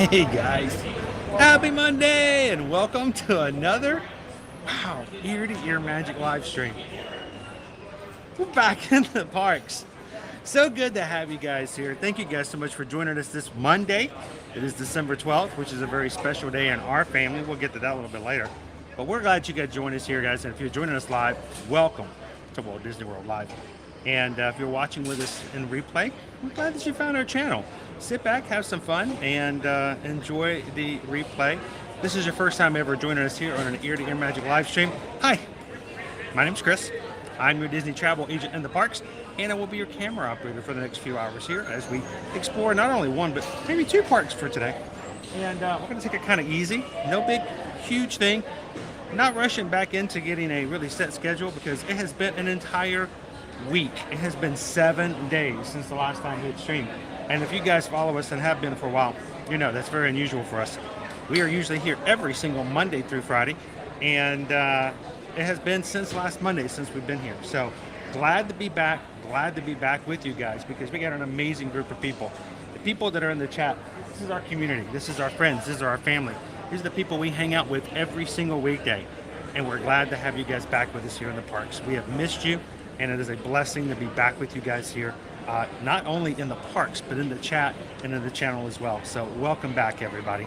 Hey guys, happy Monday and welcome to another ear to ear magic live stream. We're back in the parks. So good to have you guys here. Thank you guys so much for joining us this Monday. It is December 12th, which is a very special day in our family. We'll get to that a little bit later. But we're glad you could join us here, guys. And if you're joining us live, welcome to Walt Disney World Live. And if you're watching with us in replay, we're glad that you found our channel. Sit back, have some fun, and enjoy the replay. This is your first time ever joining us here on an Ear to Ear Magic live stream. Hi, my name's Chris. I'm your Disney travel agent in the parks, and I will be your camera operator for the next few hours here as we explore not only one, but maybe two parks for today. And we're going to take it kind of easy. No big, huge thing. Not rushing back into getting a really set schedule because it has been an entire week. It has been 7 days since the last time we had streamed. And if you guys follow us and have been for a while, you know that's very unusual for us. We are usually here every single Monday through Friday, and it has been since last Monday since we've been here. So glad to be back with you guys because we got an amazing group of people. The people that are in the chat, this is our community, this is our friends, this is our family. These are the people we hang out with every single weekday, and we're glad to have you guys back with us here in the parks. We have missed you, and it is a blessing to be back with you guys here. Not only in the parks, but in the chat and in the channel as well. So welcome back, everybody.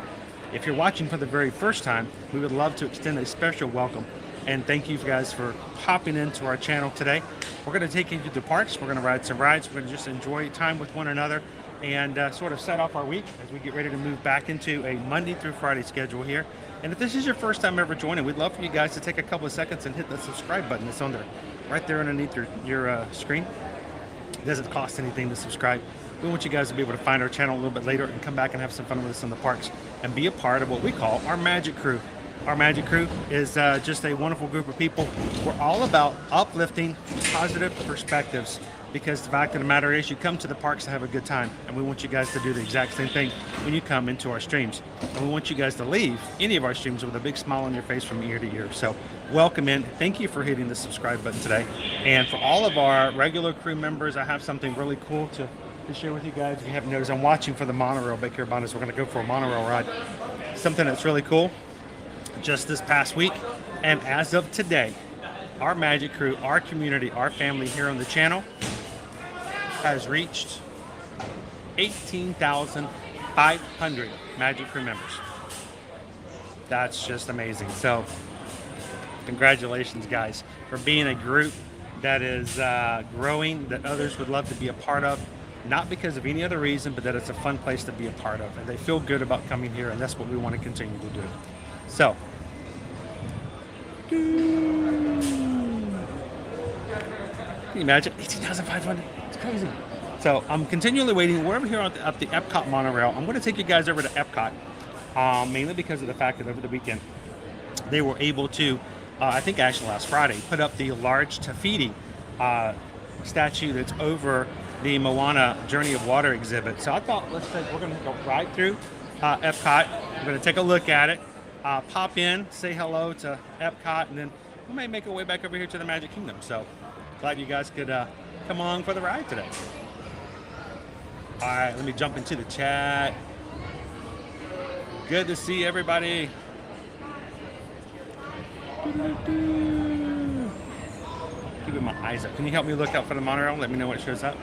If you're watching for the very first time, we would love to extend a special welcome and thank you guys for hopping into our channel today. We're going to take you to the parks. We're going to ride some rides. We're going to just enjoy time with one another and sort of set off our week as we get ready to move back into a Monday through Friday schedule here. And if this is your first time ever joining, we'd love for you guys to take a couple of seconds and hit the subscribe button that's on there, right there underneath your screen. It doesn't cost anything to subscribe. We want you guys to be able to find our channel a little bit later and come back and have some fun with us in the parks and be a part of what we call our Magic Crew. Our Magic Crew is just a wonderful group of people. We're all about uplifting positive perspectives because the fact of the matter is you come to the parks to have a good time, and we want you guys to do the exact same thing when you come into our streams. And we want you guys to leave any of our streams with a big smile on your face from ear to ear. So welcome in. Thank you for hitting the subscribe button today. And for all of our regular crew members, I have something really cool to share with you guys. If you haven't noticed, I'm watching for the monorail back here behind us. We're going to go for a monorail ride. Something that's really cool. Just this past week, and as of today, our Magic Crew, our community, our family here on the channel has reached 18,500 Magic Crew members. That's just amazing. So congratulations, guys, for being a group that is growing, that others would love to be a part of, not because of any other reason, but that it's a fun place to be a part of, and they feel good about coming here, and that's what we want to continue to do. So, can you imagine 18,500? It's crazy. So I'm continually waiting. We're over here at the Epcot monorail. I'm going to take you guys over to Epcot, mainly because of the fact that over the weekend they were able to, I think actually last Friday, put up the large Tafiti statue that's over the Moana Journey of Water exhibit. So I thought, we're going to go right through Epcot. We're going to take a look at it. Pop in, say hello to Epcot, and then we may make our way back over here to the Magic Kingdom. So glad you guys could come along for the ride today. All right, let me jump into the chat. Good to see everybody. Keeping my eyes up. Can you help me look out for the monorail? Let me know when it shows up.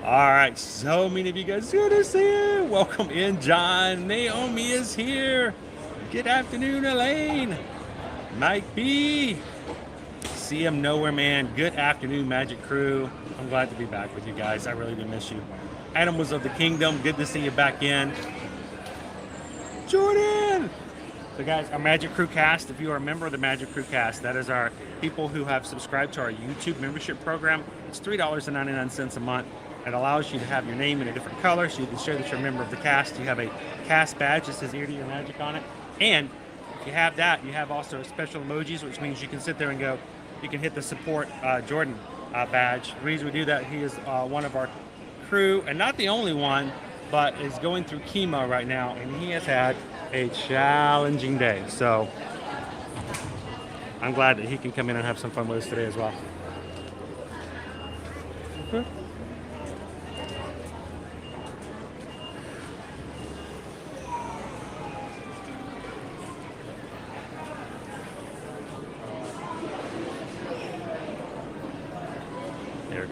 All right, so many of you guys, good to see you. Welcome in, John. Naomi is here. Good afternoon, Elaine. Mike B. CM Nowhere Man. Good afternoon, Magic Crew. I'm glad to be back with you guys. I really do miss you. Animals of the Kingdom. Good to see you back in. Jordan. So guys, our Magic Crew cast, if you are a member of the Magic Crew cast, that is our people who have subscribed to our YouTube membership program. It's $3.99 a month. It allows you to have your name in a different color so you can show that you're a member of the cast. You have a cast badge that says Ear to Ear Magic on it. And if you have that, you have also special emojis, which means you can sit there and go, you can hit the support Jordan badge. The reason we do that, he is one of our crew, and not the only one, but is going through chemo right now, and he has had a challenging day. So I'm glad that he can come in and have some fun with us today as well.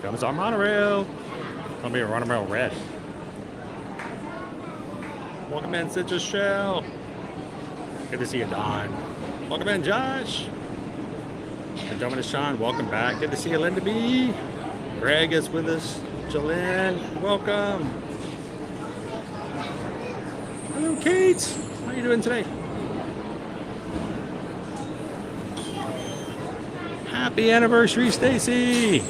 Comes our monorail. Gonna be a monorail red. Welcome in, Citrus Shell. Good to see you, Don. Welcome in, Josh. And Dominic Sean, welcome back. Good to see you, Linda B. Greg is with us. Jalen, welcome. Hello, Kate. How are you doing today? Happy anniversary, Stacy.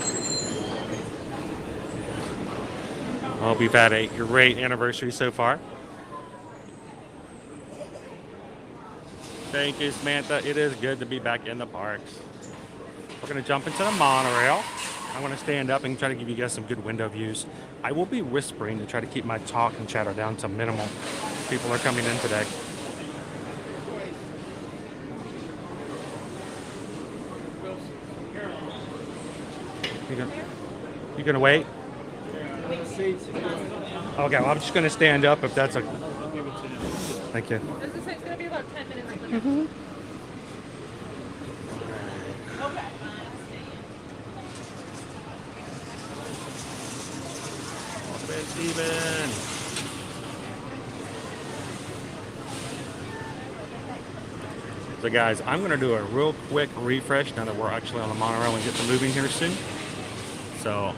Hope you've had a great anniversary so far. Thank you, Samantha. It is good to be back in the parks. We're going to jump into the monorail. I'm going to stand up and try to give you guys some good window views. I will be whispering to try to keep my talk and chatter down to minimal. People are coming in today. You gonna wait? Okay, well, I'm just gonna stand up if that's a. Thank you. It's gonna be about 10 minutes. Mm-hmm. Okay. Steven. So guys, I'm going to do a real quick refresh now that we're actually on the monorail and get to moving here soon. So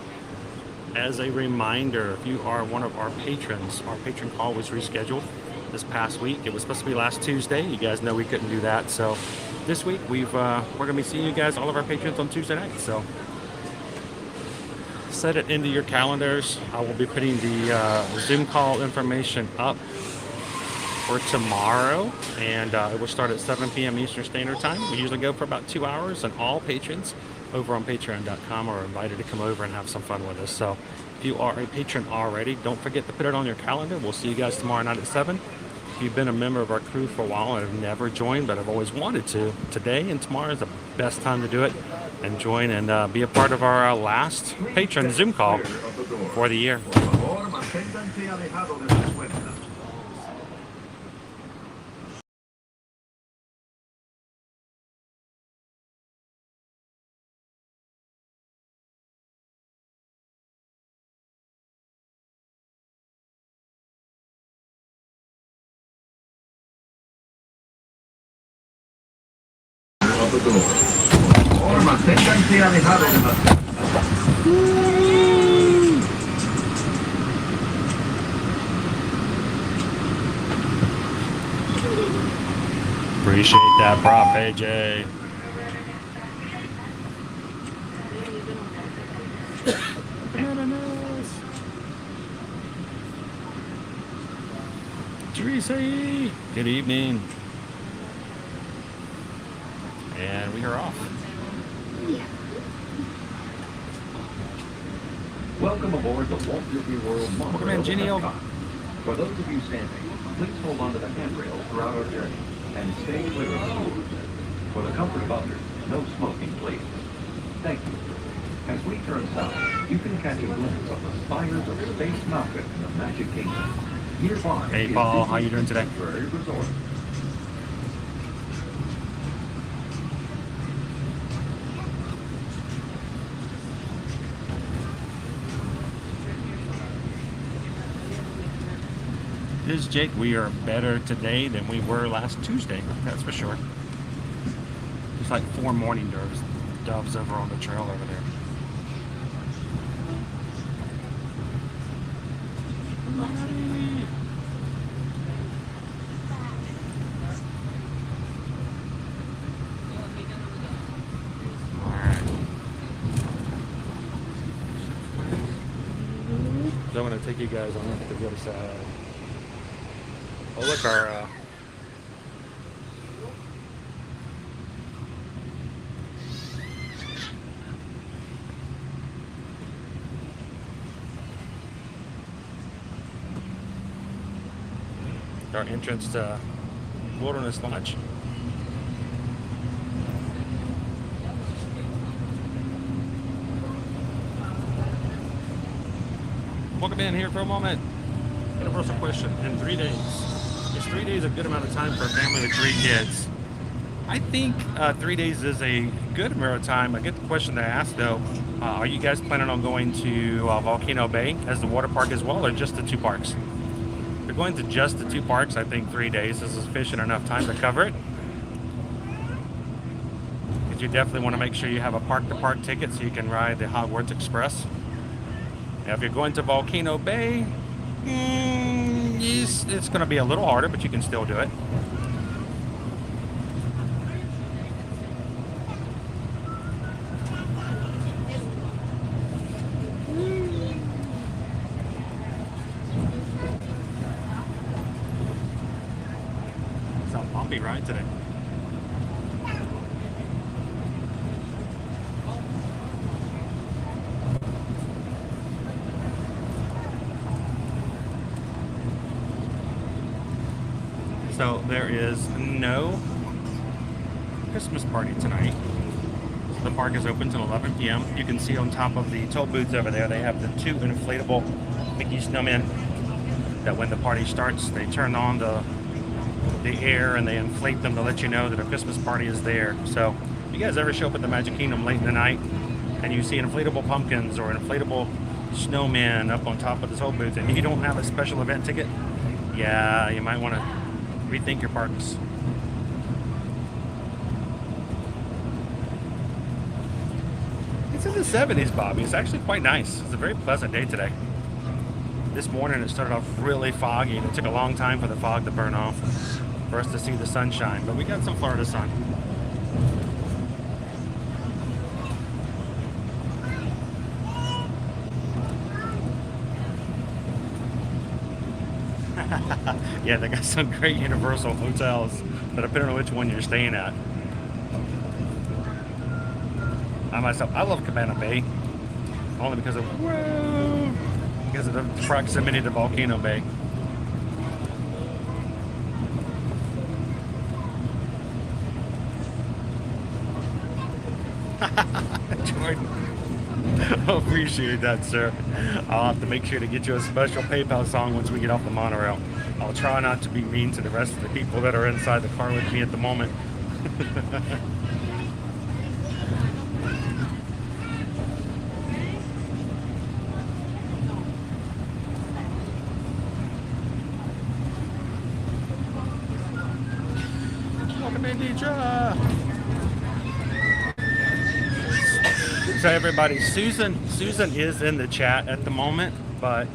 as a reminder, if you are one of our patrons, our patron call was rescheduled this past week. It was supposed to be last Tuesday. You guys know we couldn't do that. So this week we're going to be seeing you guys, all of our patrons, on Tuesday night. So set it into your calendars. I will be putting the Zoom call information up for tomorrow, and it will start at 7 p.m. Eastern Standard Time. We usually go for about 2 hours, and all patrons over on patreon.com are invited to come over and have some fun with us. So if you are a patron already, don't forget to put it on your calendar. We'll see you guys tomorrow night at 7. If you've been a member of our crew for a while and have never joined but have always wanted to, today and tomorrow is the best time to do it and join and be a part of our last patron Zoom call for the year. Appreciate that prop, AJ. Teresa, good evening. And we are off. Welcome aboard the Walt Disney World Monorail. Welcome in, Jenny. For those of you standing, please hold on to the handrails throughout our journey and stay clear of schools. For the comfort of others, no smoking, please. Thank you. As we turn south, you can catch a glimpse of the spires of Space Mountain in the Magic Kingdom. Nearby, hey, Paul, how you doing today? Ferry Resort. This is Jake. We are better today than we were last Tuesday. That's for sure. There's like 4 mourning doves over on the trail over there. So I'm going to take you guys on to the other side. Oh, look, our entrance to Wilderness Lodge. Welcome in here for a moment. Universal question. In 3 days, is 3 days a good amount of time for a family with 3 kids? I think 3 days is a good amount of time. I get the question that I asked though. Are you guys planning on going to Volcano Bay as the water park as well, or just the two parks? If you're going to just the two parks, I think 3 days is sufficient enough time to cover it. Because you definitely want to make sure you have a park-to-park ticket so you can ride the Hogwarts Express. Now, if you're going to Volcano Bay, yes, it's going to be a little harder, but you can still do it. It's a bumpy ride today. So there is no Christmas party tonight. The park is open till 11 p.m. You can see on top of the toll booths over there, they have the two inflatable Mickey snowmen that when the party starts, they turn on the air and they inflate them to let you know that a Christmas party is there. So if you guys ever show up at the Magic Kingdom late in the night and you see inflatable pumpkins or inflatable snowmen up on top of the toll booth and you don't have a special event ticket, yeah, you might want to rethink your parks. It's in the 70s, Bobby. It's actually quite nice. It's a very pleasant day today. This morning it started off really foggy and it took a long time for the fog to burn off for us to see the sunshine, but we got some Florida sun. Yeah, they got some great Universal hotels, but depending on which one you're staying at. I myself, I love Cabana Bay, only because of the proximity to Volcano Bay. Jordan, appreciate that, sir. I'll have to make sure to get you a special PayPal song once we get off the monorail. I'll try not to be mean to the rest of the people that are inside the car with me at the moment. Welcome in, Deidre. So everybody, Susan is in the chat at the moment, but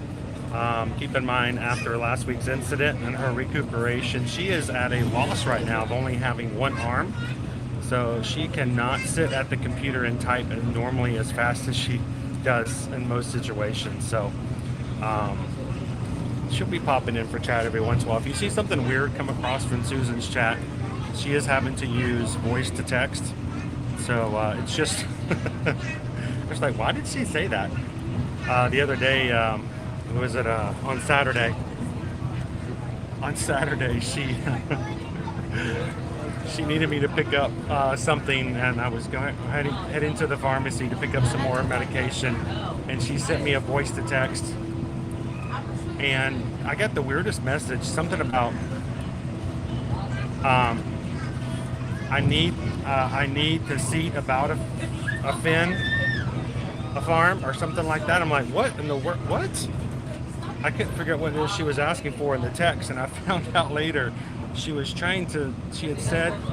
keep in mind after last week's incident and her recuperation, she is at a loss right now of only having one arm. So she cannot sit at the computer and type normally as fast as she does in most situations. So she'll be popping in for chat every once in a while. If you see something weird come across from Susan's chat, she is having to use voice to text. So it's just, it's like, why did she say that? The other day, was it on Saturday? On Saturday, she she needed me to pick up something, and I was going head into the pharmacy to pick up some more medication, and she sent me a voice to text, and I got the weirdest message, something about I need to see about a fin, a farm, or something like that. I'm like, what in the world? What? I couldn't figure out what it is she was asking for in the text, and I found out later she had said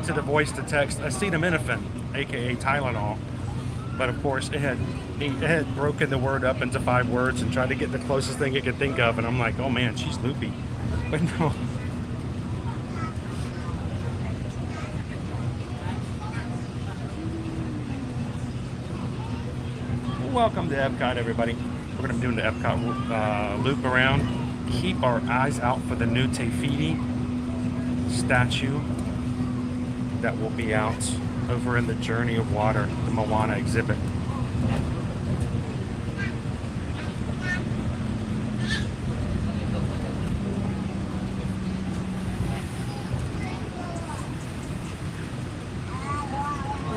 to the voice to text acetaminophen, aka Tylenol, but of course it had broken the word up into 5 words and tried to get the closest thing it could think of, and I'm like, oh man, she's loopy. But no. Welcome to Epcot, everybody. We're going to be doing the Epcot loop around. Keep our eyes out for the new Tefiti statue that will be out over in the Journey of Water, the Moana exhibit.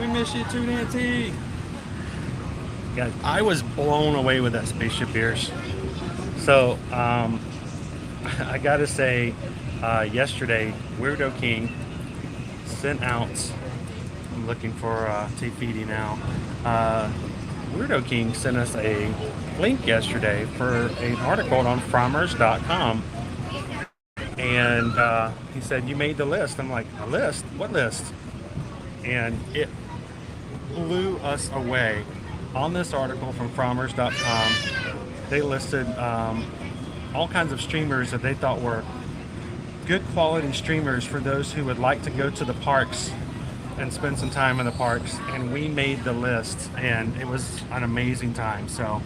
We miss you too, Nancy. Guys, I was blown away with that Spaceship Beers. So, I gotta say, yesterday, Weirdo King sent out I'm looking for Tafiti now. Weirdo King sent us a link yesterday for an article on Frommer's.com. And he said, you made the list. I'm like, a list? What list? And it blew us away. On this article from Frommer's.com, they listed all kinds of streamers that they thought were good quality streamers for those who would like to go to the parks and spend some time in the parks. And we made the list, and it was an amazing time. So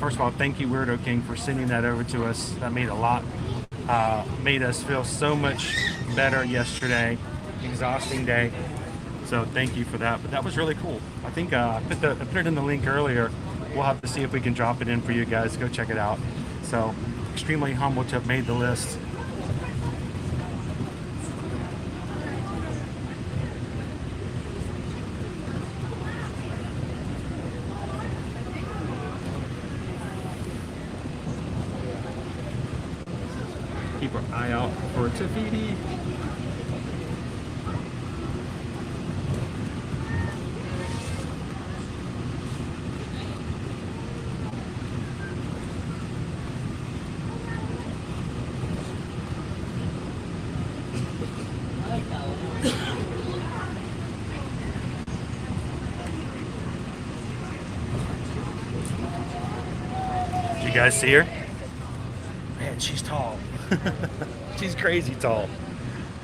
first of all, thank you, Weirdo King, for sending that over to us. That made a lot, made us feel so much better yesterday. Exhausting day. So thank you for that. But that was really cool. I think I put it in the link earlier. We'll have to see if we can drop it in for you guys. Go check it out. So extremely humble to have made the list. Keep our eye out for Tafiti. You guys see her? Man, she's tall. She's crazy tall.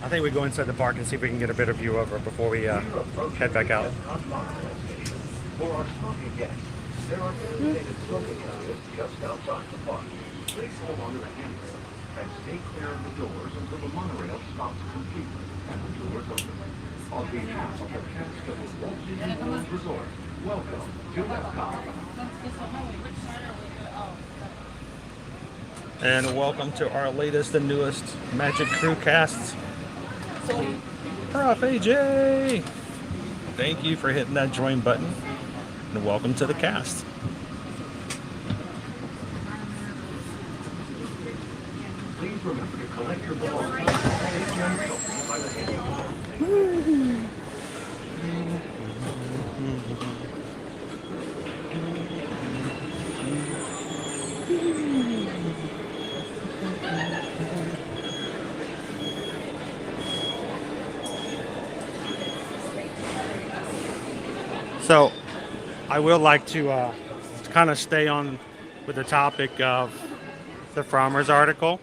I think we go inside the park and see if we can get a better view of her before we head back out. For our smoking guests, there are designated smoking areas just outside the park. Please hold on to the handrail and stay clear of the doors until the monorail stops completely and the doors open. On behalf of the cast of the Walt Disney World Resort, welcome to Epcot. And welcome to our latest and newest Magic Crew cast. Prof AJ! Thank you for hitting that join button. And welcome to the cast. Please remember to collect your belongings and take your shopping by the hand. So, I will like to kind of stay on with the topic of the Frommer's article.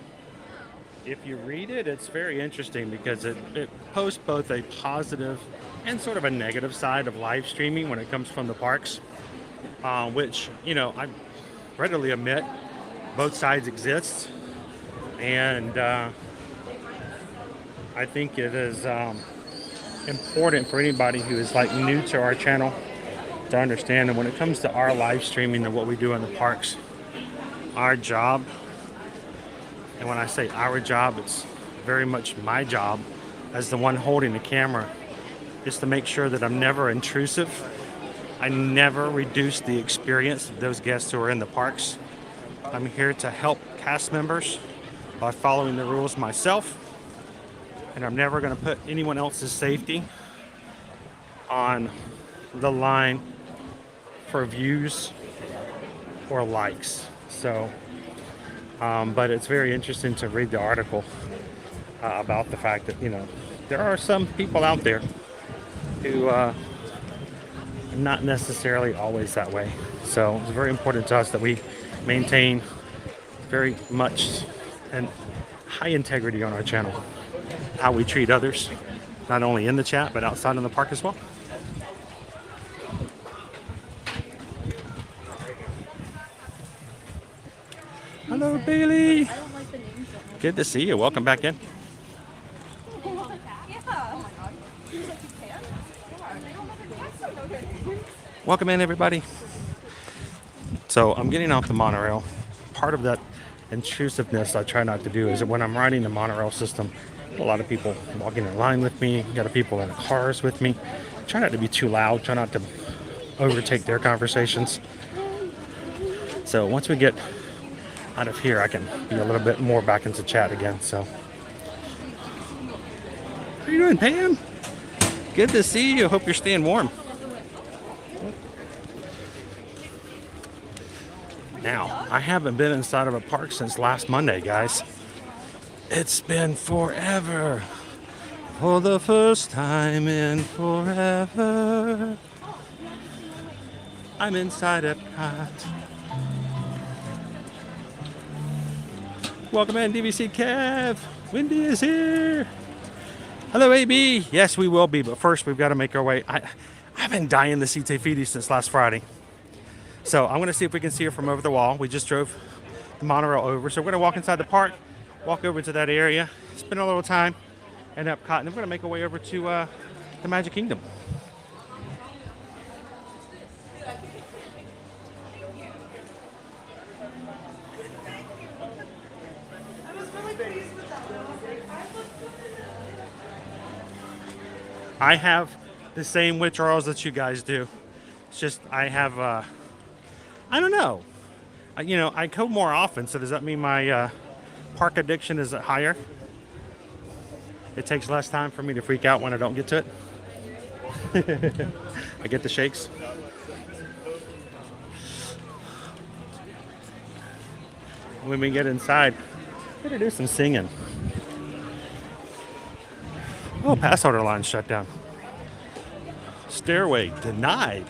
If you read it, it's very interesting because it posts both a positive and sort of a negative side of live streaming when it comes from the parks, which, you know, I readily admit both sides exist. And I think it is important for anybody who is like new to our channel to understand that when it comes to our live streaming and what we do in the parks, our job, and when I say our job, it's very much my job as the one holding the camera, is to make sure that I'm never intrusive. I never reduce the experience of those guests who are in the parks. I'm here to help cast members by following the rules myself, and I'm never going to put anyone else's safety on the line for views or likes. So, but it's very interesting to read the article about the fact that, you know, there are some people out there who are not necessarily always that way. So it's very important to us that we maintain very much and high integrity on our channel, how we treat others, not only in the chat but outside in the park as well. Hello, Bailey. Good to see you. Welcome back in. Welcome in, everybody. So I'm getting off the monorail. Part of that intrusiveness I try not to do is that when I'm riding the monorail system, a lot of people walking in line with me, got people in cars with me. Try not to be too loud, try not to overtake their conversations. So once we get out of here, I can be a little bit more back into chat again. So, how you doing, Pam? Good to see you. Hope you're staying warm. Now, I haven't been inside of a park since last Monday, guys. It's been forever. For the first time in forever, I'm inside Epcot. Welcome in, DVC Kev. Wendy is here. Hello, AB. Yes, we will be, but first we've got to make our way. I've been dying to see Tefiti since last Friday. So I'm going to see if we can see her from over the wall. We just drove the monorail over. So we're going to walk inside the park, walk over to that area, spend a little time in Epcot, and then we're going to make our way over to the Magic Kingdom. I have the same withdrawals that you guys do. It's just I have, I don't know. I go more often, so does that mean my park addiction is higher? It takes less time for me to freak out when I don't get to it. I get the shakes. When we get inside, we're gonna do some singing. Oh, pass holder line shut down. Stairway denied.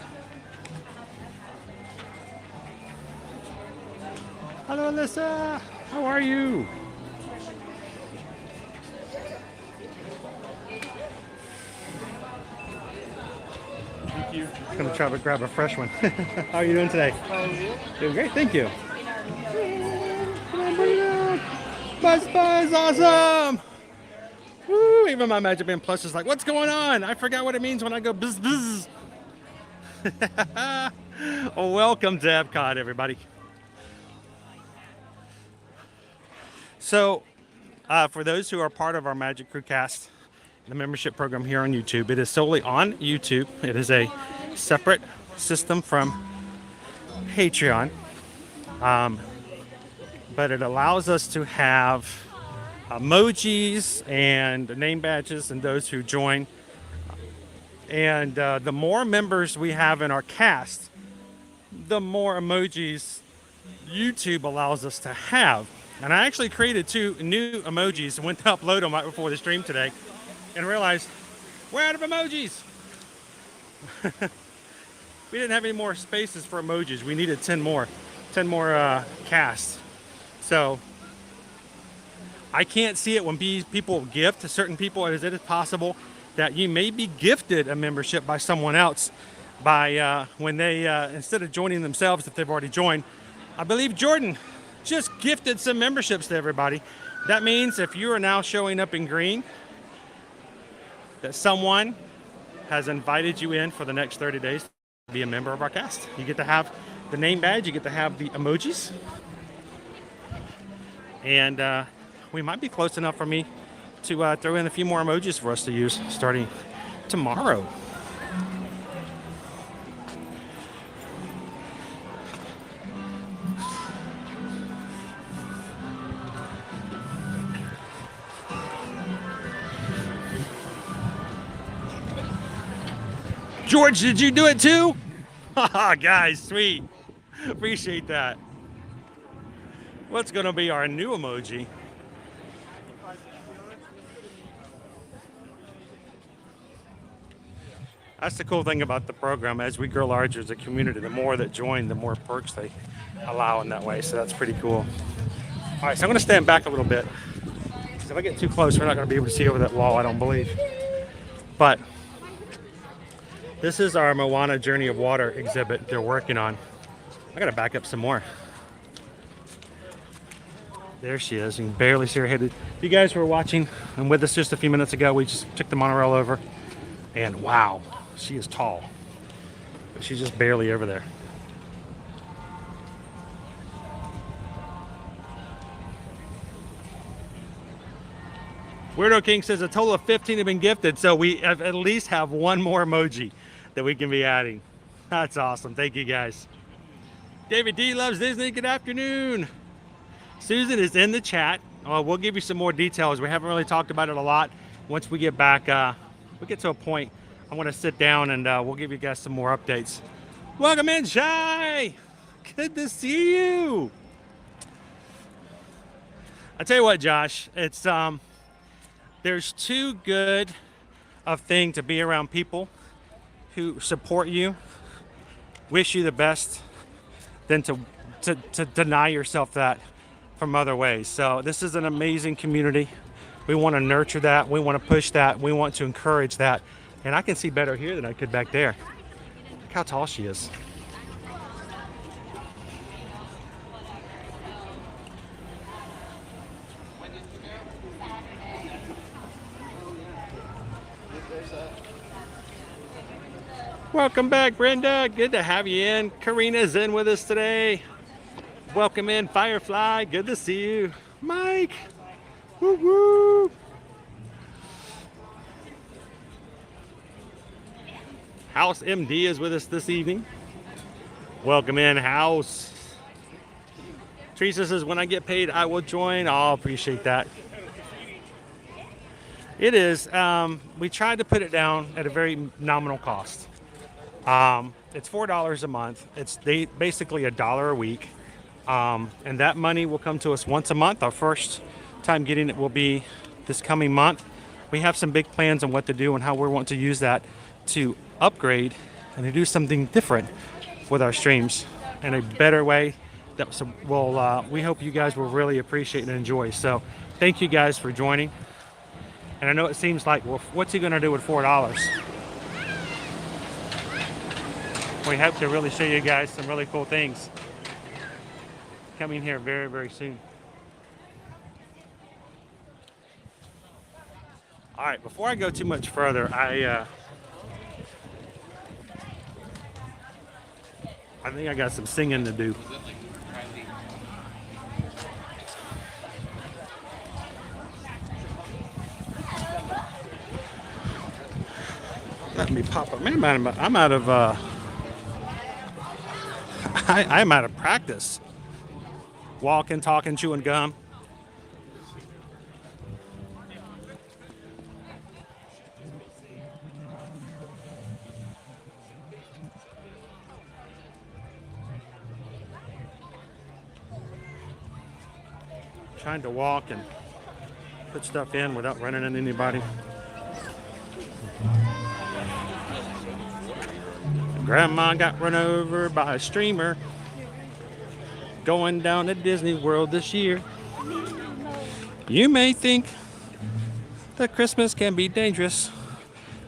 Hello, Alyssa. How are you? Thank you. I'm gonna try to grab a fresh one. How are you doing today? How are you? Doing great, thank you. Come on, bring it on. Buzz, awesome. Woo, even my Magic Band Plus is like, what's going on? I forgot what it means when I go buzz, buzz. Well, welcome to Epcot, everybody. So, for those who are part of our Magic Crew cast, the membership program here on YouTube, it is solely on YouTube. It is a separate system from Patreon, but it allows us to have emojis and name badges and those who join. And the more members we have in our cast, the more emojis YouTube allows us to have. And I actually created 2 new emojis and went to upload them right before the stream today and realized we're out of emojis. We didn't have any more spaces for emojis. We needed 10 more casts. So I can't see it when people gift to certain people. It is possible that you may be gifted a membership by someone else by when they instead of joining themselves, if they've already joined. I believe Jordan just gifted some memberships to everybody. That means if you are now showing up in green, that someone has invited you in for the next 30 days to be a member of our cast. You get to have the name badge, you get to have the emojis, and we might be close enough for me to throw in a few more emojis for us to use starting tomorrow. George, did you do it too? Haha, guys, sweet. Appreciate that. What's gonna be our new emoji? That's the cool thing about the program. As we grow larger as a community, the more that join, the more perks they allow in that way. So that's pretty cool. All right, so I'm gonna stand back a little bit. Because if I get too close, we're not gonna be able to see over that wall, I don't believe. But this is our Moana Journey of Water exhibit they're working on. I gotta back up some more. There she is. You can barely see her head. If you guys were watching and with us just a few minutes ago, we just took the monorail over. And wow, she is tall. But she's just barely over there. Weirdo King says a total of 15 have been gifted, so we at least have one more emoji that we can be adding. That's awesome. Thank you, guys. David D loves Disney. Good afternoon. Susan is in the chat. We'll give you some more details. We haven't really talked about it a lot. Once we get back, we get to a point I want to sit down and we'll give you guys some more updates. Welcome in, Shy. Good to see you. I tell you what, Josh, it's there's too good of thing to be around people who support you, wish you the best, than to deny yourself that from other ways. So this is an amazing community. We want to nurture that. We want to push that. We want to encourage that. And I can see better here than I could back there. Look how tall she is. Welcome back, Brenda. Good to have you in. Karina's in with us today. Welcome in, Firefly. Good to see you. Mike. Woo woo. House MD is with us this evening. Welcome in, House. Teresa says, when I get paid, I will join. I'll appreciate that. It is, we tried to put it down at a very nominal cost. It's $4 a month. It's basically $1 a week. And that money will come to us once a month. Our first time getting it will be this coming month. We have some big plans on what to do and how we want to use that to upgrade and to do something different with our streams in a better way that will we hope you guys will really appreciate and enjoy. So thank you guys for joining. And I know it seems like, well, what's he going to do with $4? We hope to really show you guys some really cool things coming here very, very soon. All right, before I go too much further, I think I got some singing to do. Let me pop up. Man, I'm out of I'm out of practice. Walking, talking, chewing gum. Trying to walk and put stuff in without running into anybody. Grandma got run over by a streamer going down to Disney World this year. You may think that Christmas can be dangerous,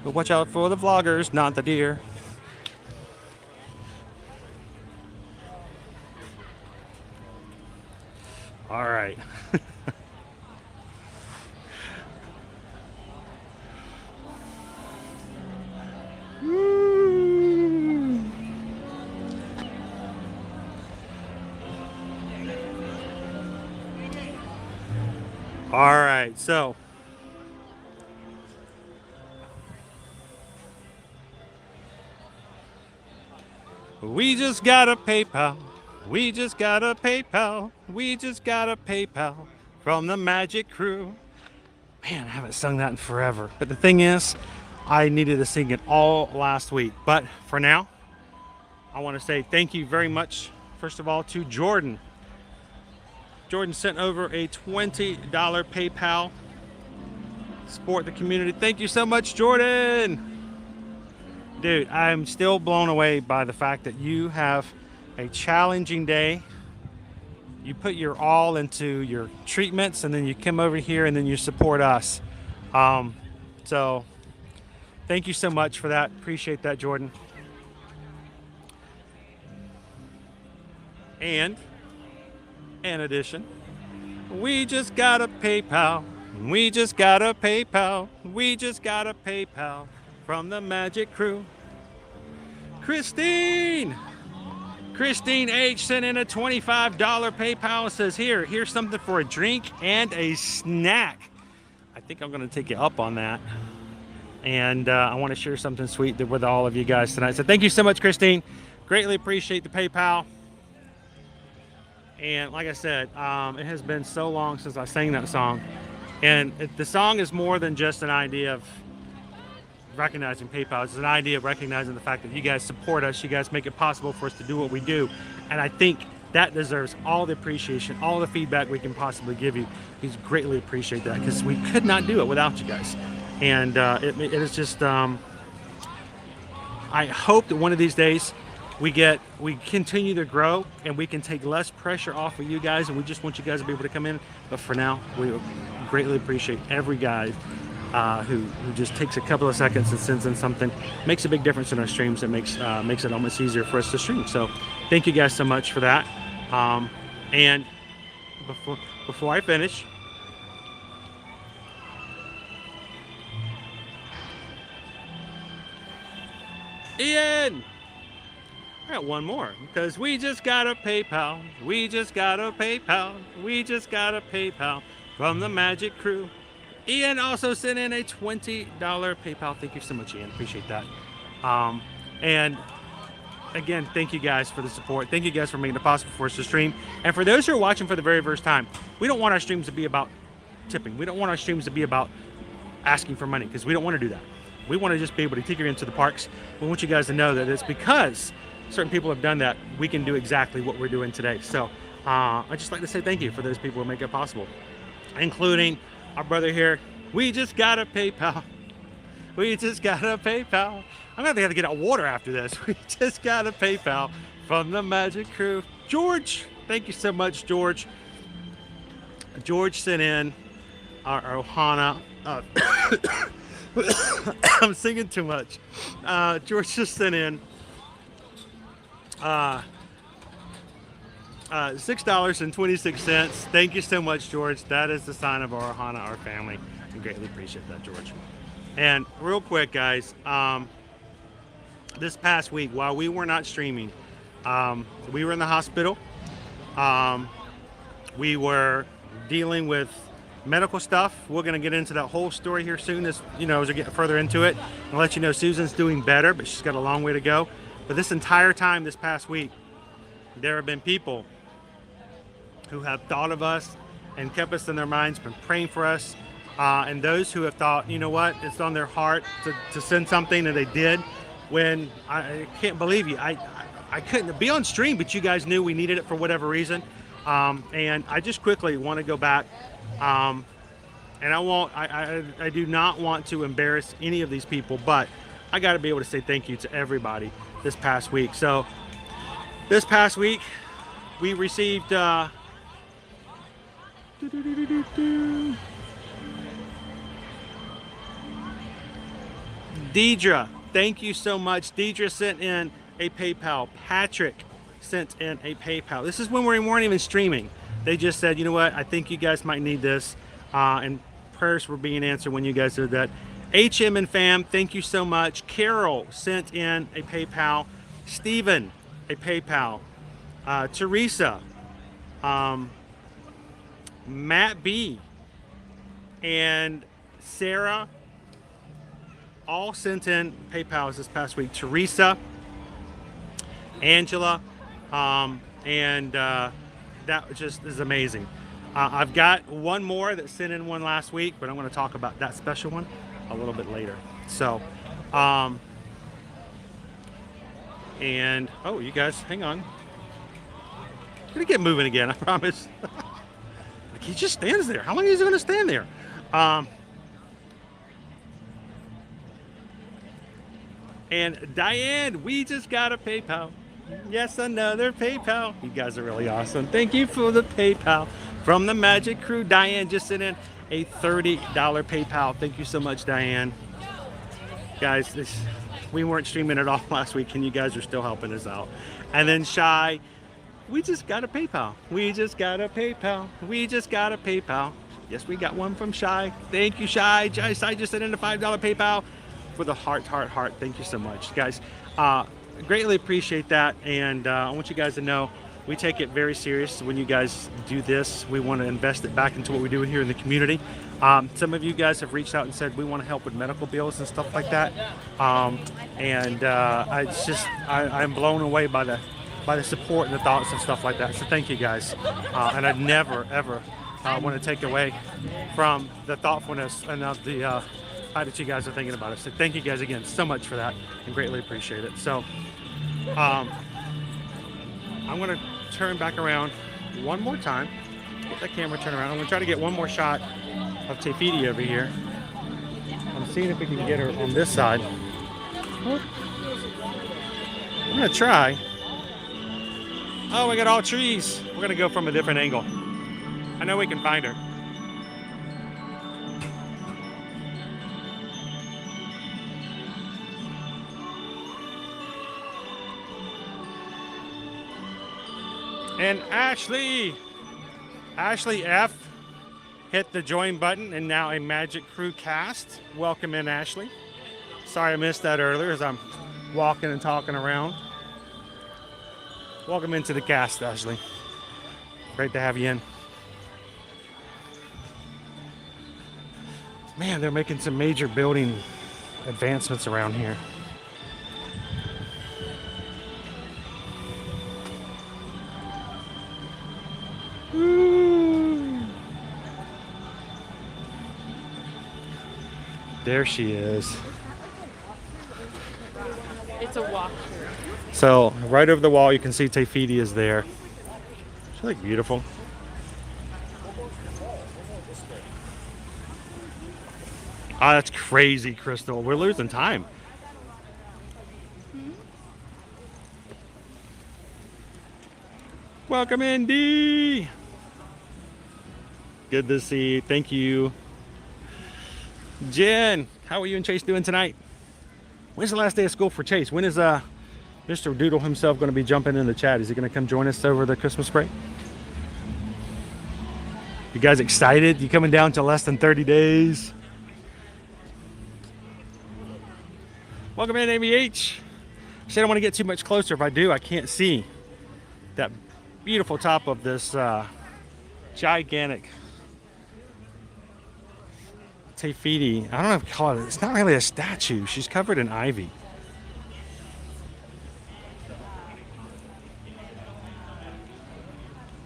but watch out for the vloggers, not the deer. All right. All right, so we just got a PayPal. We just got a PayPal. We just got a PayPal from the Magic Crew. Man, I haven't sung that in forever. But the thing is, I needed to sing it all last week. But for now, I want to say thank you very much, first of all, to Jordan. Jordan sent over a $20 PayPal. Support the community. Thank you so much, Jordan. Dude, I'm still blown away by the fact that you have a challenging day. You put your all into your treatments, and then you come over here and then you support us. So thank you so much for that. Appreciate that, Jordan. And in addition, we just got a PayPal. We just got a PayPal. We just got a PayPal from the Magic Crew. Christine H sent in a $25 PayPal and says, here's something for a drink and a snack. I think I'm going to take you up on that. And I want to share something sweet with all of you guys tonight. So thank you so much, Christine. Greatly appreciate the PayPal. And like I said, it has been so long since I sang that song. And the song is more than just an idea of recognizing PayPal. It's an idea of recognizing the fact that you guys support us. You guys make it possible for us to do what we do. And I think that deserves all the appreciation, all the feedback we can possibly give you. We greatly appreciate that because we could not do it without you guys. And it is just, I hope that one of these days we continue to grow and we can take less pressure off of you guys, and we just want you guys to be able to come in. But for now, we greatly appreciate every guy who just takes a couple of seconds and sends in something. Makes a big difference in our streams. It makes it almost easier for us to stream. So thank you guys so much for that. And before I finish, Ian, I got one more because we just got a PayPal. We just got a PayPal. We just got a PayPal from the Magic Crew. Ian also sent in a $20 PayPal. Thank you so much, Ian. Appreciate that. And again, thank you guys for the support. Thank you guys for making it possible for us to stream. And for those who are watching for the very first time, we don't want our streams to be about tipping. We don't want our streams to be about asking for money because we don't want to do that. We want to just be able to take you into the parks. We want you guys to know that it's because certain people have done that, we can do exactly what we're doing today. So I'd just like to say thank you for those people who make it possible, including our brother here. We just got a PayPal. We just got a PayPal. I'm gonna have to get out water after this. We just got a PayPal from the Magic Crew. George, thank you so much, George. George sent in our Ohana. I'm singing too much. George just sent in $6.26. Thank you so much, George. That is the sign of our Ohana, our family. We greatly appreciate that, George. And real quick, guys, this past week, while we were not streaming, we were in the hospital. We were dealing with medical stuff. We're going to get into that whole story here soon, as we get further into it. I'll let you know Susan's doing better, but she's got a long way to go. But this entire time, this past week, there have been people who have thought of us and kept us in their minds, been praying for us, and those who have thought, you know what, it's on their heart to send something, and they did. When I can't believe you, I couldn't be on stream, but you guys knew we needed it for whatever reason. And I just quickly want to go back, and I do not want to embarrass any of these people, but I got to be able to say thank you to everybody this past week. So this past week we received Deidre, thank you so much. Deidre sent in a PayPal. Patrick sent in a PayPal. This is when we weren't even streaming. They just said, you know what, I think you guys might need this. And prayers were being answered when you guys did that. HM and fam, thank you so much. Carol sent in a PayPal. Stephen, a PayPal. Teresa, Matt B, and Sarah all sent in PayPals this past week. Teresa, Angela, and that just is amazing. I've got one more that sent in one last week, but I'm going to talk about that special one a little bit later. So, and oh, you guys, hang on. I'm gonna get moving again, I promise. Like, he just stands there. How long is he going to stand there? And Diane, we just got a PayPal. Yes, another PayPal. You guys are really awesome. Thank you for the PayPal from the Magic Crew. Diane just sent in a $30 PayPal. Thank you so much, Diane. Guys, we weren't streaming at all last week, and you guys are still helping us out. And then Shy, we just got a PayPal. We just got a PayPal. We just got a PayPal. Yes, we got one from Shy. Thank you, Shy. Shy just sent in a $5 PayPal for the heart. Thank you so much, guys. Greatly appreciate that, and I want you guys to know we take it very serious when you guys do this. We want to invest it back into what we do here in the community. Some of you guys have reached out and said we want to help with medical bills and stuff like that, and I'm blown away by the support and the thoughts and stuff like that. So thank you guys, and I'd never ever want to take away from the thoughtfulness and of the Glad that you guys are thinking about it. So thank you guys again so much for that and greatly appreciate it. So I'm going to turn back around one more time. Get that camera turned around. I'm going to try to get one more shot of Tefiti over here. I'm seeing if we can get her on this side. I'm going to try. Oh, we got all trees. We're going to go from a different angle. I know we can find her. And Ashley F hit the join button and now a Magic Crew cast. Welcome in, Ashley. Sorry I missed that earlier as I'm walking and talking around. Welcome into the cast, Ashley. Great to have you in. Man, they're making some major building advancements around here. There she is. It's a walk. So right over the wall, you can see Tefiti is there. She's like beautiful. Ah, that's crazy, Crystal. We're losing time. Welcome in, D. Good to see you. Thank you. Jen, how are you and Chase doing tonight? When's the last day of school for Chase? When is Mr. Doodle himself going to be jumping in the chat? Is he going to come join us over the Christmas break? You guys excited? You coming down to less than 30 days? Welcome in, ABH. I don't want to get too much closer. If I do, I can't see that beautiful top of this gigantic Tefiti. I don't know if you call it. It's not really a statue. She's covered in ivy.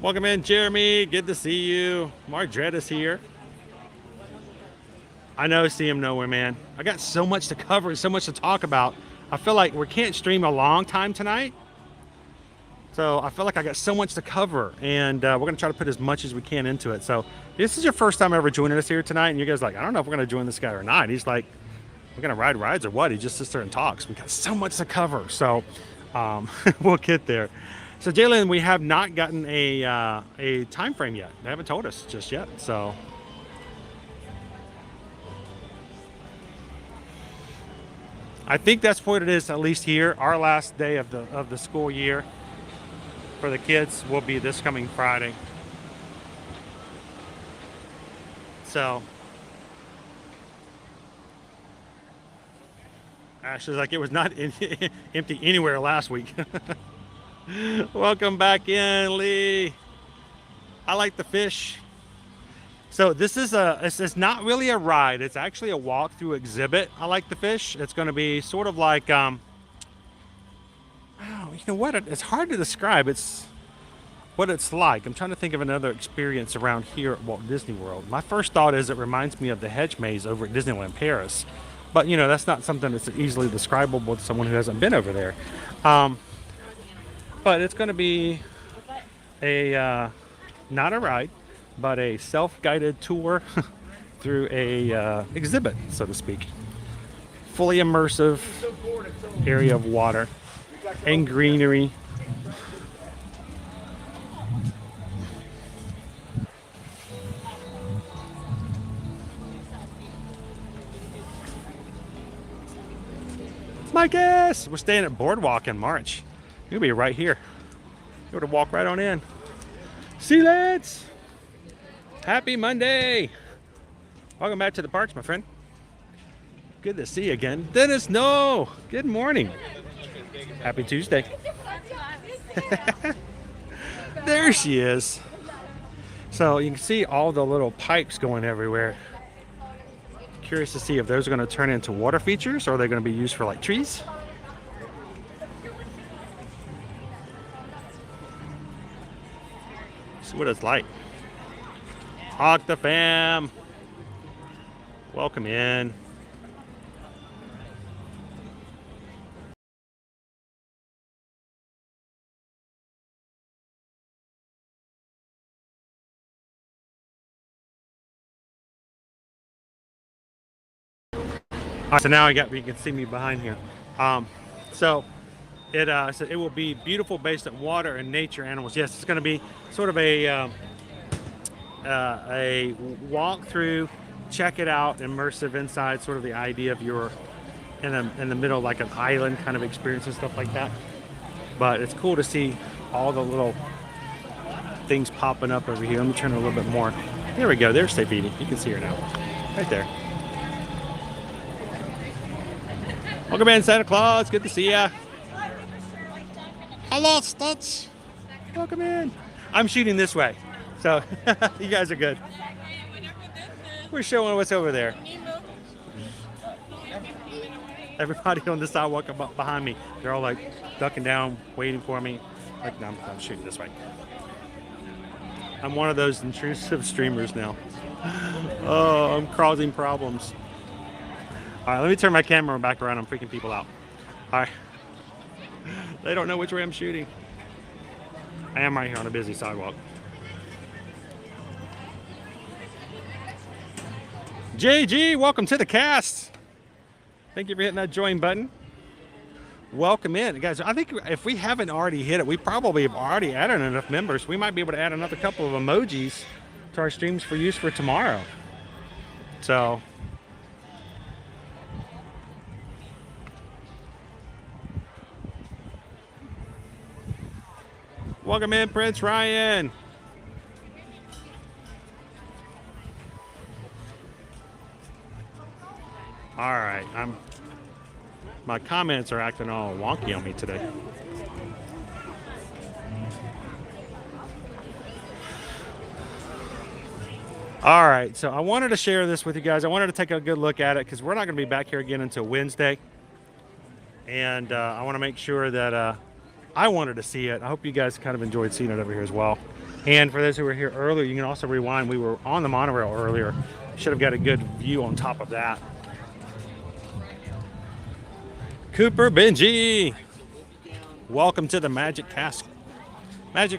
Welcome in, Jeremy. Good to see you. Margaret is here. I know, see him nowhere, man. I got so much to cover, so much to talk about. I feel like we can't stream a long time tonight. So I feel like I got so much to cover, and we're going to try to put as much as we can into it. So this is your first time ever joining us here tonight, and you guys are like, I don't know if we're going to join this guy or not. He's like, we're going to ride rides or what? He just sits there and talks. We got so much to cover, so we'll get there. So Jalen, we have not gotten a time frame yet. They haven't told us just yet. So I think that's what it is, at least here. Our last day of the school year for the kids will be this coming Friday. So Ashley's like, it was not empty anywhere last week. Welcome back in, Lee. I like the fish. So this is it's not really a ride. It's actually a walk-through exhibit. I like the fish. It's going to be sort of like, oh, you know what? It's hard to describe. It's what it's like. I'm trying to think of another experience around here at Walt Disney World. My first thought is it reminds me of the hedge maze over at Disneyland Paris. But, you know, that's not something that's easily describable to someone who hasn't been over there. But it's going to be a, not a ride, but a self-guided tour through a exhibit, so to speak. Fully immersive area of water and greenery. My guess. We're staying at Boardwalk in March. You'll be right here. You're able to walk right on in. See, lads. Happy Monday. Welcome back to the parks, my friend. Good to see you again. Dennis, no. Good morning. Happy Tuesday. There she is. So you can see all the little pipes going everywhere. Curious to see if those are going to turn into water features or are they going to be used for like trees? See what it's like. Hawk the fam. Welcome in. All right, so now you can see me behind here. So it will be beautiful based on water and nature animals. Yes, it's going to be sort of a walk through, check it out, immersive inside. Sort of the idea of you're in the middle of like an island kind of experience and stuff like that. But it's cool to see all the little things popping up over here. Let me turn it a little bit more. There we go. There's Stevie. You can see her now, right there. Welcome in, Santa Claus. Good to see ya. Hello, Stutz. Welcome in. I'm shooting this way, so you guys are good. We're showing what's over there. Everybody on the sidewalk behind me, they're all like ducking down, waiting for me. Like, no, I'm shooting this way. I'm one of those intrusive streamers now. Oh, I'm causing problems. All right, let me turn my camera back around. I'm freaking people out. All right. They don't know which way I'm shooting. I am right here on a busy sidewalk. JG, welcome to the cast. Thank you for hitting that join button. Welcome in. Guys, I think if we haven't already hit it, we probably have already added enough members. We might be able to add another couple of emojis to our streams for use for tomorrow. So... welcome in, Prince Ryan. All right, my comments are acting all wonky on me today. All right, so I wanted to share this with you guys. I wanted to take a good look at it because we're not going to be back here again until Wednesday. And I want to make sure that I wanted to see it. I hope you guys kind of enjoyed seeing it over here as well. And for those who were here earlier, you can also rewind. We were on the monorail earlier. Should have got a good view on top of that. Cooper Benji, welcome to the Magic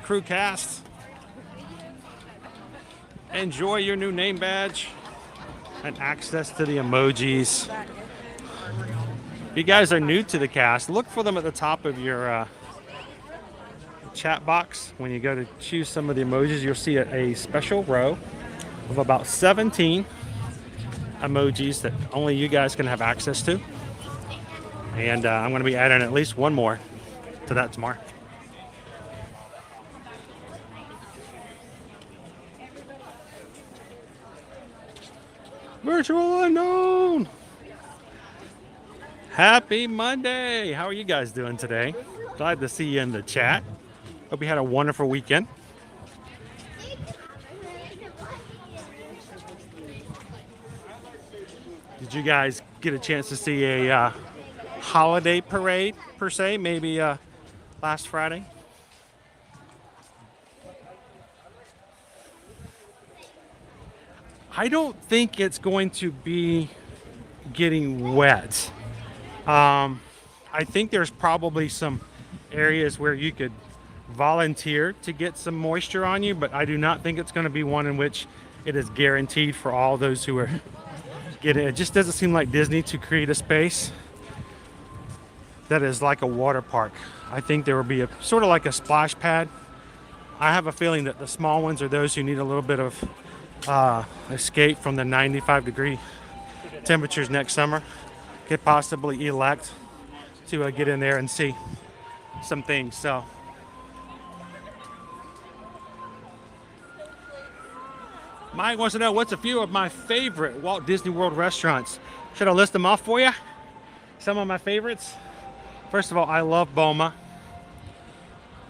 Crew cast. Enjoy your new name badge and access to the emojis. If you guys are new to the cast, look for them at the top of your chat box. When you go to choose some of the emojis, you'll see a special row of about 17 emojis that only you guys can have access to. And I'm going to be adding at least one more to that tomorrow. Virtual unknown. Happy Monday. How are you guys doing today? Glad to see you in the chat. Hope you had a wonderful weekend. Did you guys get a chance to see a holiday parade, per se, maybe last Friday? I don't think it's going to be getting wet. I think there's probably some areas where you could volunteer to get some moisture on you, but I do not think it's going to be one in which it is guaranteed for all those who are getting it. It just doesn't seem like Disney to create a space that is like a water park. I think there will be a sort of like a splash pad. I have a feeling that the small ones are those who need a little bit of escape from the 95-degree temperatures next summer. Could possibly elect to get in there and see some things. So Mike wants to know what's a few of my favorite Walt Disney World restaurants. Should I list them off for you? Some of my favorites. First of all, I love Boma.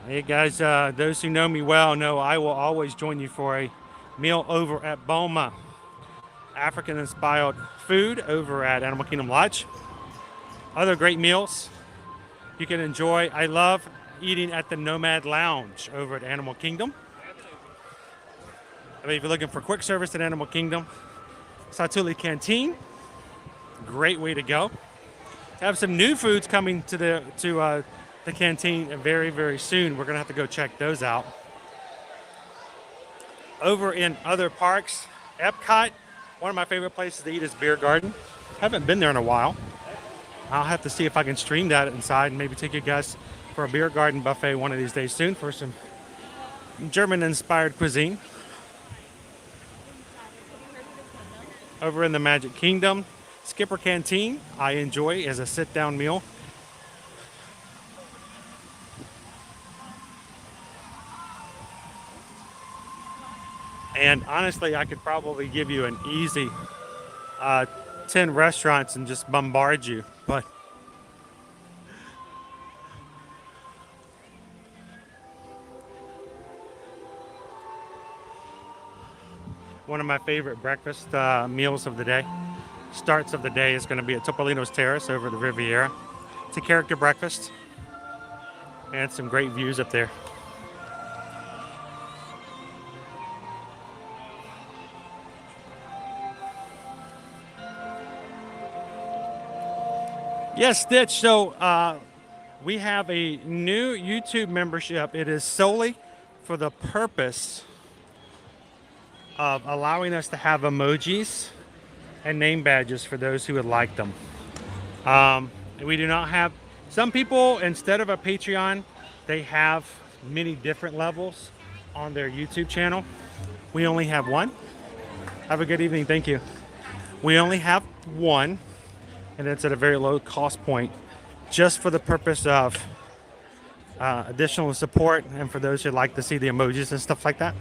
Hey guys, those who know me well know I will always join you for a meal over at Boma. African-inspired food over at Animal Kingdom Lodge. Other great meals you can enjoy. I love eating at the Nomad Lounge over at Animal Kingdom. I mean, if you're looking for quick service at Animal Kingdom, Satuli Canteen, great way to go. Have some new foods coming to the canteen very, very soon. We're gonna have to go check those out. Over in other parks, Epcot, one of my favorite places to eat is Beer Garden. Haven't been there in a while. I'll have to see if I can stream that inside and maybe take you guys for a beer garden buffet one of these days soon for some German-inspired cuisine. Over in the Magic Kingdom, Skipper Canteen, I enjoy as a sit-down meal. And honestly, I could probably give you an easy 10 restaurants and just bombard you. But one of my favorite breakfast meals of the day, starts of the day, is going to be at Topolino's Terrace over the Riviera. It's a character breakfast and some great views up there. Yes, Stitch. So we have a new YouTube membership. It is solely for the purpose of allowing us to have emojis and name badges for those who would like them. We do not have, some people, instead of a Patreon, they have many different levels on their YouTube channel. We only have one. Have a good evening. Thank you. We only have one, and it's at a very low cost point, just for the purpose of additional support and for those who'd like to see the emojis and stuff like that.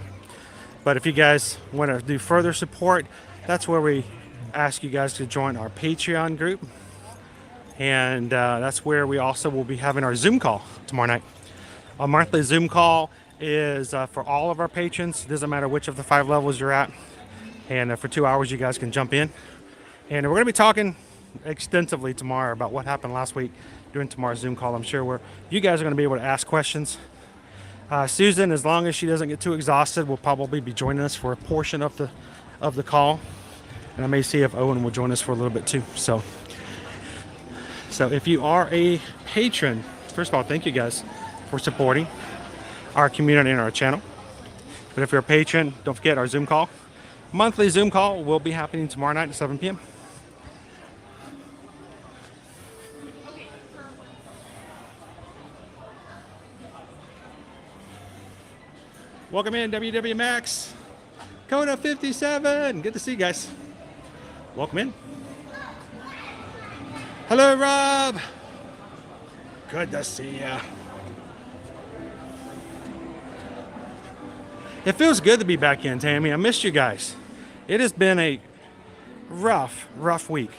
But if you guys want to do further support, that's where we ask you guys to join our Patreon group. And that's where we also will be having our Zoom call tomorrow night. Our monthly Zoom call is for all of our patrons. It doesn't matter which of the 5 levels you're at. And for 2 hours, you guys can jump in. And we're going to be talking extensively tomorrow about what happened last week during tomorrow's Zoom call. I'm sure you guys are going to be able to ask questions. Susan, as long as she doesn't get too exhausted, will probably be joining us for a portion of the call. And I may see if Owen will join us for a little bit too. So if you are a patron, first of all, thank you guys for supporting our community and our channel. But if you're a patron, don't forget our Zoom call. Monthly Zoom call will be happening tomorrow night at 7 p.m. Welcome in, WW Max. Coda 57. Good to see you guys. Welcome in. Hello, Rob. Good to see you. It feels good to be back in, Tammy. I missed you guys. It has been a rough week.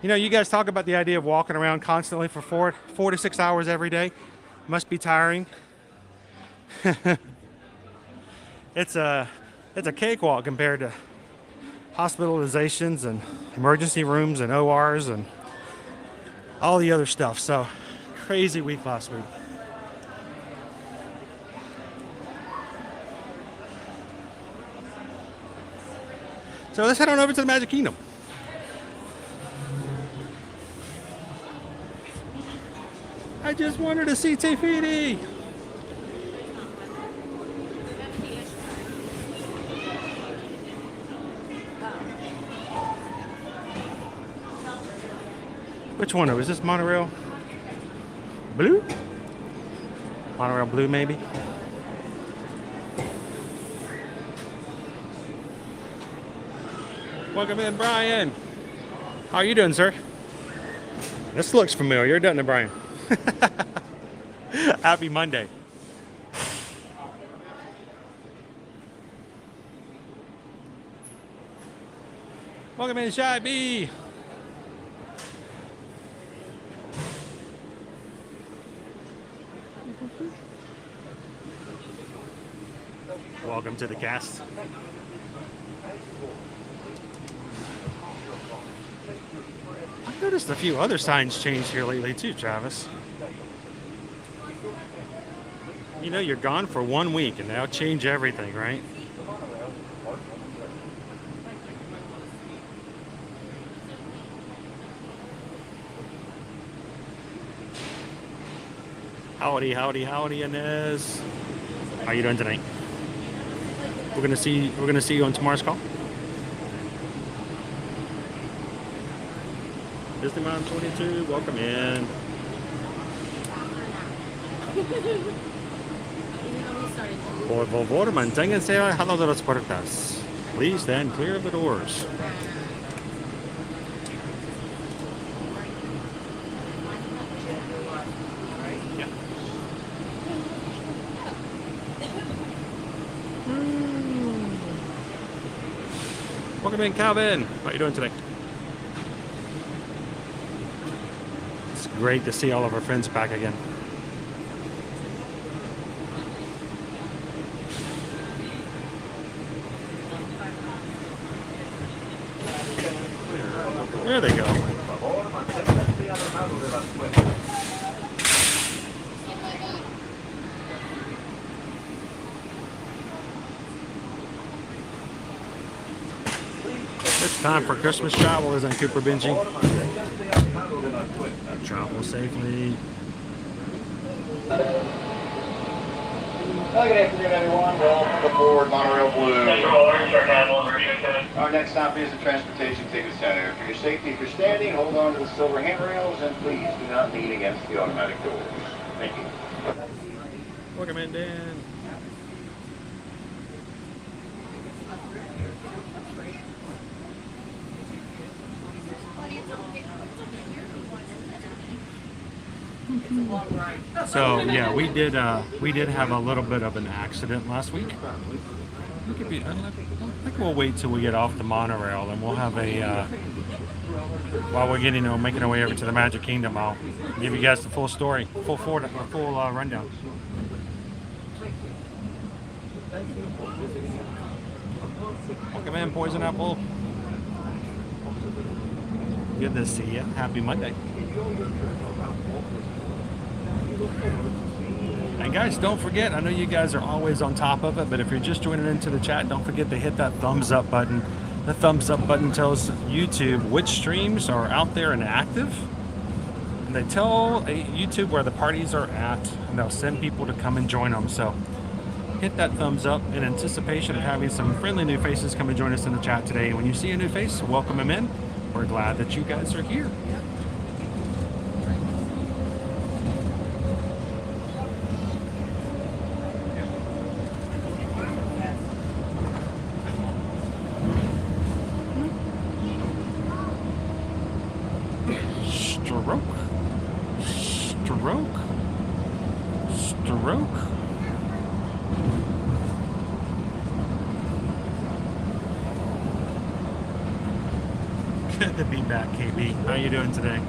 You know, you guys talk about the idea of walking around constantly for 4 to 6 hours every day. Must be tiring. It's a cakewalk compared to hospitalizations and emergency rooms and ORs and all the other stuff. So, crazy week last week. So let's head on over to the Magic Kingdom. I just wanted to see Tafiti. Which one? Is this Monorail Blue? Monorail Blue, maybe? Welcome in, Brian. How are you doing, sir? This looks familiar, doesn't it, Brian? Happy Monday. Welcome in, Shy B. Welcome to the cast. I've noticed a few other signs changed here lately too, Travis. You know, you're gone for 1 week and they'll change everything, right? Howdy, howdy, howdy, Inez. How you doing tonight? We're gonna see you on tomorrow's call. Disney Mom 22, welcome in. Por favor, manténganse alejado de las puertas. Please stand clear of the doors. Welcome in, Calvin. How are you doing today? It's great to see all of our friends back again. There they go. It's time for Christmas travel, isn't it, Cooper Benji? Travel safely. Good afternoon, everyone. Welcome aboard Monorail Blue. Our next stop is the Transportation Ticket Center. For your safety, if you're standing, hold on to the silver handrails, and please do not lean against the automatic doors. Thank you. Welcome in, Dan. So yeah, we did have a little bit of an accident last week. I think we'll wait till we get off the monorail, and we'll have a while we're making our way over to the Magic Kingdom. I'll give you guys the full story, full rundown. Welcome in, Poison Apple. Good to see you. Happy Monday. And guys, don't forget, I know you guys are always on top of it, but if you're just joining into the chat, don't forget to hit that thumbs up button. The thumbs up button tells YouTube which streams are out there and active. And they tell YouTube where the parties are at, and they'll send people to come and join them. So hit that thumbs up in anticipation of having some friendly new faces come and join us in the chat today. When you see a new face, welcome them in. We're glad that you guys are here. Stroke. Good to be back, KB. How you doing today?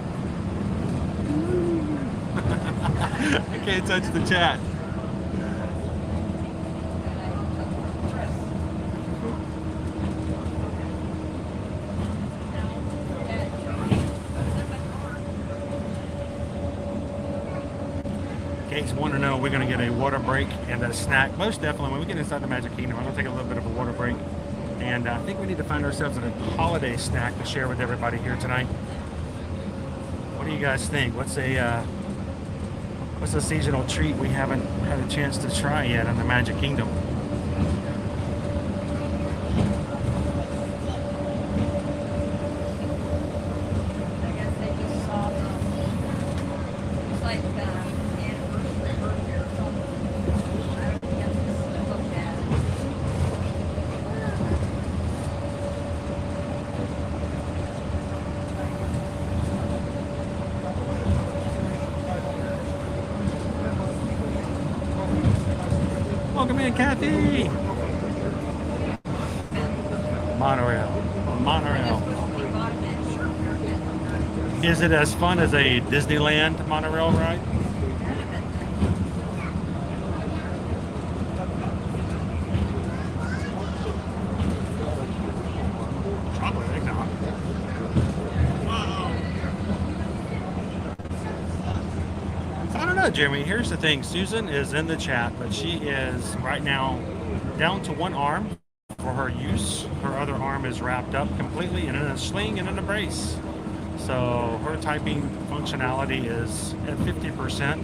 I can't touch the chat. Kate's want to know we're going to get a water break and a snack. Most definitely, when we get inside the Magic Kingdom, I'm going to take a little bit of a water break. And I think we need to find ourselves a holiday snack to share with everybody here tonight. What do you guys think? What's a seasonal treat we haven't had a chance to try yet in the Magic Kingdom? Welcome in, Kathy. Monorail. Is it as fun as a Disneyland monorail ride? Probably not. I don't know, Jeremy. Here's the thing. Susan is in the chat, but she is right now down to one arm for her use. Her other arm is wrapped up completely and in a sling and in a brace. So her typing functionality is at 50%.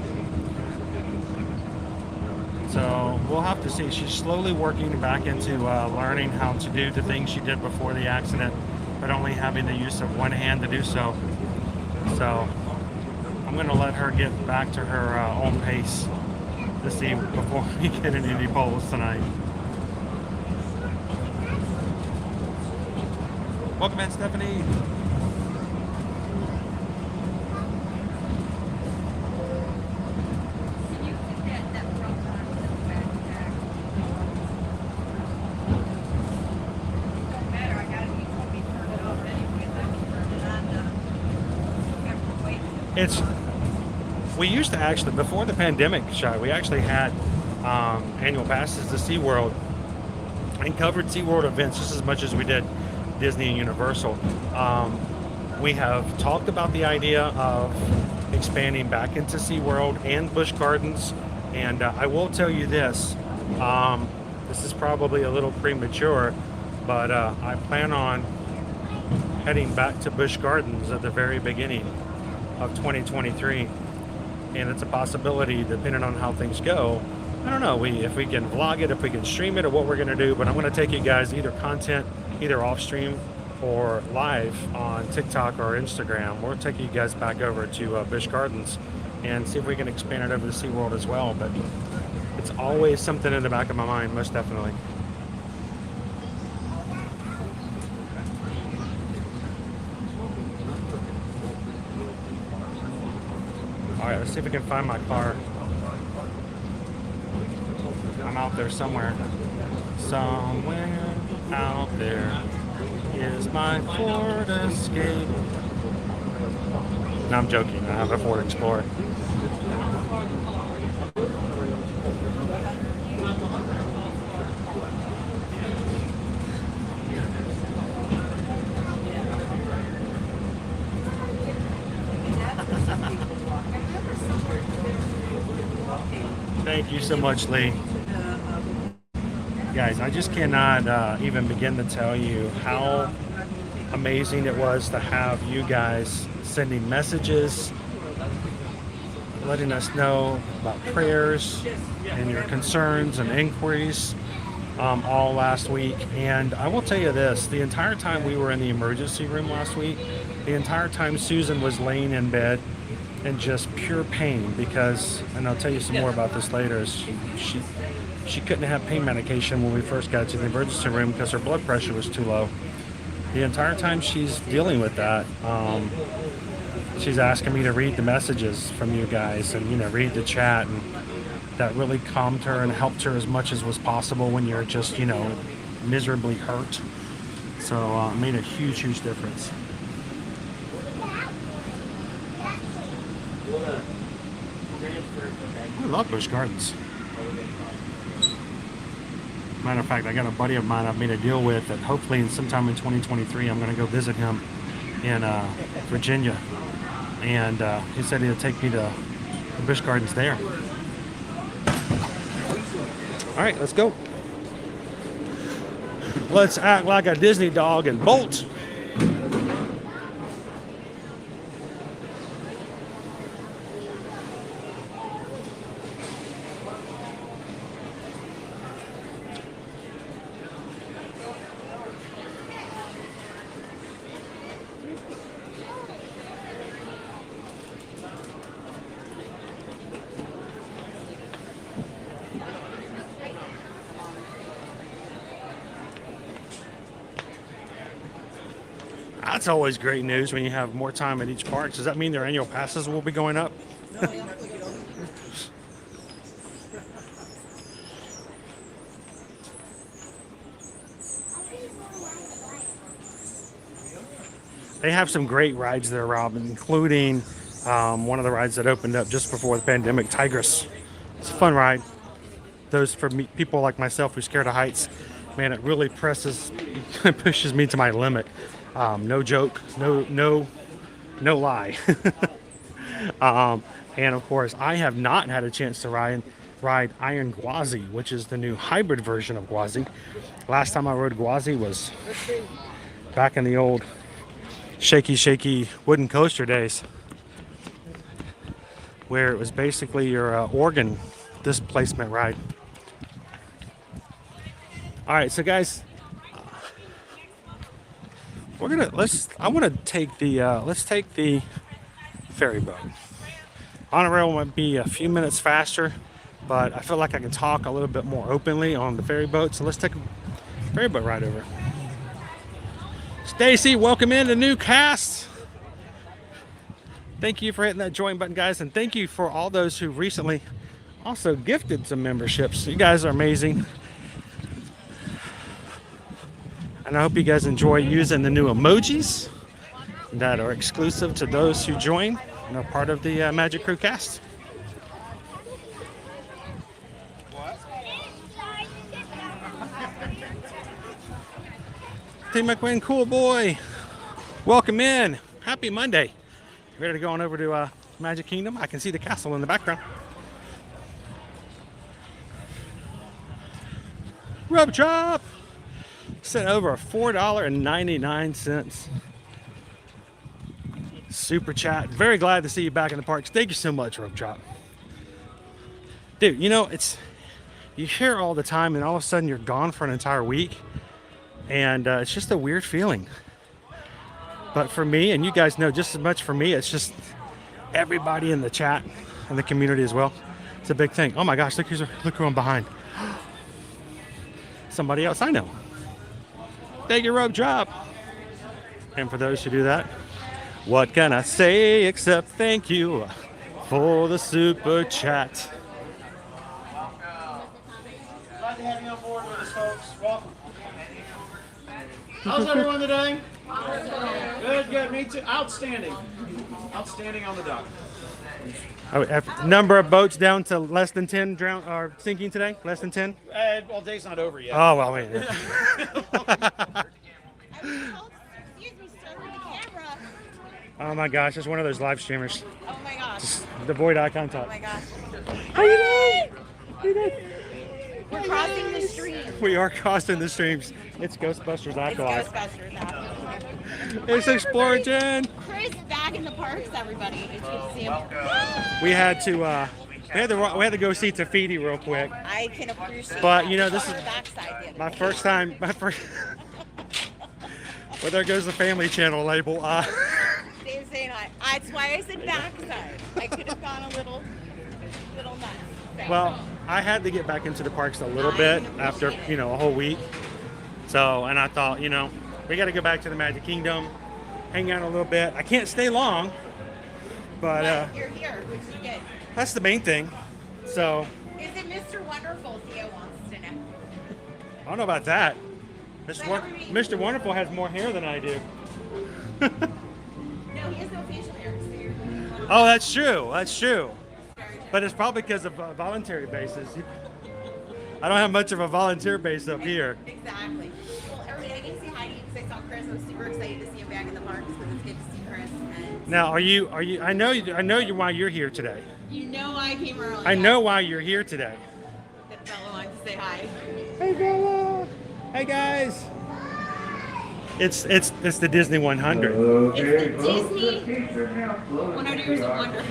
So we'll have to see. She's slowly working back into learning how to do the things she did before the accident, but only having the use of one hand to do so. So I'm gonna let her get back to her own pace this evening before we get in any polls tonight. Welcome in, Stephanie. We used to actually, before the pandemic shot, we actually had annual passes to SeaWorld and covered SeaWorld events just as much as we did Disney and Universal. We have talked about the idea of expanding back into SeaWorld and Busch Gardens, and I will tell you this, this is probably a little premature, but I plan on heading back to Busch Gardens at the very beginning of 2023, and it's a possibility depending on how things go. I don't know if we can vlog it, if we can stream it, or what we're going to do, but I'm going to take you guys either content, either off stream or live on TikTok or Instagram. We'll take you guys back over to Busch Gardens and see if we can expand it over to SeaWorld as well, but it's always something in the back of my mind, most definitely. All right, let's see if we can find my car. I'm out there somewhere. Somewhere out there is my Ford Escape. No, I'm joking. I have a Ford Explorer. Thank you so much, Lee. Guys, I just cannot even begin to tell you how amazing it was to have you guys sending messages, letting us know about prayers and your concerns and inquiries all last week. And I will tell you this, the entire time we were in the emergency room last week, the entire time Susan was laying in bed in just pure pain, because, and I'll tell you some more about this later, she couldn't have pain medication when we first got to the emergency room because her blood pressure was too low. The entire time she's dealing with that, she's asking me to read the messages from you guys and, read the chat, and that really calmed her and helped her as much as was possible when you're just, miserably hurt. So it made a huge, huge difference. I love Busch Gardens. Matter of fact, I got a buddy of mine I've made a deal with that hopefully sometime in 2023 I'm going to go visit him in Virginia. And he said he'll take me to the Busch Gardens there. All right, let's go. Let's act like a Disney dog and bolt. That's always great news when you have more time at each park. Does that mean their annual passes will be going up? They have some great rides there, Rob, including one of the rides that opened up just before the pandemic, Tigress. It's a fun ride. Those for me, people like myself who's scared of heights, man, it really pushes me to my limit. No joke, no lie. And of course, I have not had a chance to ride Iron Gwazi, which is the new hybrid version of Gwazi. Last time I rode Gwazi was back in the old shaky wooden coaster days, where it was basically your organ displacement ride. All right, so guys, let's take the ferry boat. Monorail might be a few minutes faster, but I feel like I can talk a little bit more openly on the ferry boat. So let's take a ferry boat ride over. Stacy, welcome in the new cast. Thank you for hitting that join button, guys, and thank you for all those who recently also gifted some memberships. You guys are amazing. And I hope you guys enjoy using the new emojis that are exclusive to those who join and are part of the Magic Crew cast. Team McQueen, cool boy. Welcome in. Happy Monday. Ready to go on over to Magic Kingdom? I can see the castle in the background. Rub chop. Sent over $4.99. Super chat. Very glad to see you back in the parks. Thank you so much, Rub chop. Dude, you know, you hear all the time and all of a sudden you're gone for an entire week. And it's just a weird feeling. But for me, and you guys know just as much for me, it's just everybody in the chat and the community as well. It's a big thing. Oh my gosh, look who I'm behind. Somebody else I know. Thank you, Rope Drop. And for those who do that, what can I say except thank you for the super chat. Glad to have you on board with us, folks. Welcome. How's everyone today? Good, good. Me too. Outstanding. Outstanding on the dock. Number of boats down to less than 10 or sinking today? Less than 10? Well, day's not over yet. Oh, well, wait. Yeah. Oh my gosh, it's one of those live streamers. Oh my gosh. Just devoid eye contact. Oh my gosh. How you doing? How you doing? We're crossing the stream. We are crossing the streams. It's Ghostbusters Afterlife. It's Ghostbusters Afterlife. It's Explosion. Chris back in the parks, everybody. It's good to see him. We had to go see Tafiti real quick. I can appreciate But that. you know, We this saw is her backside my first time. Well, there goes the Family Channel label. Dave's saying that's why I said backside. I could have gone a little nuts. So. Well, I had to get back into the parks a little bit after, a whole week. So, and I thought, we got to go back to the Magic Kingdom, hang out a little bit. I can't stay long, but you're here, which is good. that's the main thing. So, Is it Mr. Wonderful? Theo wants to know. I don't know about that. Mr. Wonderful has more hair than I do. No, he has no facial hair. So you're Oh, that's true. That's true. But it's probably because of a voluntary basis. I don't have much of a volunteer base up here. Exactly. Well, everybody, I can say hi to you because I saw Chris. I was super excited to see him back in the parks because it's good to see Chris. And Now, are you? I know you why you're here today. you know I came early. I know why you're here today. That Bella wanted to say hi. Hey, Bella. Hey, guys. It's the Disney 100. It's the Disney 100 Years of Wonder.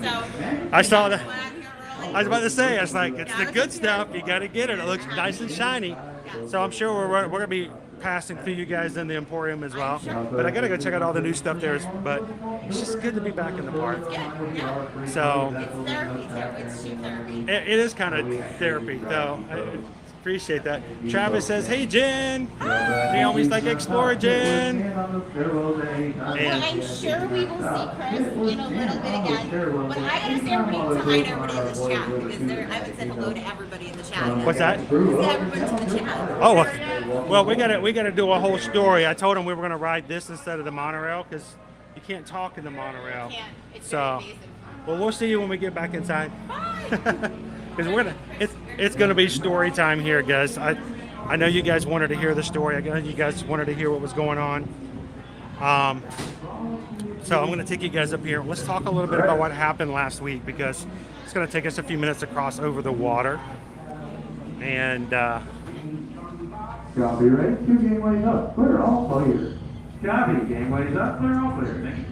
So I saw that. glad I'm here early. I was about to say, it's like it's the good stuff. You got to get it. It looks nice and shiny. So I'm sure we're gonna be passing through you guys in the Emporium as well. But I gotta go check out all the new stuff there. But it's just good to be back in the park. Yeah. So It's therapy, so it's shoe therapy. it is kind of therapy, though. I appreciate that. Travis says, "Hey, Jen." They always like Explore Jen. Well, I'm sure we will see Chris in a little bit again. But I gotta say everybody to hi to everybody in the chat because I haven't said hello to everybody in the chat. What's that? Say everybody to the chat. Oh, well, we gotta do a whole story. I told him we were gonna ride this instead of the monorail because you can't talk in the monorail. Can't. It's So, very amazing. well, we'll see you when we get back inside. Because it's gonna be story time here, guys. I know you guys wanted to hear the story. I know you guys wanted to hear what was going on. So I'm gonna take you guys up here. Let's talk a little bit about what happened last week because it's gonna take us a few minutes to cross over the water. And Copy, ready? 2 gameways up. Clear all players. Copy, gameways up. Clear all players. Thank you.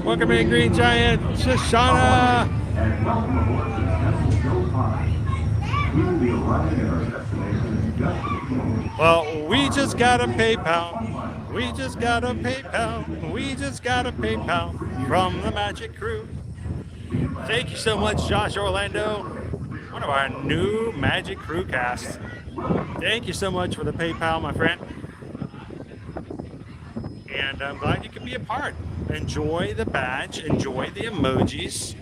welcome in, Green Giant, Shoshana. And welcome aboard the Show Park. We'll be arriving at our destination in just a few moments. Well, we just got a PayPal. We just got a PayPal. We just got a PayPal from the Magic Crew. Thank you so much, Josh Orlando, one of our new Magic Crew casts. Thank you so much for the PayPal, my friend. And I'm glad you could be a part. Enjoy the badge, enjoy the emojis.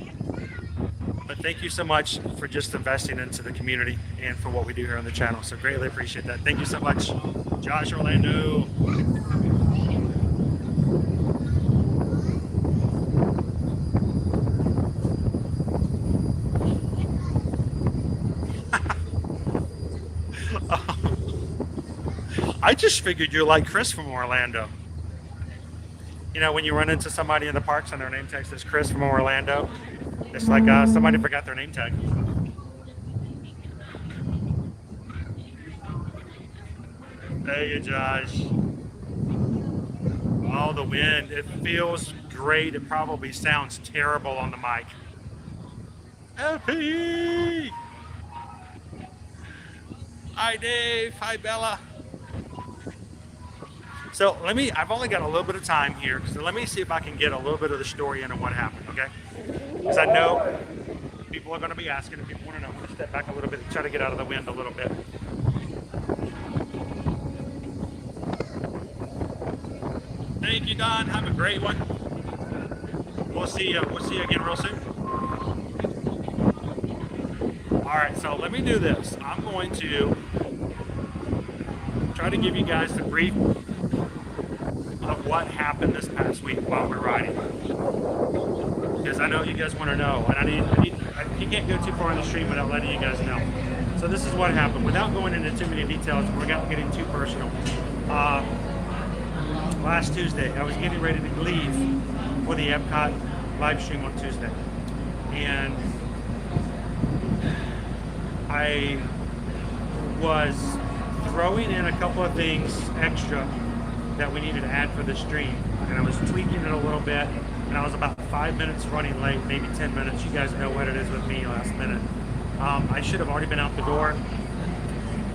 But thank you so much for just investing into the community and for what we do here on the channel. So greatly appreciate that. Thank you so much, Josh Orlando. I just figured you're like Chris from Orlando. You know, when you run into somebody in the parks and their name tag says Chris from Orlando, it's like somebody forgot their name tag. Hey, you, Josh. Oh, the wind. It feels great. It probably sounds terrible on the mic. LP! Hi, Dave. Hi, Bella. So I've only got a little bit of time here, so let me see if I can get a little bit of the story into what happened, okay? Because I know people are going to be asking, and people want to know. I'm going to step back a little bit and try to get out of the wind a little bit. Thank you, Don. Have a great one. We'll see you again real soon. All right, so let me do this. I'm going to try to give you guys the brief of what happened this past week while we're riding, because I know you guys want to know, and you can't go too far in the stream without letting you guys know. So this is what happened. Without going into too many details, we're not getting too personal. Last Tuesday, I was getting ready to leave for the Epcot live stream on Tuesday, and I was throwing in a couple of things extra that we needed to add for the stream, and I was tweaking it a little bit, and I was about 5 minutes running late, maybe 10 minutes. You guys know what it is with me last minute. I should have already been out the door,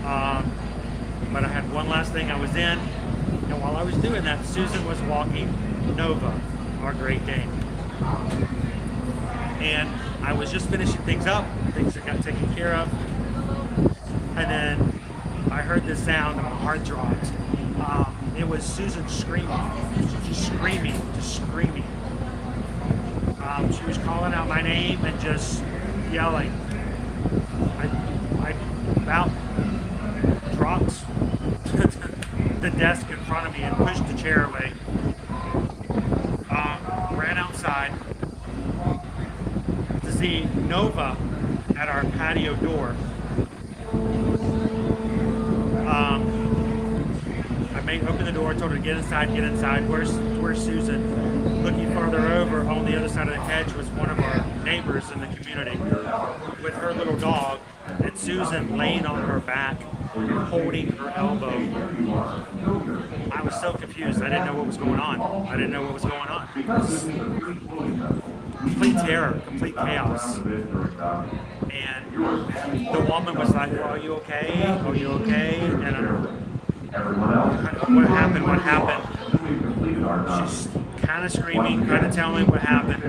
but I had one last thing I was in, and while I was doing that, Susan was walking Nova, our Great Dane, and I was just finishing things up, things that got taken care of, and then I heard this sound and my heart dropped. It was Susan screaming, just screaming. She was calling out my name and just yelling. I about dropped the desk in front of me and pushed the chair away. Ran outside to see Nova at our patio door. I opened the door, told her to get inside. Where's Susan? Looking further over, on the other side of the hedge was one of our neighbors in the community with her little dog, and Susan laying on her back, holding her elbow. I was so confused. I didn't know what was going on. Complete terror, complete chaos. And the woman was like, "Are you okay? Are you okay?" And what happened? She's kind of screaming, kind of telling me what happened.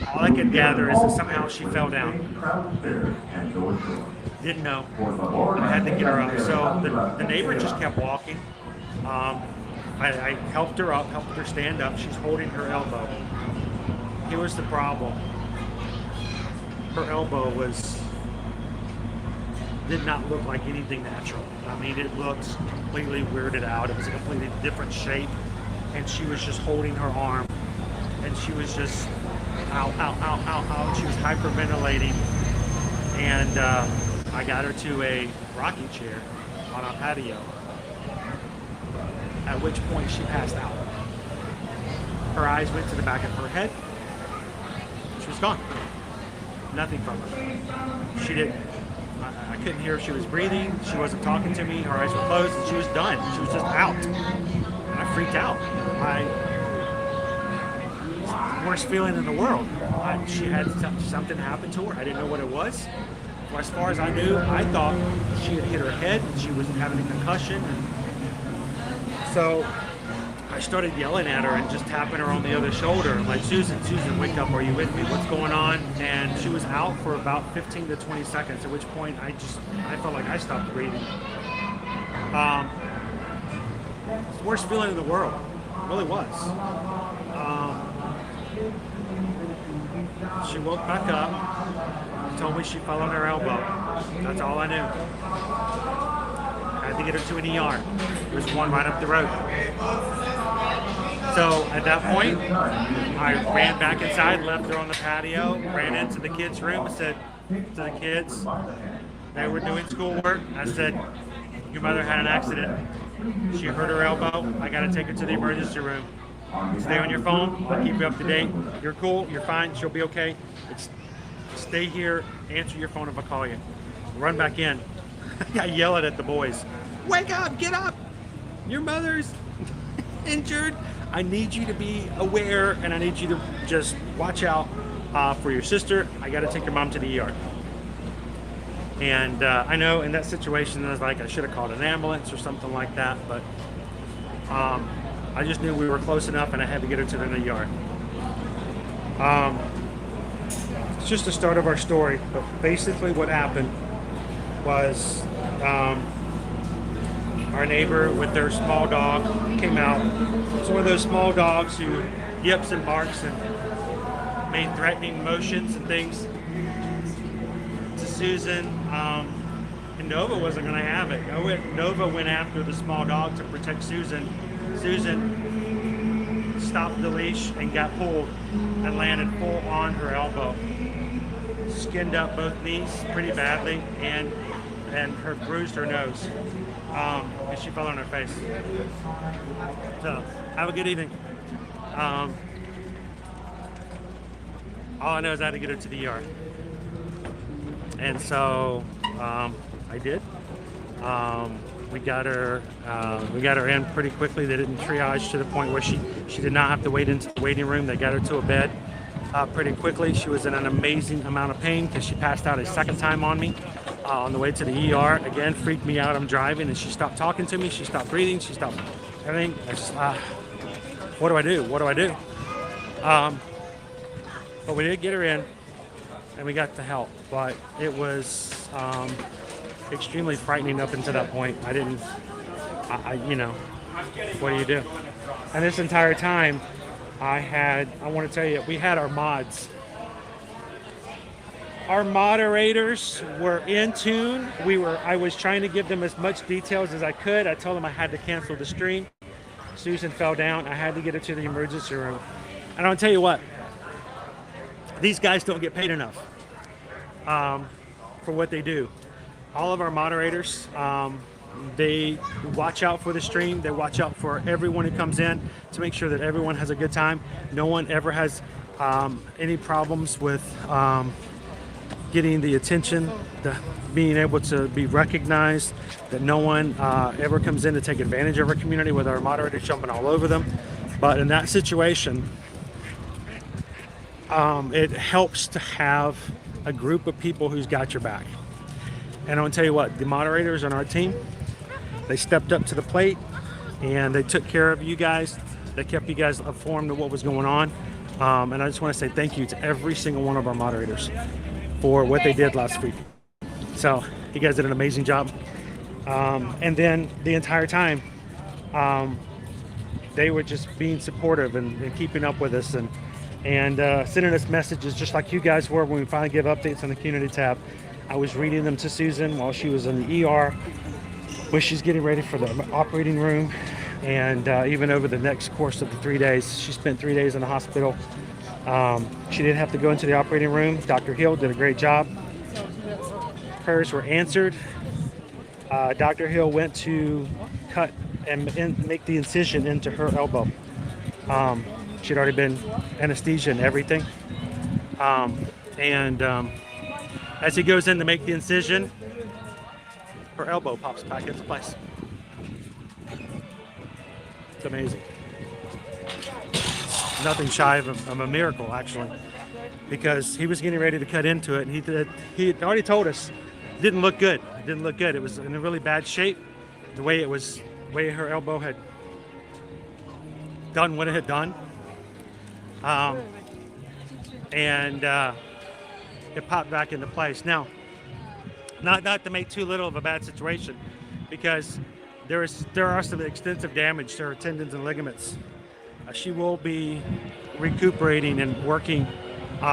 All I could gather is that somehow she fell down. Didn't know. I had to get her up. So the neighbor just kept walking. I helped her up, helped her stand up. She's holding her elbow. Here was the problem. Her elbow did not look like anything natural. I mean, it looked completely weirded out. It was a completely different shape. And she was just holding her arm. And she was just, ow, ow, ow, ow, ow. She was hyperventilating. And I got her to a rocking chair on our patio. At which point she passed out. Her eyes went to the back of her head. She was gone. Nothing from her. She didn't. I couldn't hear if she was breathing. She wasn't talking to me. Her eyes were closed, and she was done. She was just out. And I freaked out. Worst feeling in the world. She had something happen to her. I didn't know what it was. as far as I knew, I thought she had hit her head and she was having a concussion. So I started yelling at her and just tapping her on the other shoulder. I'm like, Susan, wake up, are you with me? What's going on? And she was out for about 15 to 20 seconds, at which point I felt like I stopped breathing. It's the worst feeling in the world. It really was. She woke back up, told me she fell on her elbow. That's all I knew. I had to get her to an ER. There's one right up the road. So at that point, I ran back inside, left her on the patio, ran into the kids' room and said to the kids, they were doing schoolwork, I said, your mother had an accident. She hurt her elbow. I got to take her to the emergency room. Stay on your phone. I'll keep you up to date. You're cool. You're fine. She'll be okay. Stay here. Answer your phone if I call you. Run back in. I yell at the boys. Wake up. Get up. Your mother's injured. I need you to be aware, and I need you to just watch out for your sister. I got to take your mom to the ER. And I know in that situation, I was like, I should have called an ambulance or something like that, but I just knew we were close enough and I had to get her to the ER. It's just the start of our story, but basically what happened was our neighbor with their small dog came out. It's one of those small dogs who yips and barks and made threatening motions and things to Susan, and Nova wasn't going to have it. Nova went after the small dog to protect Susan. Susan stopped the leash and got pulled and landed full on her elbow. Skinned up both knees pretty badly and her bruised her nose. And she fell on her face. So, have a good evening. All I know is I had to get her to the ER. And so I did. We got her in pretty quickly. They didn't triage to the point where she did not have to wait into the waiting room. They got her to a bed pretty quickly. She was in an amazing amount of pain because she passed out a second time on me on the way to the ER. Again, freaked me out. I'm driving and she stopped talking to me. She stopped breathing. She stopped everything. I just, what do I do? What do I do? But we did get her in. And we got the help, but it was extremely frightening up until that point. You know, what do you do? And this entire time, I want to tell you, we had our mods. Our moderators were in tune. I was trying to give them as much details as I could. I told them I had to cancel the stream. Susan fell down. I had to get her to the emergency room. And I'll tell you what, these guys don't get paid enough for what they do. All of our moderators, they watch out for the stream. They watch out for everyone who comes in to make sure that everyone has a good time. No one ever has any problems with getting the attention, being able to be recognized, that no one ever comes in to take advantage of our community with our moderators jumping all over them. But in that situation, it helps to have a group of people who's got your back. And I'll tell you what, the moderators on our team, they stepped up to the plate and they took care of you guys. They kept you guys informed of what was going on. And I just want to say thank you to every single one of our moderators for what they did last week. So you guys did an amazing job. And then the entire time, they were just being supportive and keeping up with us and sending us messages just like you guys were when we finally give updates on the community tab. I was reading them to Susan while she was in the ER, when she's getting ready for the operating room, and even over the next course of the 3 days. She spent 3 days in the hospital. She didn't have to go into the operating room. Dr. Hill did a great job. Prayers were answered. Dr. Hill went to cut and make the incision into her elbow. She'd already been anesthesia and everything. As he goes in to make the incision, her elbow pops back into place. It's amazing. Nothing shy of a miracle, actually. because he was getting ready to cut into it, and he had already told us it didn't look good. It didn't look good. It was in a really bad shape. The way her elbow had done what it had done, and it popped back into place. Now, not to make too little of a bad situation, because there are some extensive damage to her tendons and ligaments. She will be recuperating and working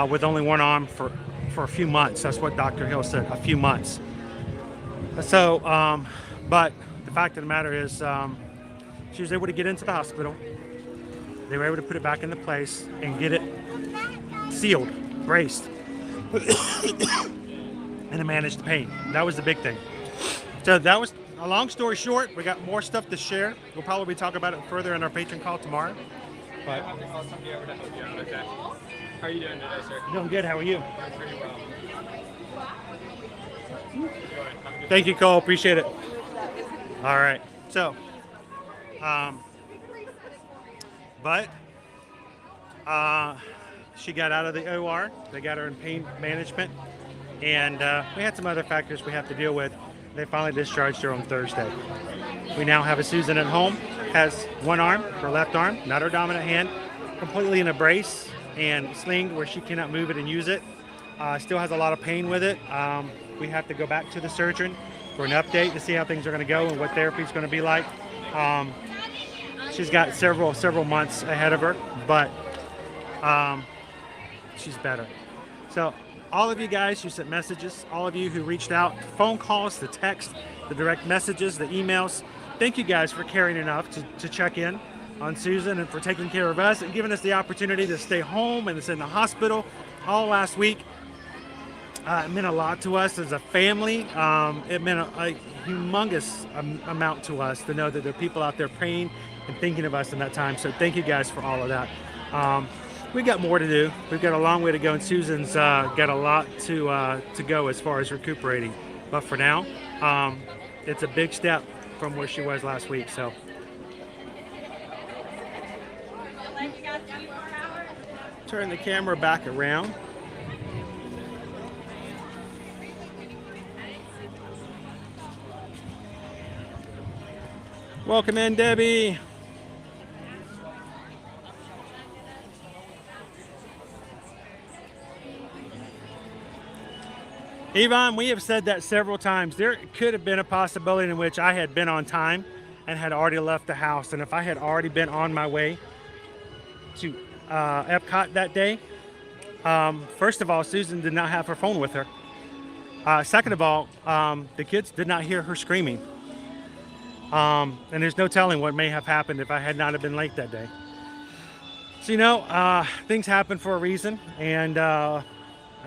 with only one arm for a few months. That's what Dr. Hill said, a few months. So, but the fact of the matter is, she was able to get into the hospital. They were able to put it back into place and get it sealed, braced, and to manage the pain. That was the big thing. So that was a long story short. We got more stuff to share. We'll probably talk about it further in our patron call tomorrow. But I'll have to call somebody over to help you out, okay? How are you doing today, sir? doing good. How are you? Doing pretty well. Thank you, Cole. Appreciate it. All right. So, she got out of the OR. They got her in pain management, and we had some other factors we have to deal with. They finally discharged her on Thursday. We now have a Susan at home, has one arm, her left arm, not her dominant hand, completely in a brace and slinged where she cannot move it and use it. Still has a lot of pain with it. We have to go back to the surgeon for an update to see how things are going to go and what therapy is going to be like. She's got several months ahead of her, but she's better. So all of you guys who sent messages, all of you who reached out, phone calls, the text, the direct messages, the emails, thank you guys for caring enough to check in on Susan and for taking care of us and giving us the opportunity to stay home and to sit in the hospital all last week. It meant a lot to us as a family. It meant a humongous amount to us to know that there are people out there praying and thinking of us in that time. So thank you guys for all of that. We've got more to do. We've got a long way to go, and Susan's got a lot to go as far as recuperating. But for now, it's a big step from where she was last week. So. Turn the camera back around. Welcome in, Debbie. Yvonne, we have said that several times. There could have been a possibility in which I had been on time and had already left the house. And if I had already been on my way to Epcot that day, first of all, Susan did not have her phone with her. Second of all, the kids did not hear her screaming. And there's no telling what may have happened if I had not have been late that day. So, you know, things happen for a reason. And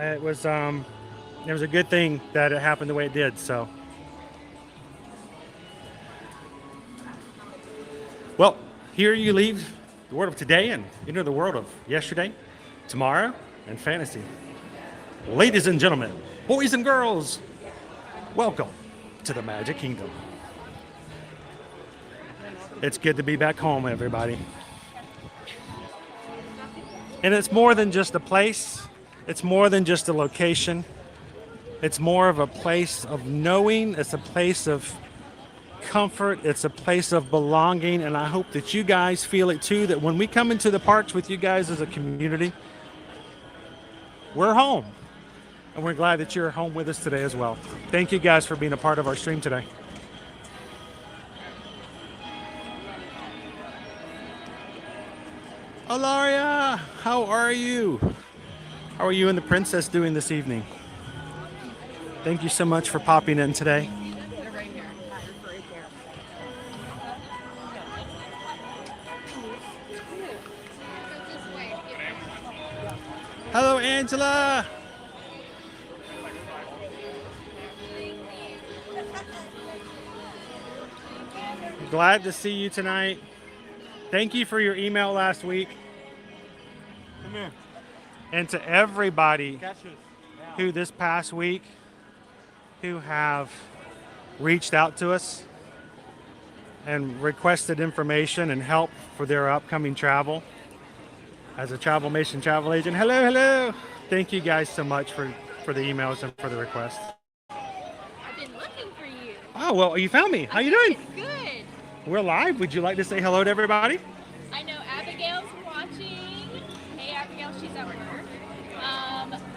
it was a good thing that it happened the way it did. So, well, here you leave the world of today and enter the world of yesterday, tomorrow, and fantasy. Ladies and gentlemen, boys and girls, welcome to the Magic Kingdom. It's good to be back home, everybody. And it's more than just a place. It's more than just a location. It's more of a place of knowing. It's a place of comfort. It's a place of belonging. And I hope that you guys feel it too, that when we come into the parks with you guys as a community, we're home. And we're glad that you're home with us today as well. Thank you guys for being a part of our stream today. Alaria, how are you? How are you and the princess doing this evening? Thank you so much for popping in today. Hello, Angela. Glad to see you tonight. Thank you for your email last week. Come here. And to everybody who this past week who have reached out to us and requested information and help for their upcoming travel as a Travel Mission travel agent. Hello, hello. Thank you guys so much for the emails and for the requests. I've been looking for you. Oh, well, you found me. How you doing? Good. We're live. Would you like to say hello to everybody? I know Abigail's watching. Hey, Abigail, she's at work.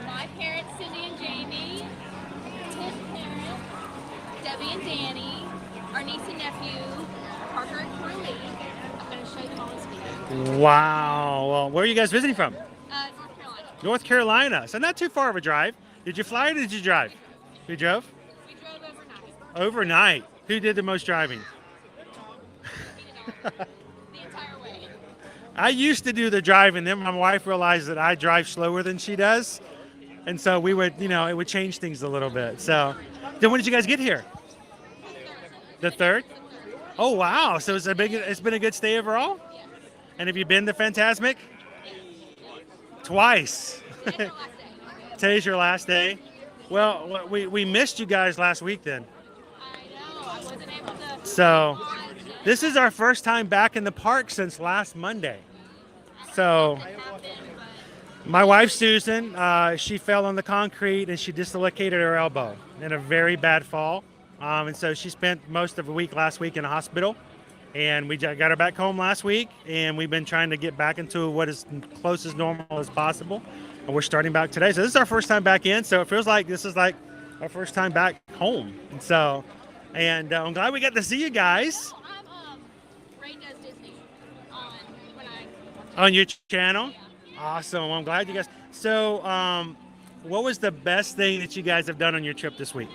My parents, Cindy and Jamie. His parents, Debbie and Danny. Our niece and nephew, Parker and Curly. I'm going to show them all this video. Wow. Well, where are you guys visiting from? North Carolina. North Carolina. So not too far of a drive. Did you fly or did you drive? You drove? We drove overnight. Overnight. Who did the most driving? The entire way. I used to do the driving. Then my wife realized that I drive slower than she does. And so we would, it would change things a little bit. So then when did you guys get here? The third? Oh, wow. So it's been a good stay overall? Yeah. And have you been to Fantasmic? Twice. It's our last day. Today's your last day. Well, we missed you guys last week then. I know. I wasn't able to. So this is our first time back in the park since last Monday. So my wife, Susan, she fell on the concrete and she dislocated her elbow in a very bad fall. And so she spent most of the week last week in a hospital. And we got her back home last week. And we've been trying to get back into what is close as normal as possible. And we're starting back today. So this is our first time back in. So it feels like this is like our first time back home. And so, I'm glad we got to see you guys. I'm Ray Does Disney On your channel? Yeah. Awesome. Well, I'm glad you guys. So, what was the best thing that you guys have done on your trip this week?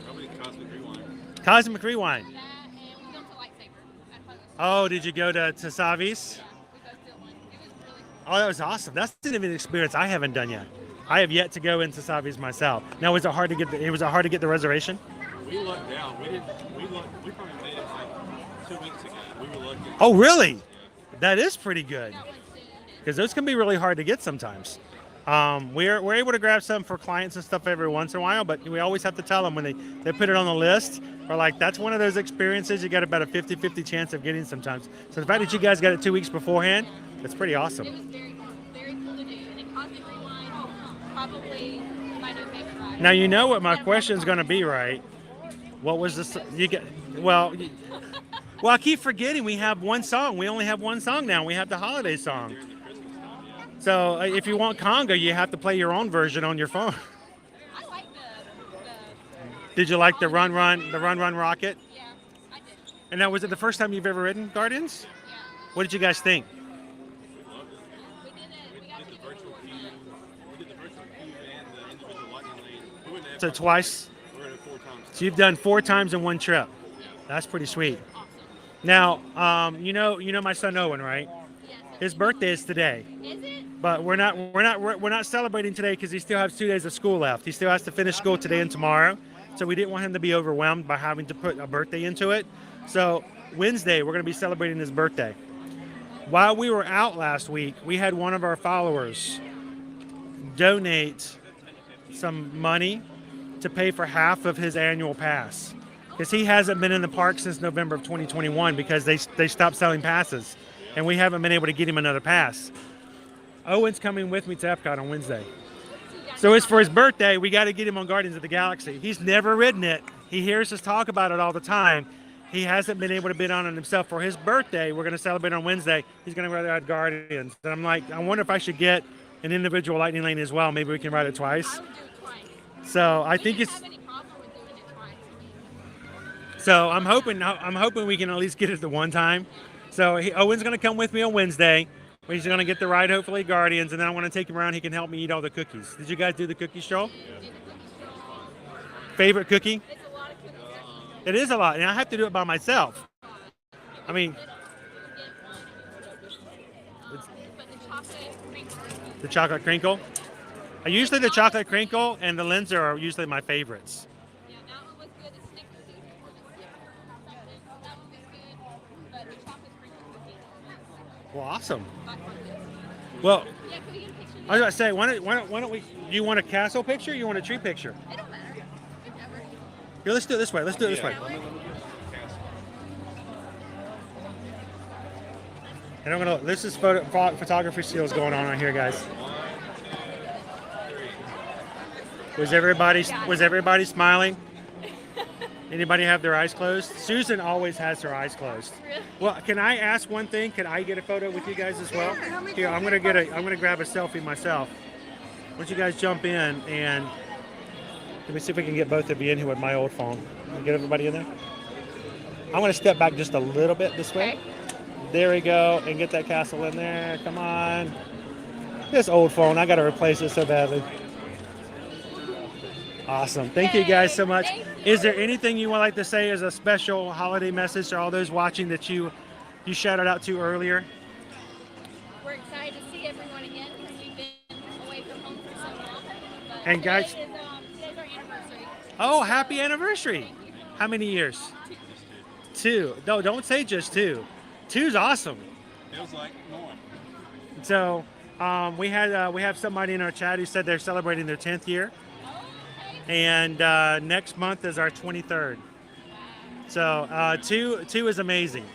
Probably Cosmic Rewind. Cosmic Rewind. that, and we went to Lightsaber at Post. Oh, did you go to Savi's? Yeah, we both did one. It was really cool. Oh, that was awesome. That's an experience I haven't done yet. I have yet to go into Savi's myself. Now, was it hard to get the reservation? We lucked out. We probably made it like 2 weeks ago. We were lucky. Oh, really? That is pretty good. That was soon. Because those can be really hard to get sometimes. We're able to grab some for clients and stuff every once in a while, but we always have to tell them when they put it on the list. We're like, that's one of those experiences you got about a 50-50 chance of getting sometimes. So the fact that you guys got it 2 weeks beforehand, that's pretty It awesome. was very cool to do. And then Cosmic Rewind, probably my new favorite ride. Now you know what my question is going to be, right? What was this? You get well. Well, I keep forgetting we have one song. We only have one song now. We have the holiday song. So if you want conga, you have to play your own version on your phone. I like the Did you like the Run Rocket? yeah, I did. And now, was it the first time you've ever ridden Guardians? Yeah. What did you guys think? We did it. We got to The do virtual it. queue. We did the virtual queue and the individual lightning lane. We went to So Epcot. twice. We were in it 4 times. So you've done 4 times in one trip. That's pretty sweet. Now, you know my son Owen, right? Yes. His birthday is today. Is it? But we're not celebrating today because he still has 2 days of school left. He still has to finish school today and tomorrow. So we didn't want him to be overwhelmed by having to put a birthday into it. So Wednesday we're going to be celebrating his birthday. While we were out last week, we had one of our followers donate some money to pay for half of his annual pass because he hasn't been in the park since November of 2021 because they stopped selling passes, and we haven't been able to get him another pass. Owen's coming with me to Epcot on Wednesday. So it's for his birthday. We got to get him on Guardians of the Galaxy. He's never ridden it. He hears us talk about it all the time. He hasn't been able to bid on it himself. For his birthday, we're going to celebrate on Wednesday. He's going to ride Guardians. And I'm like, I wonder if I should get an individual lightning lane as well. Maybe we can ride it twice. I would do it twice. So I We think didn't it's. have any problem with doing it twice. So I'm hoping we can at least get it the one time. So Owen's going to come with me on Wednesday. He's going to get the ride, hopefully Guardians, and then I want to take him around. He can help me eat all the cookies. Did you guys do the cookie stroll? Favorite cookie? It's a lot of cookies. It is a lot, and I have to do it by myself. I mean, But the chocolate crinkle. the chocolate crinkle. Usually the chocolate crinkle and the Linzer are usually my favorites. Yeah, that one was good. The Snickers is that one was good. But the chocolate crinkle cookie. Well, awesome. By far the best. Well, Yeah, can we get a picture? I was going to say, why don't we? Do you want a castle picture or you want a tree picture? It don't matter. Whichever. Here, let's do it this way. Let's do it this way. And I'm gonna. This is photography skills going on right here, guys. Was everybody smiling? Anybody have their eyes closed? Susan always has her eyes closed. Really? Well, can I ask one thing? Can I get a photo with you guys as well? Here, I'm gonna grab a selfie myself. Why don't you guys jump in and let me see if we can get both of you in here with my old phone. Can we get everybody in there? I'm gonna step back just a little bit this way. Okay. There we go, and get that castle in there. Come on. This old phone, I gotta replace it so badly. Awesome. Thank you guys so much. Thank you. Is there anything you would like to say as a special holiday message to all those watching that you shouted out to earlier? We're excited to see everyone again because we've been away from home for so long. But And guys- today's our anniversary. Oh, happy anniversary. How many years? 2. No, don't say just 2. 2's awesome. Feels like more. So we have somebody in our chat who said they're celebrating their 10th year. And next month is our 23rd. So 2 is amazing,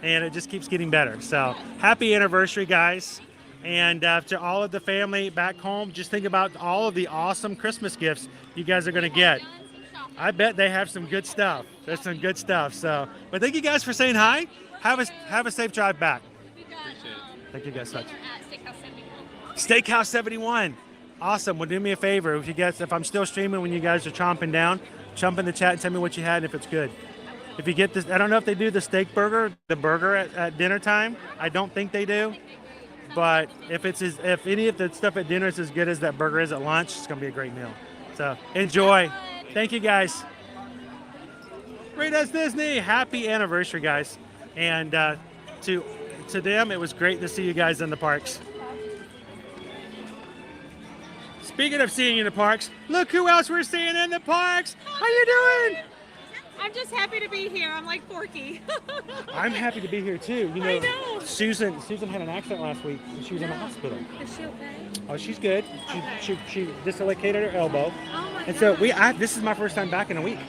and it just keeps getting better. So happy anniversary, guys! And to all of the family back home, just think about all of the awesome Christmas gifts you guys are going to get. I bet they have some good stuff. There's some good stuff. So, but thank you guys for saying hi. Have a safe drive back. Thank you guys so much. Steakhouse 71. Awesome. Well, do me a favor. If I'm still streaming when you guys are chomping down, jump in the chat and tell me what you had and if it's good. If you get this, I don't know if they do the steak burger, the burger at dinner time. I don't think they do. But if any of the stuff at dinner is as good as that burger is at lunch, it's going to be a great meal. So enjoy. Thank you guys. Great as Disney. Happy anniversary, guys. And to them, it was great to see you guys in the parks. Speaking of seeing you in the parks, look who else we're seeing in the parks. How you doing? I'm just happy to be here. I'm like Forky. I'm happy to be here too. You know, I know. Susan had an accident last week. And she was in the hospital. Is she okay? Oh, she's good. She dislocated her elbow. Oh my And so God. this is my first time back in a week.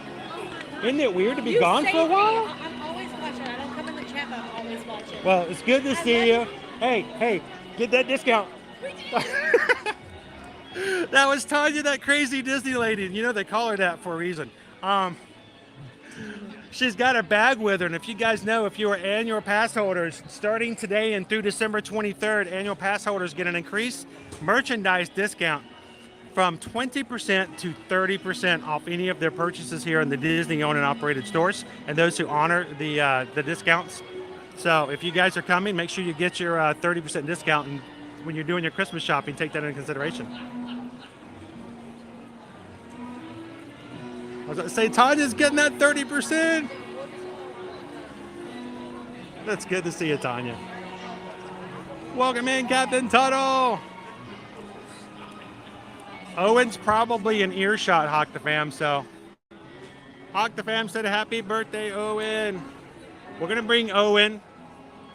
Isn't it weird to be You gone for a saved me. while? I'm always watching. I don't come in the chat, but I'm always watching. Well, it's good to see you. Hey, get that discount. That was Tanya, that crazy Disney lady. You know they call her that for a reason. She's got a bag with her, and if you guys know, if you are annual pass holders, starting today and through December 23rd, annual pass holders get an increased merchandise discount from 20% to 30% off any of their purchases here in the Disney owned and operated stores, and those who honor the discounts. So if you guys are coming, make sure you get your 30% discount, and when you're doing your Christmas shopping, take that into consideration. I was going to say, Tanya's getting that 30%. That's good to see you, Tanya. Welcome in, Captain Tuttle. Owen's probably an earshot, Hawk the Fam, so. Hawk the Fam said happy birthday, Owen. We're going to bring Owen.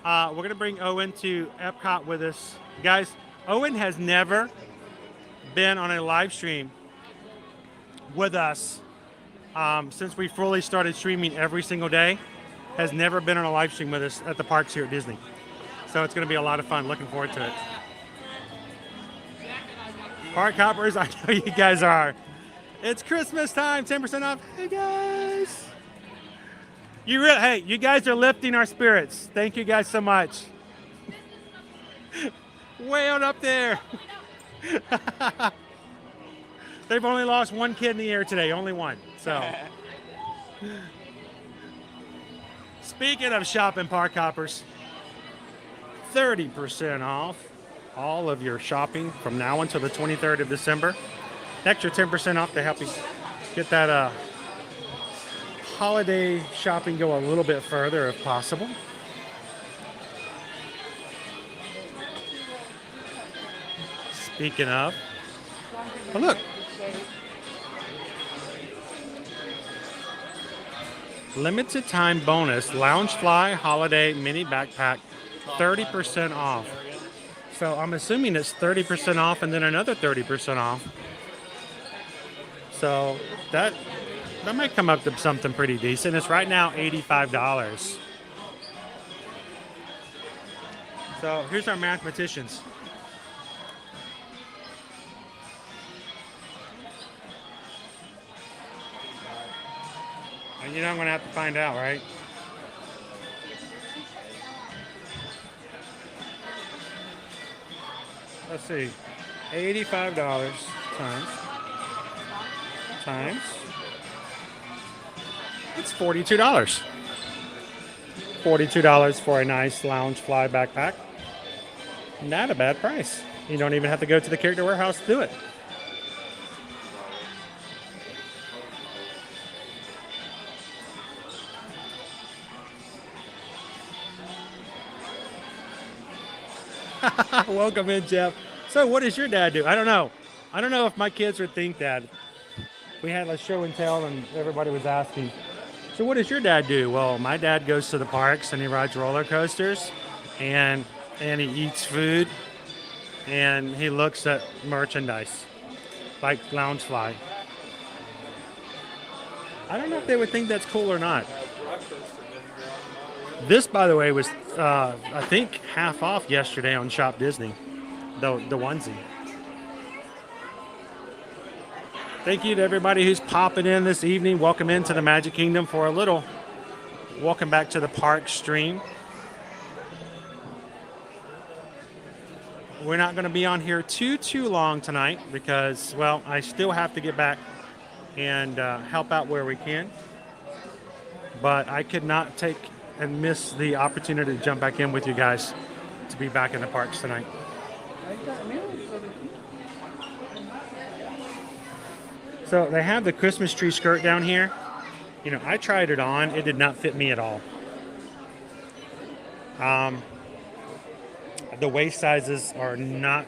We're going to bring Owen to Epcot with us. Guys, Owen has never been on a live stream with us since we fully started streaming every single day. Has never been on a live stream with us at the parks here at Disney. So it's going to be a lot of fun. Looking forward to it. Park hoppers, I know you guys are. It's Christmas time, 10% off. Hey guys. Hey, you guys are lifting our spirits. Thank you guys so much. Way on up there. They've only lost one kid in the air today, only one. So, speaking of shopping, park hoppers, 30% off all of your shopping from now until the 23rd of December. Extra 10% off to help you get that holiday shopping go a little bit further if possible. Speaking of, oh look. Limited time bonus, Loungefly Holiday Mini Backpack, 30% off. So I'm assuming it's 30% off and then another 30% off. So that might come up to something pretty decent. It's right now $85. So here's our mathematicians. You know I'm going to have to find out, right? Let's see. $85 times. It's $42. $42 for a nice lounge fly backpack. Not a bad price. You don't even have to go to the character warehouse to do it. Welcome in, Jeff. So what does your dad do? I don't know. I don't know if my kids would think that. We had a show and tell and everybody was asking, so what does your dad do? Well, my dad goes to the parks and he rides roller coasters and he eats food and he looks at merchandise like Loungefly. I don't know if they would think that's cool or not. This, by the way, was I think half off yesterday on Shop Disney, the onesie. Thank you to everybody who's popping in this evening. Welcome into the Magic Kingdom for a little welcome back to the park stream. We're not going to be on here too long tonight because, well, I still have to get back and help out where we can. But I could not take and miss the opportunity to jump back in with you guys to be back in the parks tonight. So they have the Christmas tree skirt down here. You know, I tried it on. It did not fit me at all. The waist sizes are not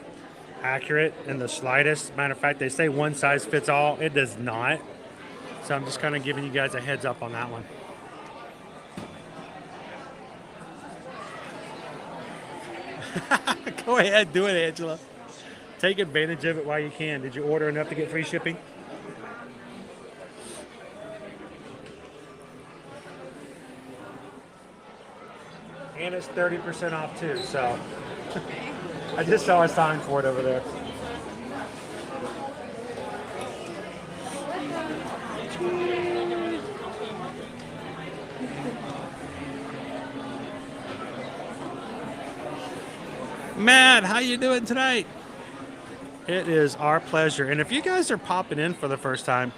accurate in the slightest. Matter of fact, they say one size fits all. It does not. So I'm just kind of giving you guys a heads up on that one. Go ahead, do it, Angela. Take advantage of it while you can. Did you order enough to get free shipping? And it's 30% off too, so I just saw a sign for it over there. Matt, how you doing tonight? It is our pleasure. And if you guys are popping in for the first time,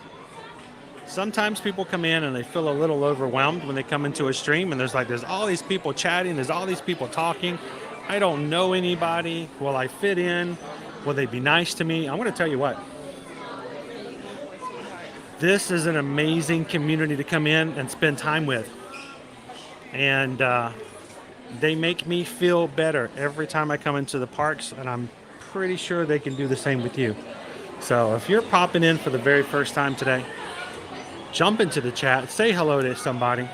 sometimes people come in and they feel a little overwhelmed when they come into a stream and there's all these people chatting, there's all these people talking. I don't know anybody. Will I fit in? Will they be nice to me? I'm going to tell you what. This is an amazing community to come in and spend time with. And they make me feel better every time I come into the parks, and I'm pretty sure they can do the same with you. So if you're popping in for the very first time today, jump into the chat, say hello to somebody,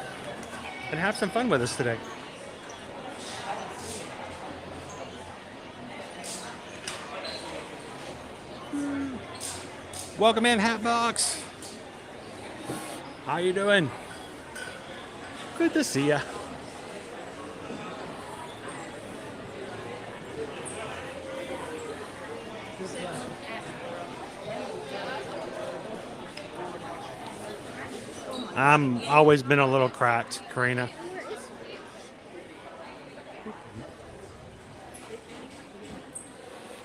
and have some fun with us today. Welcome in, Hatbox. How you doing? Good to see ya. I'm always been a little cracked, Karina.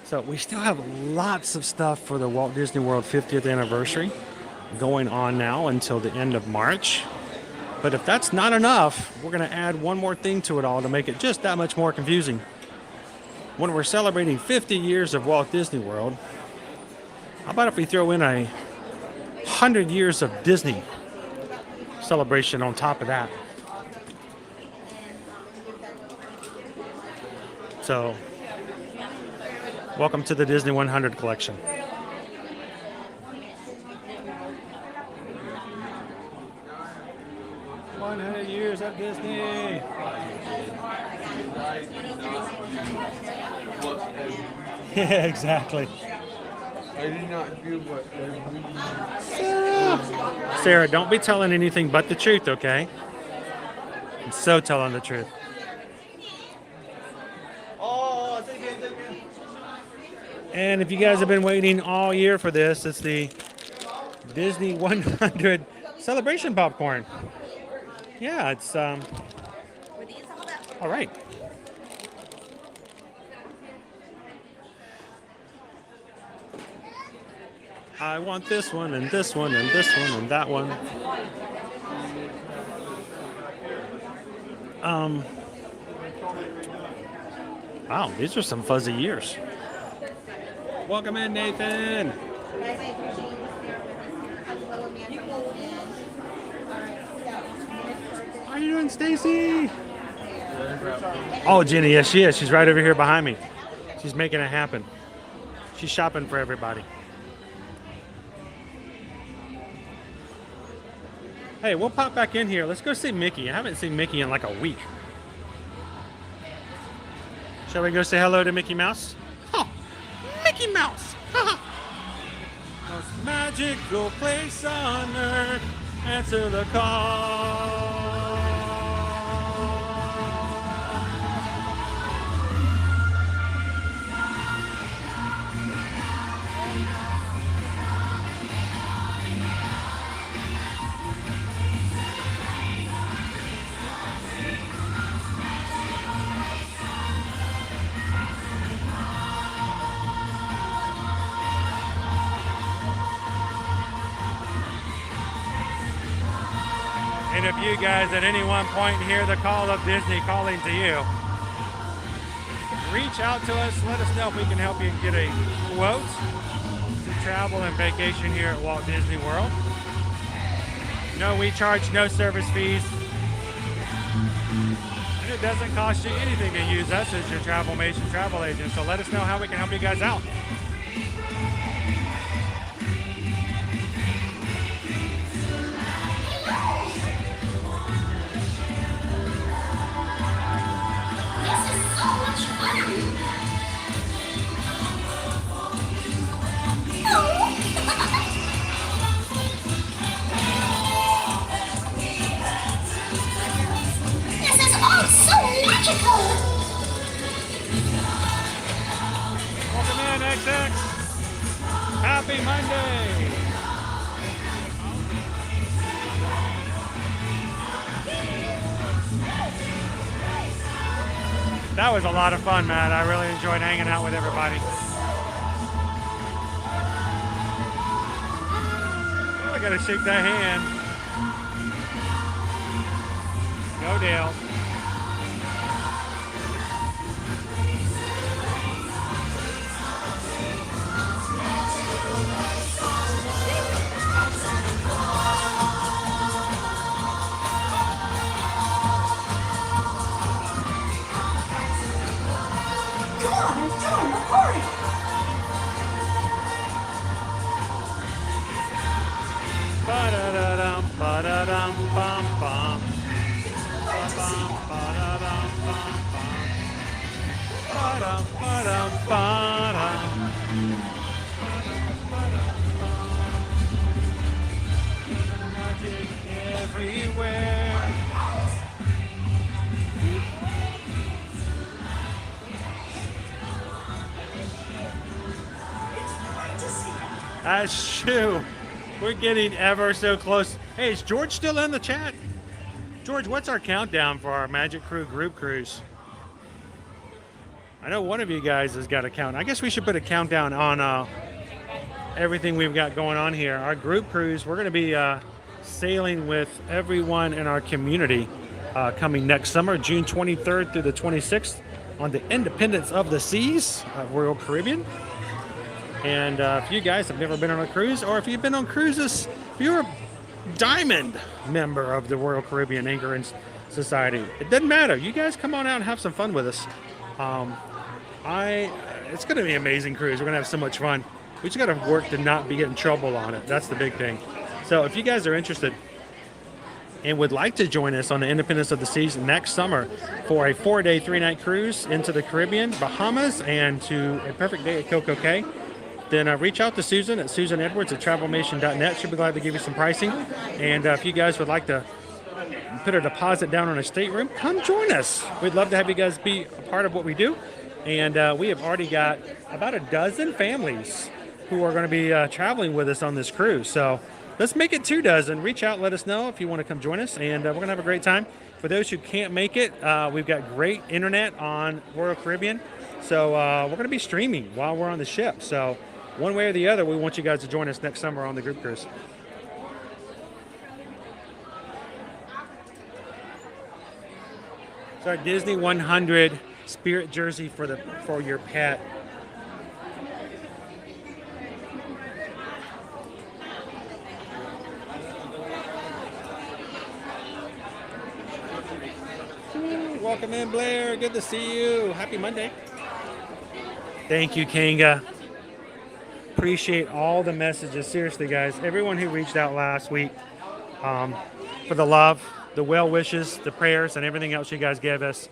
So we still have lots of stuff for the Walt Disney World 50th anniversary going on now until the end of March. But if that's not enough, we're going to add one more thing to it all to make it just that much more confusing. When we're celebrating 50 years of Walt Disney World, how about if we throw in 100 years of Disney celebration on top of that? So, welcome to the Disney 100 collection. Years of Disney. Yeah, exactly. I did not do what Sarah, don't be telling anything but the truth, okay? I'm so telling the truth. And if you guys have been waiting all year for this, it's the Disney 100 celebration popcorn. Yeah, it's all right. I want this one and this one and this one and that one. Wow, these are some fuzzy ears. Welcome in, Nathan. How are you doing, Stacy? Oh, Jenny, yes, she is. She's right over here behind me. She's making it happen. She's shopping for everybody. Hey, we'll pop back in here. Let's go see Mickey. I haven't seen Mickey in like a week. Shall we go say hello to Mickey Mouse? Oh, Mickey Mouse! Most magical place on earth. Answer the call. And if you guys at any one point hear the call of Disney calling to you, reach out to us. Let us know if we can help you get a quote to travel and vacation here at Walt Disney World. No, we charge no service fees. And it doesn't cost you anything to use us as your Travelmation travel agent. So let us know how we can help you guys out. Welcome in, XX. Happy Monday. That was a lot of fun, Matt. I really enjoyed hanging out with everybody. I gotta shake that hand. Go, Dale. Ba-da-da-dum, ba-da-dum, bum, bum. Ba-bum, ba-da-dum, bum, bum. Ba-dum, ba-dum, ba-dum. Magic everywhere. That's true. We're getting ever so close. Hey, is George still in the chat? George, what's our countdown for our Magic Crew group cruise? I know one of you guys has got a count. I guess we should put a countdown on everything we've got going on here. Our group cruise, we're going to be sailing with everyone in our community coming next summer, June 23rd through the 26th on the Independence of the Seas, Royal Caribbean. And if you guys have never been on a cruise, or if you've been on cruises, if you're a diamond member of the Royal Caribbean Anchorage Society, it doesn't matter. You guys come on out and have some fun with us. It's going to be an amazing cruise. We're going to have so much fun. We just got to work to not be in trouble on it. That's the big thing. So if you guys are interested and would like to join us on the Independence of the Seas next summer for a 4-day, 3-night cruise into the Caribbean, Bahamas, and to a perfect day at Coco Cay, then reach out to Susan at susanedwards at travelmation.net. She'll be glad to give you some pricing. And if you guys would like to put a deposit down on a stateroom, come join us. We'd love to have you guys be a part of what we do. And we have already got about a dozen families who are going to be traveling with us on this cruise. So let's make it 2 dozen. Reach out, let us know if you want to come join us, and we're going to have a great time. For those who can't make it, we've got great internet on Royal Caribbean, so we're going to be streaming while we're on the ship. So one way or the other, we want you guys to join us next summer on the group cruise. So our Disney 100 Spirit jersey for your pet. Welcome in, Blair. Good to see you. Happy Monday. Thank you, Kanga. Appreciate all the messages. Seriously, guys. Everyone who reached out last week for the love, the well wishes, the prayers, and everything else you guys gave us.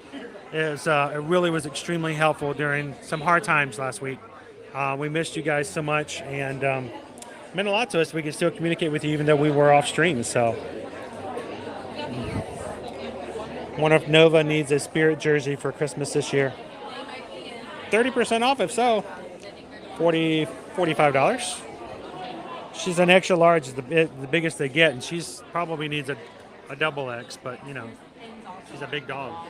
It really was extremely helpful during some hard times last week. We missed you guys so much, and it meant a lot to us. We could still communicate with you even though we were off stream. So, wonder if Nova needs a Spirit jersey for Christmas this year. 30% off, if so. $45. She's an extra large, the biggest they get, and she's probably needs a double X, but you know, she's a big dog.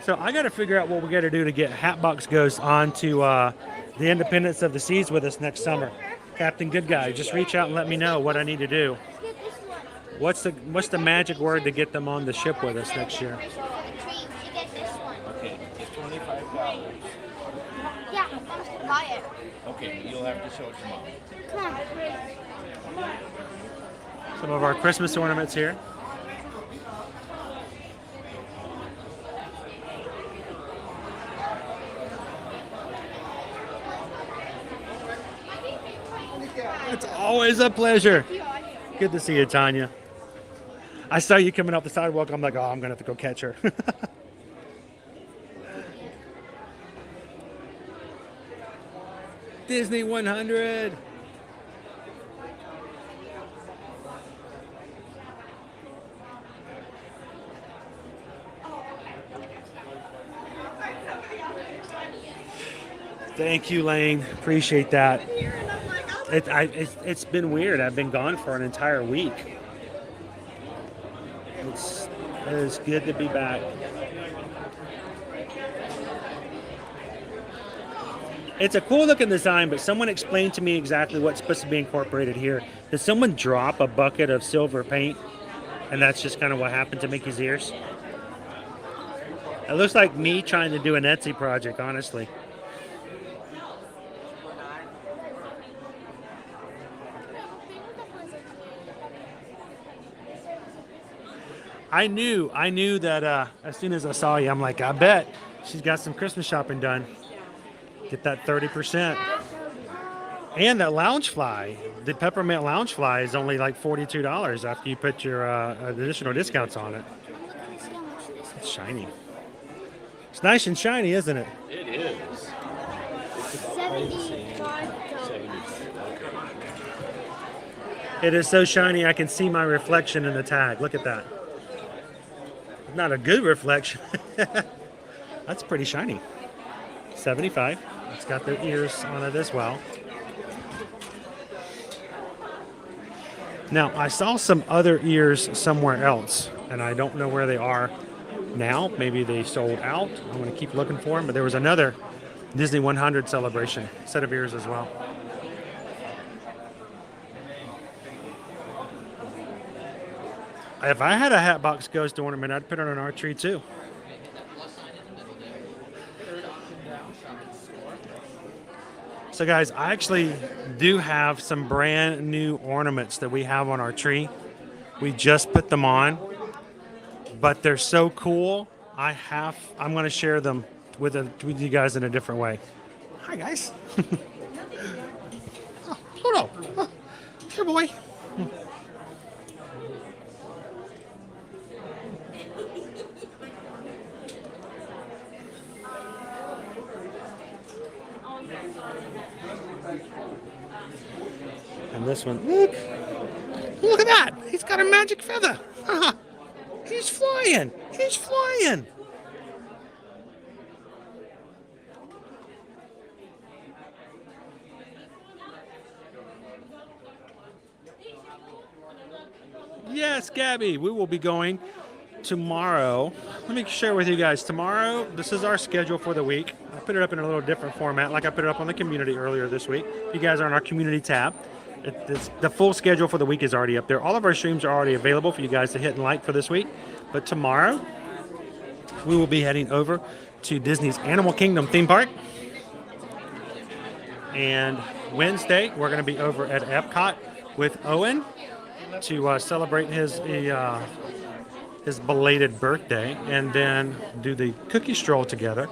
So I got to figure out what we got to do to get Hatbox Ghost onto the Independence of the Seas with us next summer. Captain Good Guy, just reach out and let me know what I need to do. What's the magic word to get them on the ship with us next year? Okay, it's $25. Yeah, I'm going to buy it. Okay, you'll have to show it to Mom. Come on. Some of our Christmas ornaments here. It's always a pleasure. Good to see you, Tanya. I saw you coming up the sidewalk. I'm like, oh, I'm going to have to go catch her. Disney 100. Thank you, Lane. Appreciate that. It's been weird. I've been gone for an entire week. It's good to be back. It's a cool looking design, but someone explained to me exactly what's supposed to be incorporated here. Did someone drop a bucket of silver paint? And that's just kind of what happened to Mickey's ears? It looks like me trying to do an Etsy project, honestly. I knew that as soon as I saw you, I'm like, I bet she's got some Christmas shopping done. Get that 30%. And that lounge fly, the peppermint lounge fly is only like $42 after you put your additional discounts on it. It's shiny. It's nice and shiny, isn't it? It is. $75. It is so shiny I can see my reflection in the tag. Look at that. Not a good reflection. That's pretty shiny. 75. It's got the ears on it as well. Now, I saw some other ears somewhere else, and I don't know where they are now. Maybe they sold out. I'm going to keep looking for them, but there was another Disney 100 celebration set of ears as well. If I had a Hatbox Ghost ornament, I'd put it on our tree too. So guys, I actually do have some brand new ornaments that we have on our tree. We just put them on, but they're so cool. I'm going to share them with you guys in a different way. Hi guys. Oh, Pluto. Oh, here boy. And this one, look at that. He's got a magic feather. He's flying. He's flying. Yes, Gabby, we will be going tomorrow. Let me share with you guys. Tomorrow, this is our schedule for the week. I put it up in a little different format, like I put it up on the community earlier this week. You guys are on our community tab. The full schedule for the week is already up there. All of our streams are already available for you guys to hit and like for this week. But tomorrow, we will be heading over to Disney's Animal Kingdom theme park. And Wednesday, we're going to be over at Epcot with Owen to celebrate his belated birthday, and then do the cookie stroll together.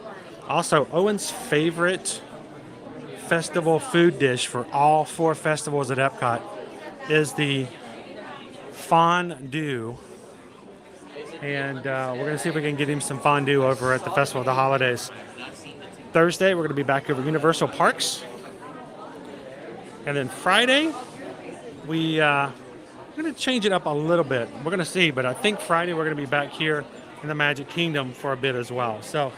Also, Owen's favorite festival food dish for all 4 festivals at Epcot is the fondue. And we're going to see if we can get him some fondue over at the Festival of the Holidays. Thursday, we're going to be back over Universal Parks. And then Friday, we're going to change it up a little bit. We're going to see, but I think Friday we're going to be back here in the Magic Kingdom for a bit as well. So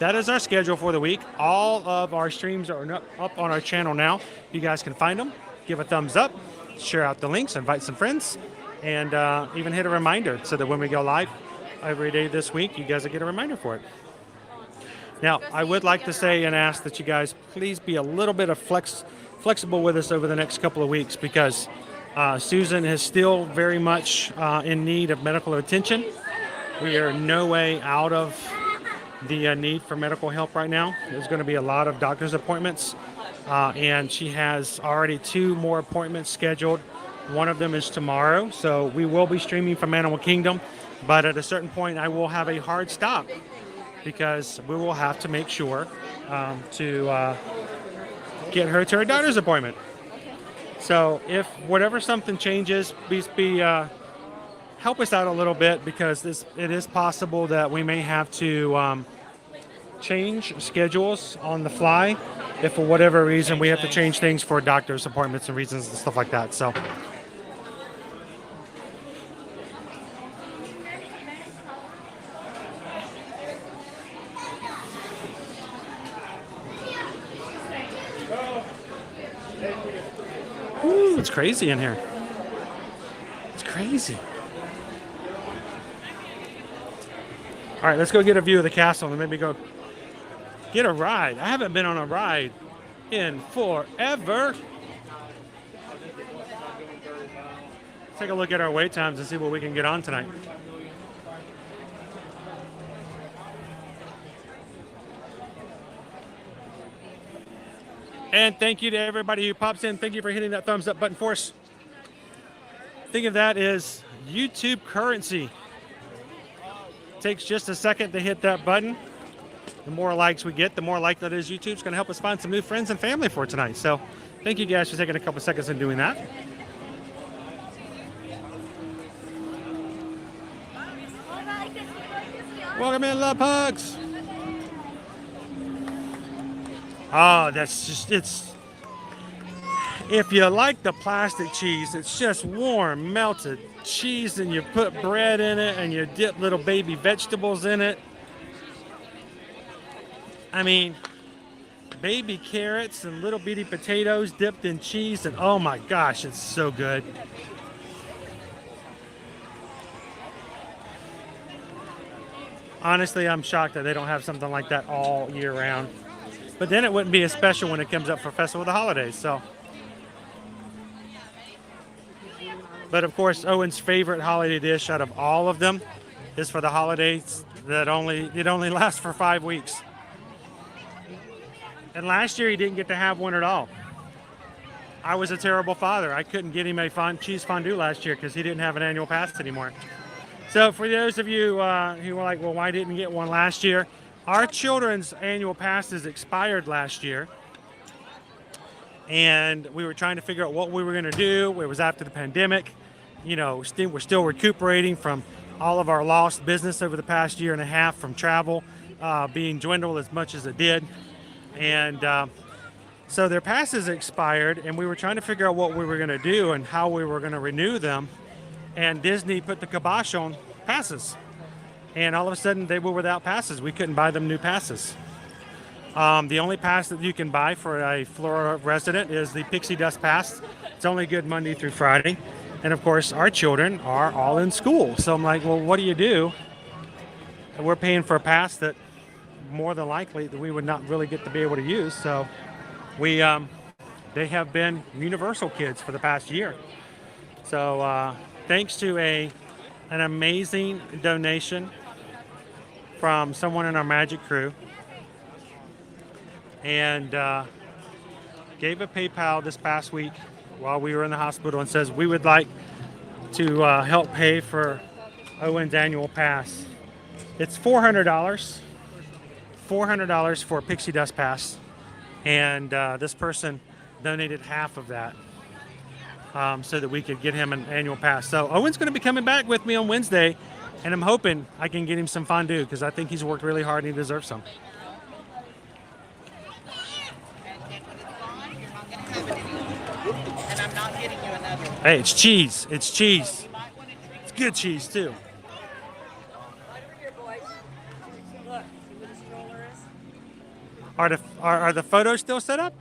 that is our schedule for the week. All of our streams are up on our channel now. You guys can find them. Give a thumbs up, share out the links, invite some friends, and even hit a reminder so that when we go live every day this week, you guys will get a reminder for it. Now, I would like to say and ask that you guys please be a little bit of flexible with us over the next couple of weeks, because Susan is still very much in need of medical attention. We are no way out of the need for medical help right now. There's going to be a lot of doctor's appointments, and she has already 2 more appointments scheduled. One of them is tomorrow, so we will be streaming from Animal Kingdom, but at a certain point I will have a hard stop because we will have to make sure to get her to her doctor's appointment. So if whatever something changes, please help us out a little bit, because it is possible that we may have to change schedules on the fly if for whatever reason we have to change things for doctor's appointments and reasons and stuff like that. So ooh, it's crazy in here. It's crazy. All right, let's go get a view of the castle and maybe go get a ride. I haven't been on a ride in forever. Take a look at our wait times and see what we can get on tonight. And thank you to everybody who pops in. Thank you for hitting that thumbs up button for us. Think of that as YouTube currency. Takes just a second to hit that button. The more likes we get, the more likely that is YouTube's going to help us find some new friends and family for tonight. So thank you guys for taking a couple seconds and doing that. Welcome in, love hugs. Oh, that's just, if you like the plastic cheese, it's just warm, melted cheese, and you put bread in it and you dip little baby vegetables in it. I mean, baby carrots and little bitty potatoes dipped in cheese, and oh my gosh, it's so good. Honestly, I'm shocked that they don't have something like that all year round. But then it wouldn't be as special when it comes up for Festival of the Holidays. So, but of course, Owen's favorite holiday dish out of all of them is for the holidays that it only lasts for 5 weeks. And last year he didn't get to have one at all. I was a terrible father. I couldn't get him a cheese fondue last year because he didn't have an annual pass anymore. So for those of you who were like, well, why didn't you get one last year? Our children's annual passes expired last year, and we were trying to figure out what we were going to do. It was after the pandemic. You know, we're still recuperating from all of our lost business over the past year and a half from travel being dwindled as much as it did. And so their passes expired, and we were trying to figure out what we were going to do and how we were going to renew them. And Disney put the kibosh on passes. and all of a sudden they were without passes. We couldn't buy them new passes. The only pass that you can buy for a Florida resident is the Pixie Dust Pass. It's only good Monday through Friday. And of course, our children are all in school. So I'm like, well, what do you do? And we're paying for a pass that more than likely that we would not really get to be able to use. So they have been Universal kids for the past year. So thanks to an amazing donation from someone in our Magic crew, and gave a PayPal this past week while we were in the hospital and says we would like to help pay for Owen's annual pass. It's $400 for Pixie Dust Pass, and this person donated half of that so that we could get him an annual pass. So Owen's going to be coming back with me on Wednesday, and I'm hoping I can get him some fondue because I think he's worked really hard and he deserves some. And I'm not getting you another. Hey, it's cheese. It's cheese. It's good cheese too. Are the photos still set up?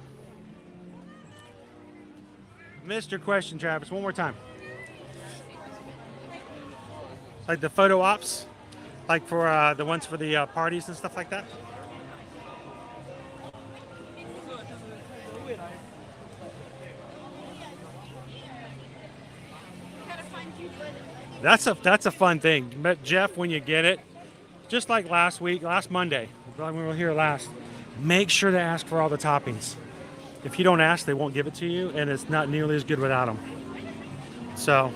Missed your question, Travis. One more time. Like the photo ops, like for the ones for the parties and stuff like that. That's a fun thing. But Jeff, when you get it, just like last Monday, when we were here last, make sure to ask for all the toppings. If you don't ask, they won't give it to you, and it's not nearly as good without them. So,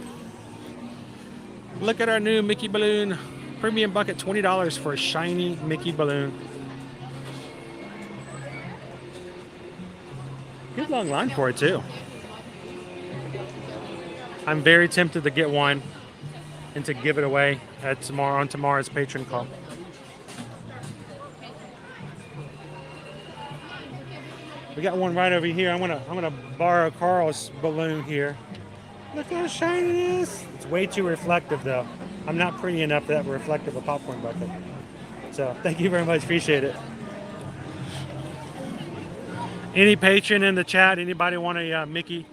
look at our new Mickey balloon. Premium bucket, $20 for a shiny Mickey balloon. Good long line for it too. I'm very tempted to get one and to give it away at tomorrow's patron call. We got one right over here. I'm gonna borrow Carl's balloon here. Look how shiny it is. It's way too reflective though. I'm not pretty enough that reflective a popcorn bucket. So thank you very much, appreciate it. Any patron in the chat, anybody want a Mickey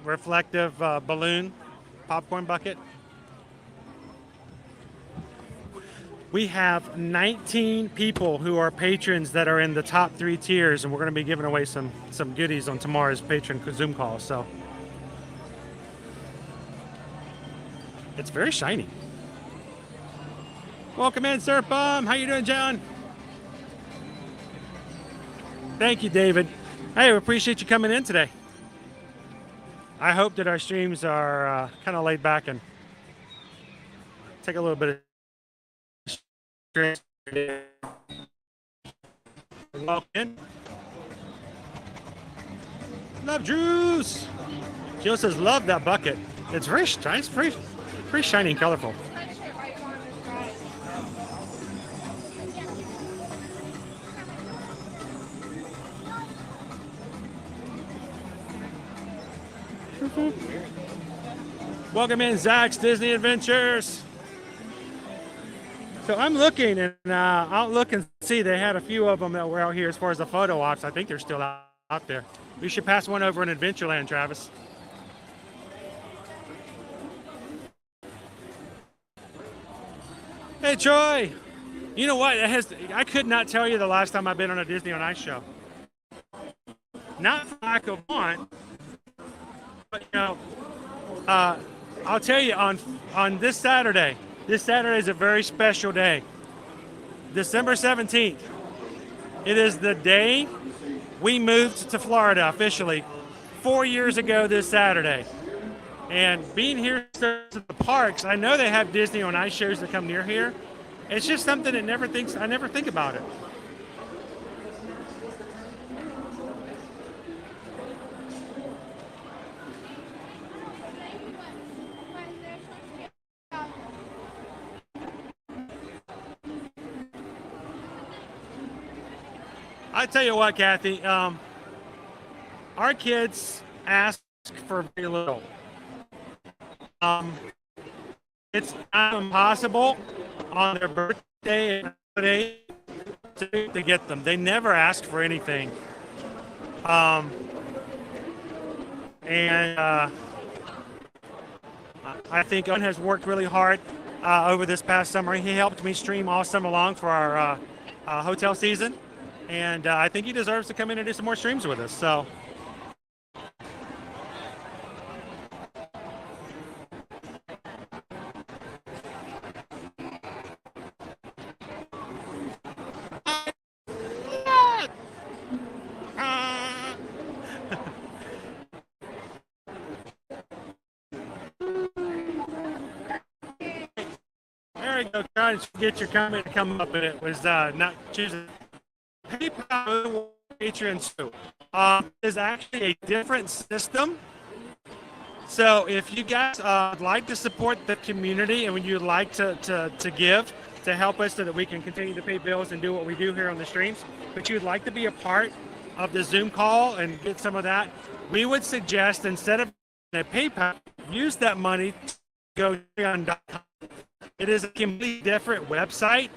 reflective balloon popcorn bucket? We have 19 people who are patrons that are in the top 3 tiers, and we're going to be giving away some goodies on tomorrow's patron Zoom call. So it's very shiny. Welcome in, Surf Bomb. How you doing, John? Thank you, David. Hey, we appreciate you coming in today. I hope that our streams are kind of laid back and take a little bit of welcome. Love juice. Jill says, love that bucket. It's very nice, very shiny and colorful. Welcome in, Zach's Disney Adventures. So I'm looking, and I'll look and see. They had a few of them that were out here as far as the photo ops. I think they're still out there. We should pass one over in Adventureland, Travis. Hey, Troy. You know what? I could not tell you the last time I've been on a Disney on Ice show. Not for lack of want, but you know, I'll tell you on this Saturday. This Saturday is a very special day. December 17th. It is the day we moved to Florida officially 4 years ago this Saturday. And being here at the parks, I know they have Disney on Ice shows that come near here. It's just something that I never think about it. I tell you what, Kathy, our kids ask for very little. it's not impossible on their birthday and holiday to get them. They never ask for anything. I think Owen has worked really hard over this past summer. He helped me stream all summer long for our hotel season, and I think he deserves to come in and do some more streams with us. So. There we go. Trying to get your comment to come up, and it was not choosing. PayPal Patreon too is actually a different system. So if you guys would like to support the community and when you'd like to give to help us so that we can continue to pay bills and do what we do here on the streams, but you'd like to be a part of the Zoom call and get some of that, we would suggest instead of a PayPal, use that money to go to Patreon.com. It is a completely different website,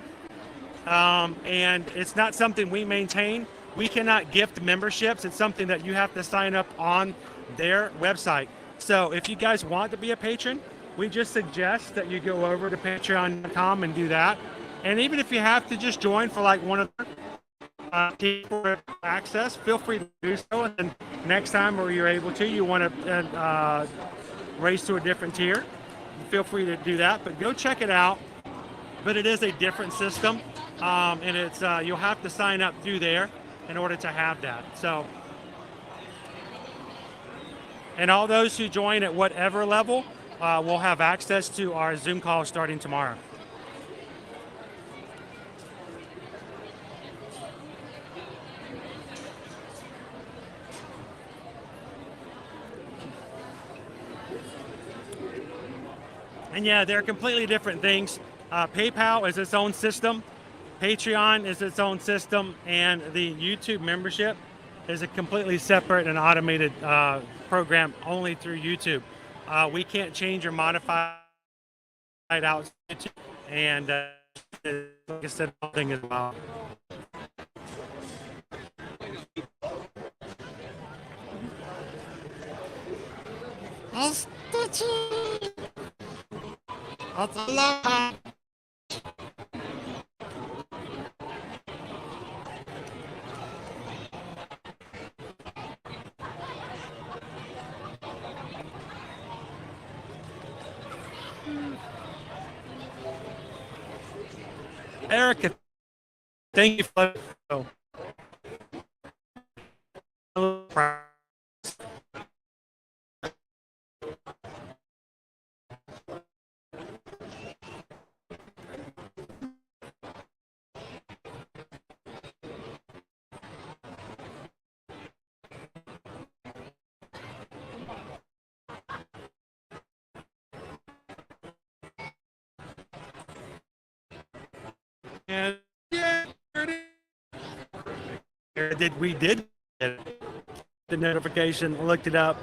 and it's not something we maintain. We cannot gift memberships. It's something that you have to sign up on their website. So if you guys want to be a patron, we just suggest that you go over to patreon.com and do that. And even if you have to just join for like one of the access, feel free to do so. And then next time where you're able to, you want to raise to a different tier, feel free to do that. But go check it out. But it is a different system, and it's you'll have to sign up through there in order to have that. So, and all those who join at whatever level will have access to our Zoom call starting tomorrow. And yeah, they're completely different things. PayPal is its own system. Patreon is its own system. And the YouTube membership is a completely separate and automated program only through YouTube. We can't change or modify it out YouTube. And like I said, thing as well. Erica, thank you for we did get the notification, looked it up,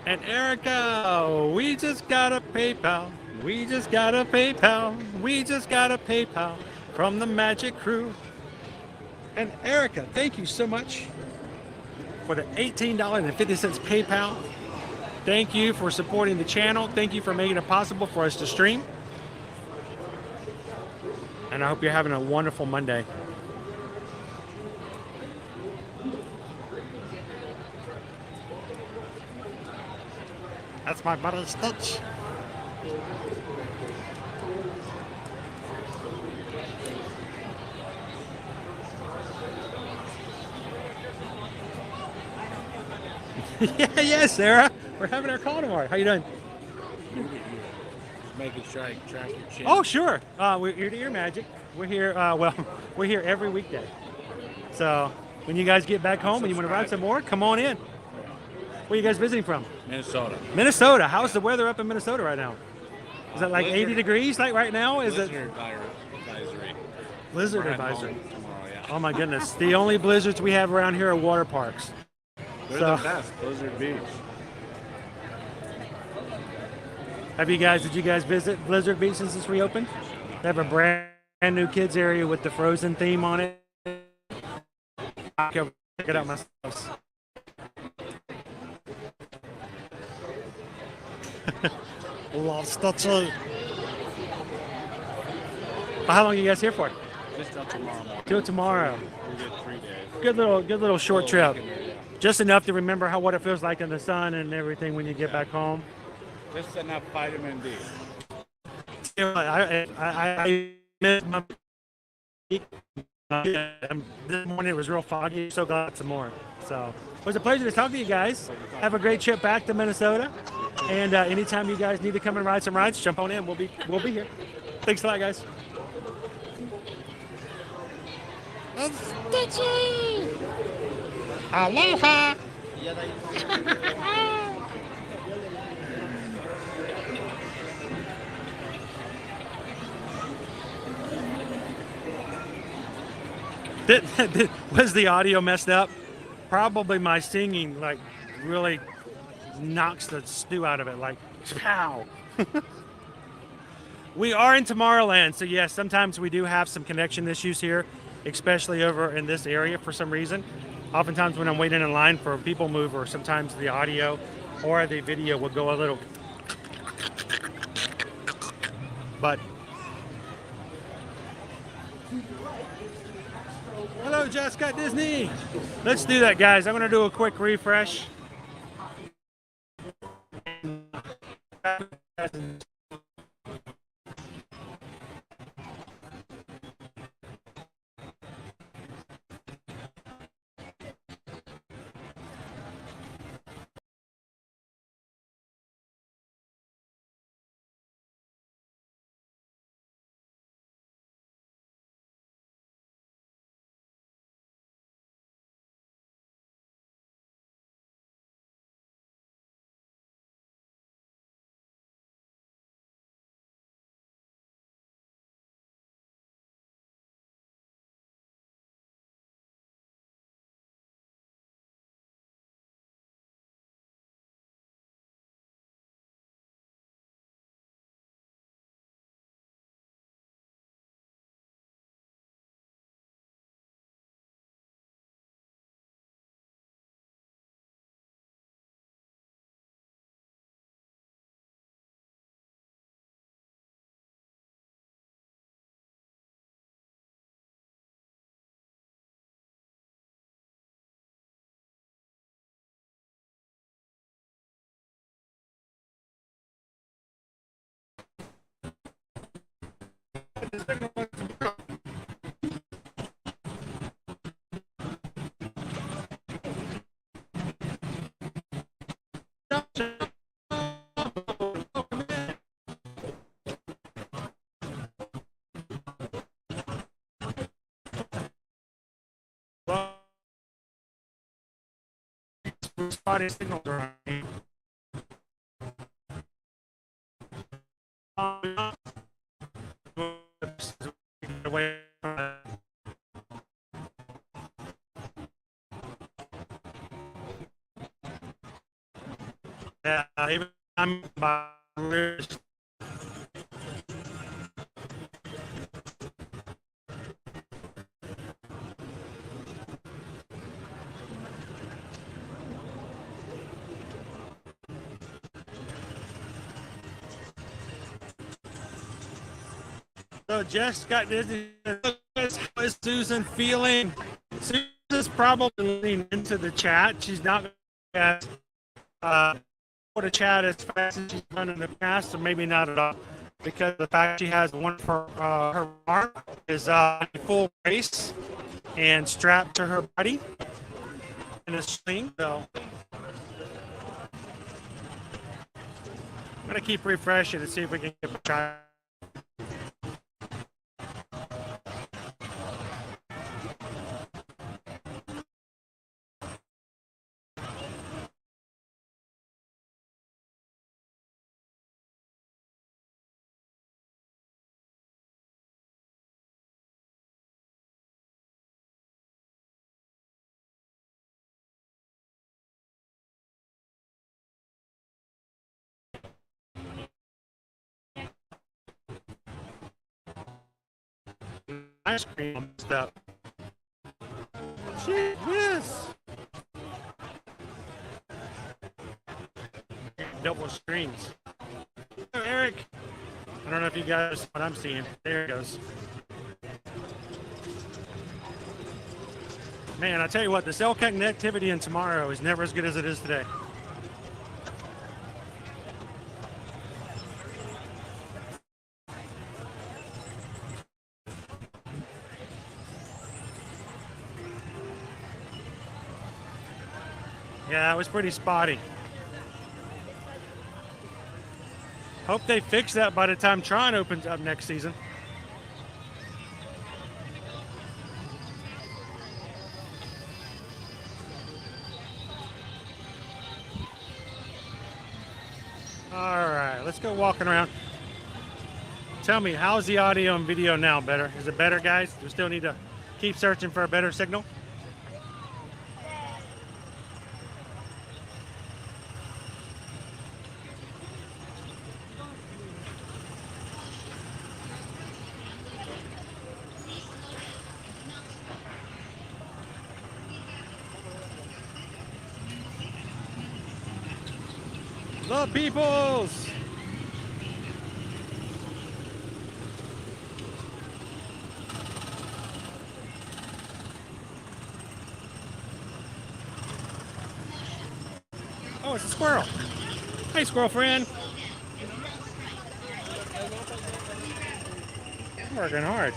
and Erica, we just got a PayPal, we just got a PayPal, we just got a PayPal from the Magic Crew. And Erica, thank you so much for the $18.50 PayPal. Thank you for supporting the channel. Thank you for making it possible for us to stream. And I hope you're having a wonderful Monday. That's my buddy Stitch. Yeah, Sarah. We're having our call tomorrow. How you doing? Making sure I track your chin. Oh, sure. We're ear to ear magic. We're here. We're here every weekday. So when you guys get back home and you want to ride some more, come on in. Where are you guys visiting from? Minnesota. Minnesota. How's the weather up in Minnesota right now? Is it like 80 degrees like right now? Is it advisory? Blizzard advisory. Tomorrow, yeah. Oh my goodness. The only blizzards we have around here are water parks. They're the best. Blizzard Beach. Did you guys visit Blizzard Beach since it's reopened? They have a brand new kids area with the Frozen theme on it. I'll go check it out myself. Lost the two. How long are you guys here for? Just till tomorrow morning. Till tomorrow. We get 3 days. Good little short Little trip. weekend, yeah. Just enough to remember what it feels like in the sun and everything when you get back home. Just enough vitamin D. I missed my this morning it was real foggy, so got some more. So it was a pleasure to talk to you guys. Have a great trip back to Minnesota. And anytime you guys need to come and ride some rides, jump on in. We'll be here. Thanks a lot, guys. Stitchy! Aloha! Was the audio messed up? Probably my singing like really knocks the stew out of it. Like, pow! We are in Tomorrowland, so yes, sometimes we do have some connection issues here, especially over in this area for some reason. Oftentimes when I'm waiting in line for a people mover, sometimes the audio or the video will go a little. But hello, Jessica Disney. Let's do that, guys. I'm going to do a quick refresh. Spotted signal drawing. Away from it. Yeah, even I'm by wrist. So Jess got Disney. How is Susan feeling? Susan's probably leaning into the chat. She's not going to to chat as fast as she's done in the past, or maybe not at all, because the fact she has one for her arm is full brace and strapped to her body in a sling. So I'm going to keep refreshing to see if we can get a try. ice cream and stuff. Shit, yes. Double screens. Oh, Eric. I don't know if you guys what I'm seeing. There it goes. Man, I tell you what, the cell connectivity in tomorrow is never as good as it is today. Yeah, it was pretty spotty. Hope they fix that by the time Tron opens up next season. All right, let's go walking around. Tell me, how's the audio and video now? Better? Is it better, guys? Do we still need to keep searching for a better signal? The peoples! Oh, it's a squirrel. Hey, squirrel friend. Working hard.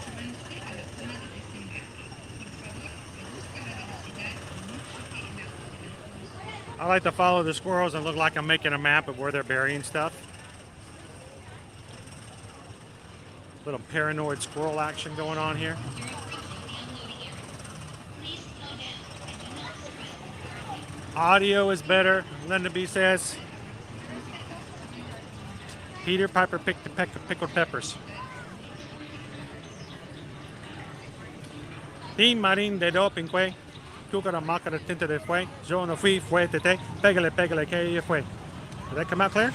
I like to follow the squirrels and look like I'm making a map of where they're burying stuff. Little paranoid squirrel action going on here. Audio is better, Linda B says. Peter Piper picked the pickled peppers. Team Marin de do pinque. Cucara maca de tinta de fue. Yo no fui, fue tete. Pégale, pégale, que fue. Did that come out clear?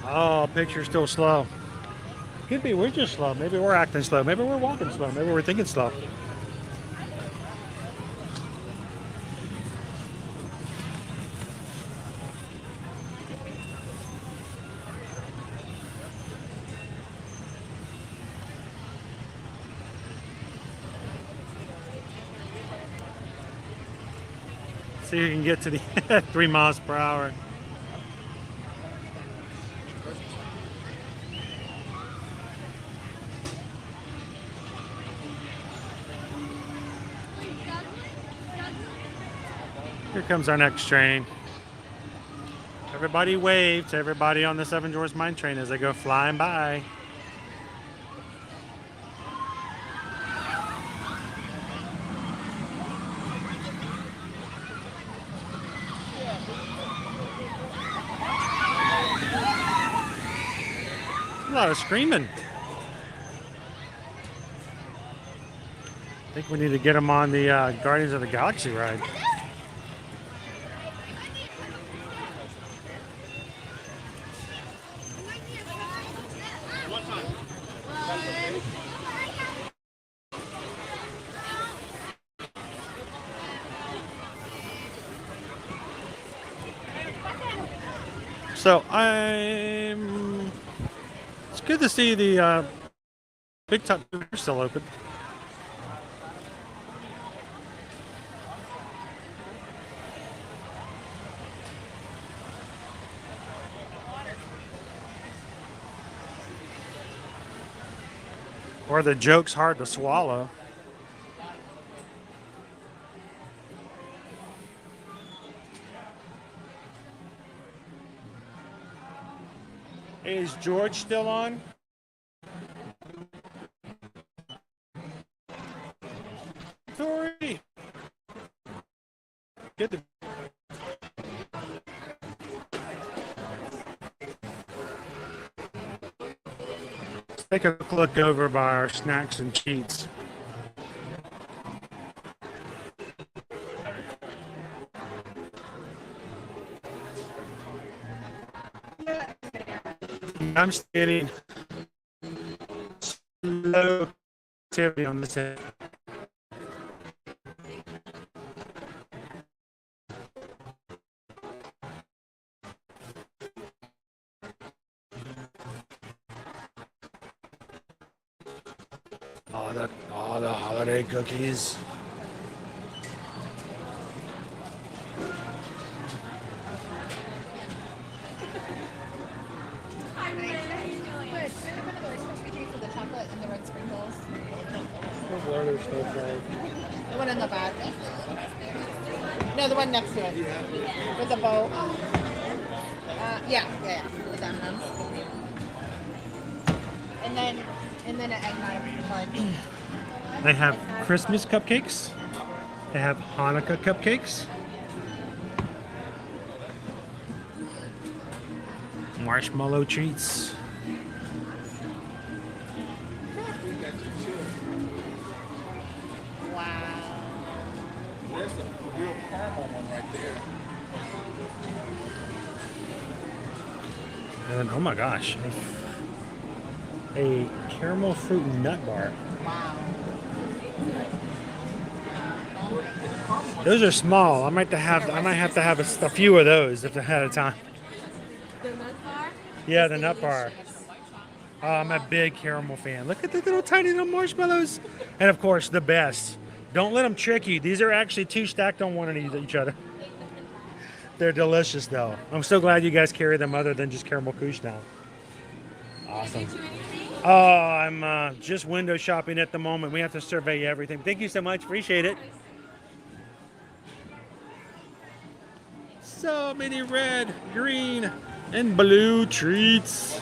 Oh, picture's still slow. Could be we're just slow. Maybe we're acting slow. Maybe we're walking slow. Maybe we're thinking slow. See if you can get to the 3 miles per hour. Here comes our next train. Everybody wave to everybody on the Seven Dwarfs Mine Train as they go flying by. A lot of screaming. I think we need to get them on the Guardians of the Galaxy ride. So it's good to see the Big Top still open. Or the joke's hard to swallow. Is George still on? Sorry. Get the. Let's take a look over by our snacks and treats. I'm getting slow activity on this end. All the holiday cookies. The one in the back. No, the one next to it. With the bow. Yeah. With M&M's. And then an eggnog. They have Christmas cupcakes. They have Hanukkah cupcakes. Marshmallow treats. Wow. There's a real caramel one right there. And oh my gosh, a caramel fruit nut bar. Wow. Those are small. I might have to have a few of those if ahead of time. The nut bar? Yeah, the nut bar. Oh, I'm a big caramel fan. Look at the little tiny little marshmallows. And of course, the best. Don't let them trick you. These are actually two stacked on one of each other. They're delicious though. I'm so glad you guys carry them other than just caramel couche now. Awesome. Oh, I'm just window shopping at the moment. We have to survey everything. Thank you so much. Appreciate it. So many red, green, and blue treats.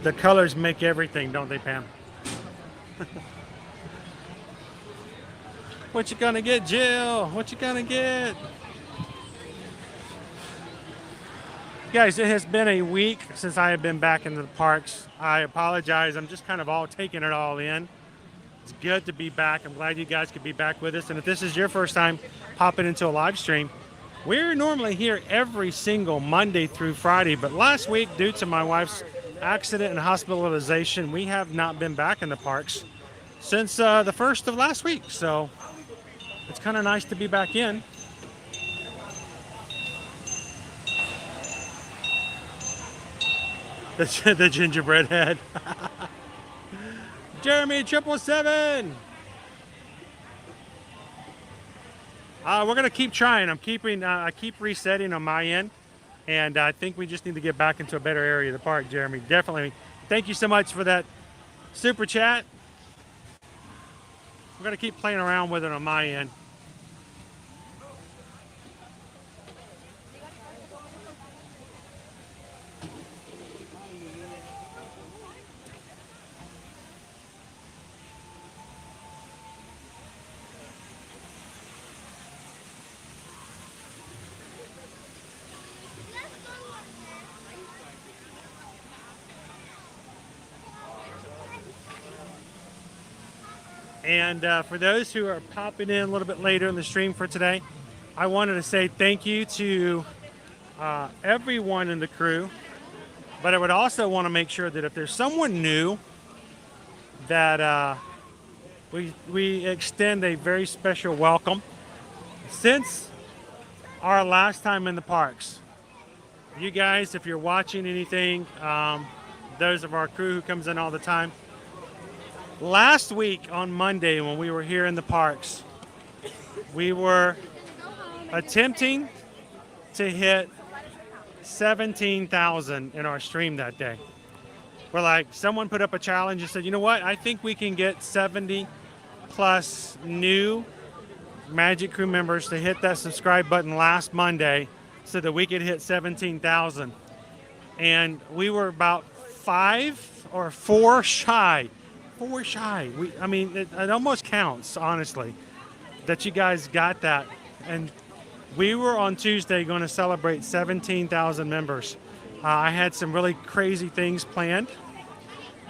The colors make everything, don't they, Pam? What you gonna get, Jill? What you gonna get? Guys, it has been a week since I have been back into the parks. I apologize. I'm just kind of all taking it all in. It's good to be back. I'm glad you guys could be back with us. And if this is your first time popping into a live stream, we're normally here every single Monday through Friday. But last week, due to my wife's accident and hospitalization, we have not been back in the parks since the first of last week. So it's kind of nice to be back in. The gingerbread head. Jeremy 777. We're gonna keep trying. I keep resetting on my end, and I think we just need to get back into a better area of the park. Jeremy, definitely. Thank you so much for that super chat. We're gonna keep playing around with it on my end. And for those who are popping in a little bit later in the stream for today, I wanted to say thank you to everyone in the crew. But I would also want to make sure that if there's someone new, that we extend a very special welcome. Since our last time in the parks, you guys, if you're watching anything, those of our crew who comes in all the time, last week on Monday when we were here in the parks, we were attempting to hit 17,000 in our stream that day. We're like, someone put up a challenge and said, you know what, I think we can get 70 plus new Magic Crew members to hit that subscribe button last Monday so that we could hit 17,000. And we were about 5 or 4 shy. It almost counts, honestly, that you guys got that. And we were on Tuesday going to celebrate 17,000 members. I had some really crazy things planned,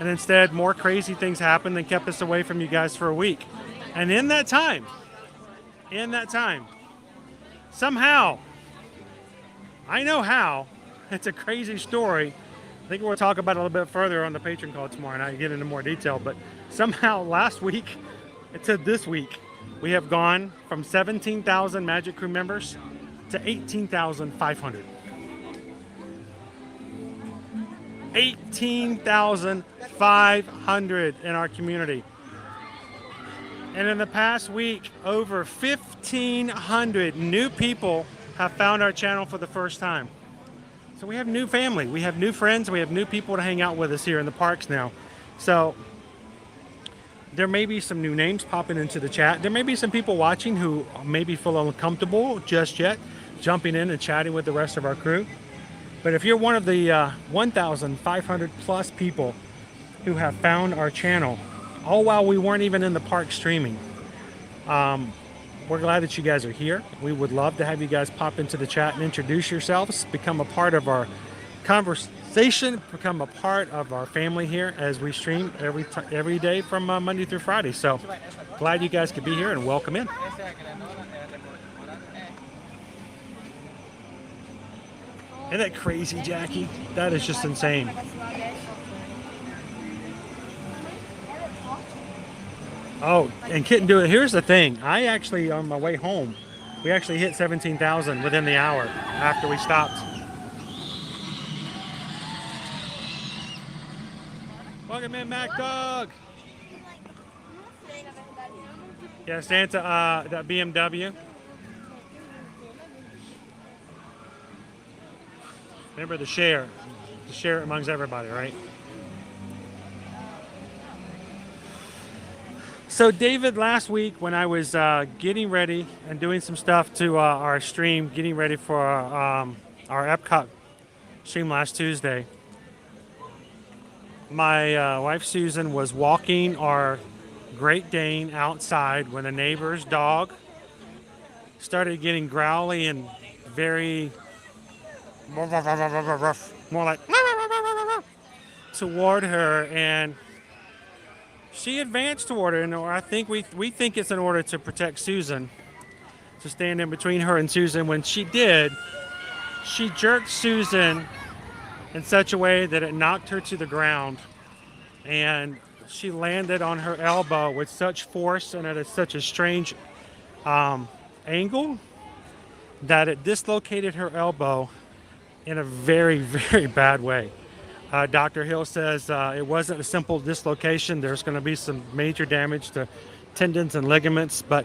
And instead, more crazy things happened and kept us away from you guys for a week. And in that time, somehow, I know how, it's a crazy story. I think we'll talk about it a little bit further on the patron call tomorrow night, get into more detail. But somehow last week to this week, we have gone from 17,000 Magic Crew members to 18,500. 18,500 in our community. And in the past week, over 1,500 new people have found our channel for the first time. So we have new family, we have new friends, we have new people to hang out with us here in the parks now. So there may be some new names popping into the chat. There may be some people watching who maybe feel uncomfortable just yet jumping in and chatting with the rest of our crew. But if you're one of the 1,500 plus people who have found our channel, all while we weren't even in the park streaming, we're glad that you guys are here. We would love to have you guys pop into the chat and introduce yourselves, become a part of our conversation, become a part of our family here as we stream every day from Monday through Friday. So glad you guys could be here and welcome in. Isn't that crazy, Jackie? That is just insane. Oh, and Kitten do it. Here's the thing. I actually, on my way home, we actually hit 17,000 within the hour after we stopped. Welcome in, Mac Dog. Yeah, Santa, that BMW. Remember to share it amongst everybody, right? So David, last week when I was getting ready and doing some stuff to our stream, getting ready for our Epcot stream last Tuesday, my wife Susan was walking our Great Dane outside when a neighbor's dog started getting growly and very more like toward her, and she advanced toward her, and I think we think it's in order to protect Susan, to stand in between her and Susan. When she did, she jerked Susan in such a way that it knocked her to the ground, and she landed on her elbow with such force and at such a strange angle that it dislocated her elbow in a very, very bad way. Dr. Hill says it wasn't a simple dislocation. There's going to be some major damage to tendons and ligaments, but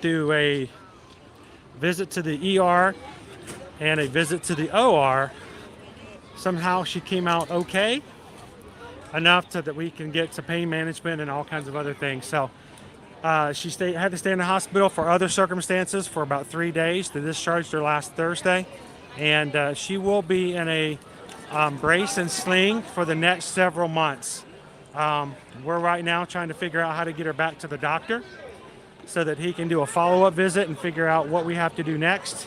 through a visit to the ER and a visit to the OR, somehow she came out okay, enough so that we can get to pain management and all kinds of other things. So she had to stay in the hospital for other circumstances for about 3 days. They discharged her last Thursday, and she will be in a brace and sling for the next several months. We're right now trying to figure out how to get her back to the doctor so that he can do a follow-up visit and figure out what we have to do next.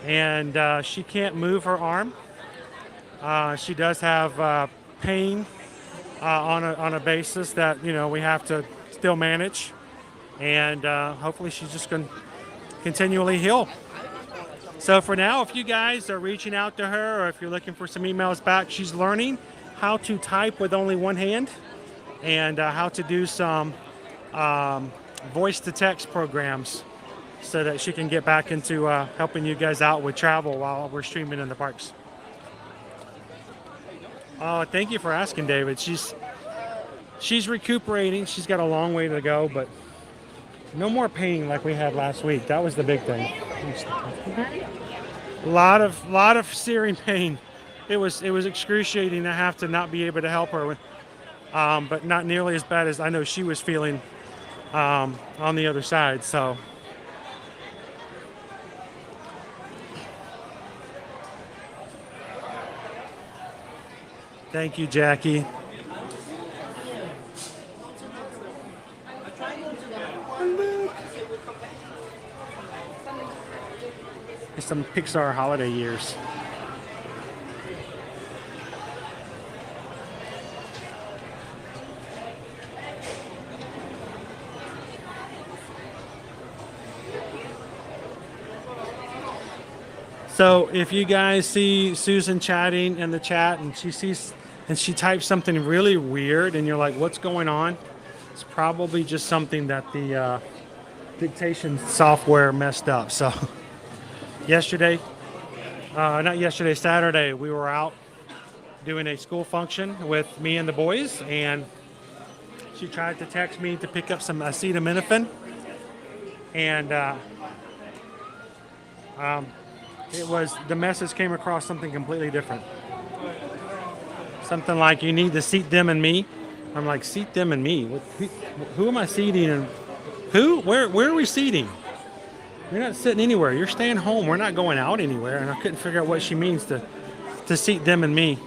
And she can't move her arm. She does have pain on a basis that, you know, we have to still manage. And hopefully she's just going to continually heal. So for now, if you guys are reaching out to her or if you're looking for some emails back, she's learning how to type with only one hand and how to do some voice-to-text programs so that she can get back into helping you guys out with travel while we're streaming in the parks. Oh, thank you for asking, David. She's recuperating. She's got a long way to go, but no more pain like we had last week. That was the big thing. A lot of searing pain. It was excruciating to have to not be able to help her, but not nearly as bad as I know she was feeling on the other side. So. Thank you, Jackie. It's some Pixar holiday years. So if you guys see Susan chatting in the chat and she types something really weird and you're like, what's going on? It's probably just something that the dictation software messed up. So Saturday, we were out doing a school function with me and the boys, and she tried to text me to pick up some acetaminophen, and the message came across something completely different. Something like, you need to seat them and me. I'm like, seat them and me? Who am I seating? And who? Where are we seating? You're not sitting anywhere. You're staying home. We're not going out anywhere. And I couldn't figure out what she means to seat them and me.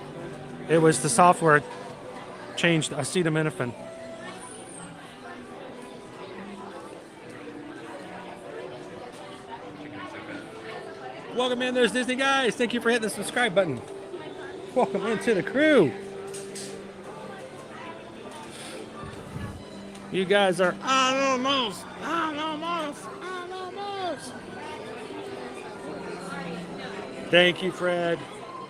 It was the software changed acetaminophen. Welcome in, those Disney guys. Thank you for hitting the subscribe button. Welcome into the crew. You guys are almost. Thank you, Fred.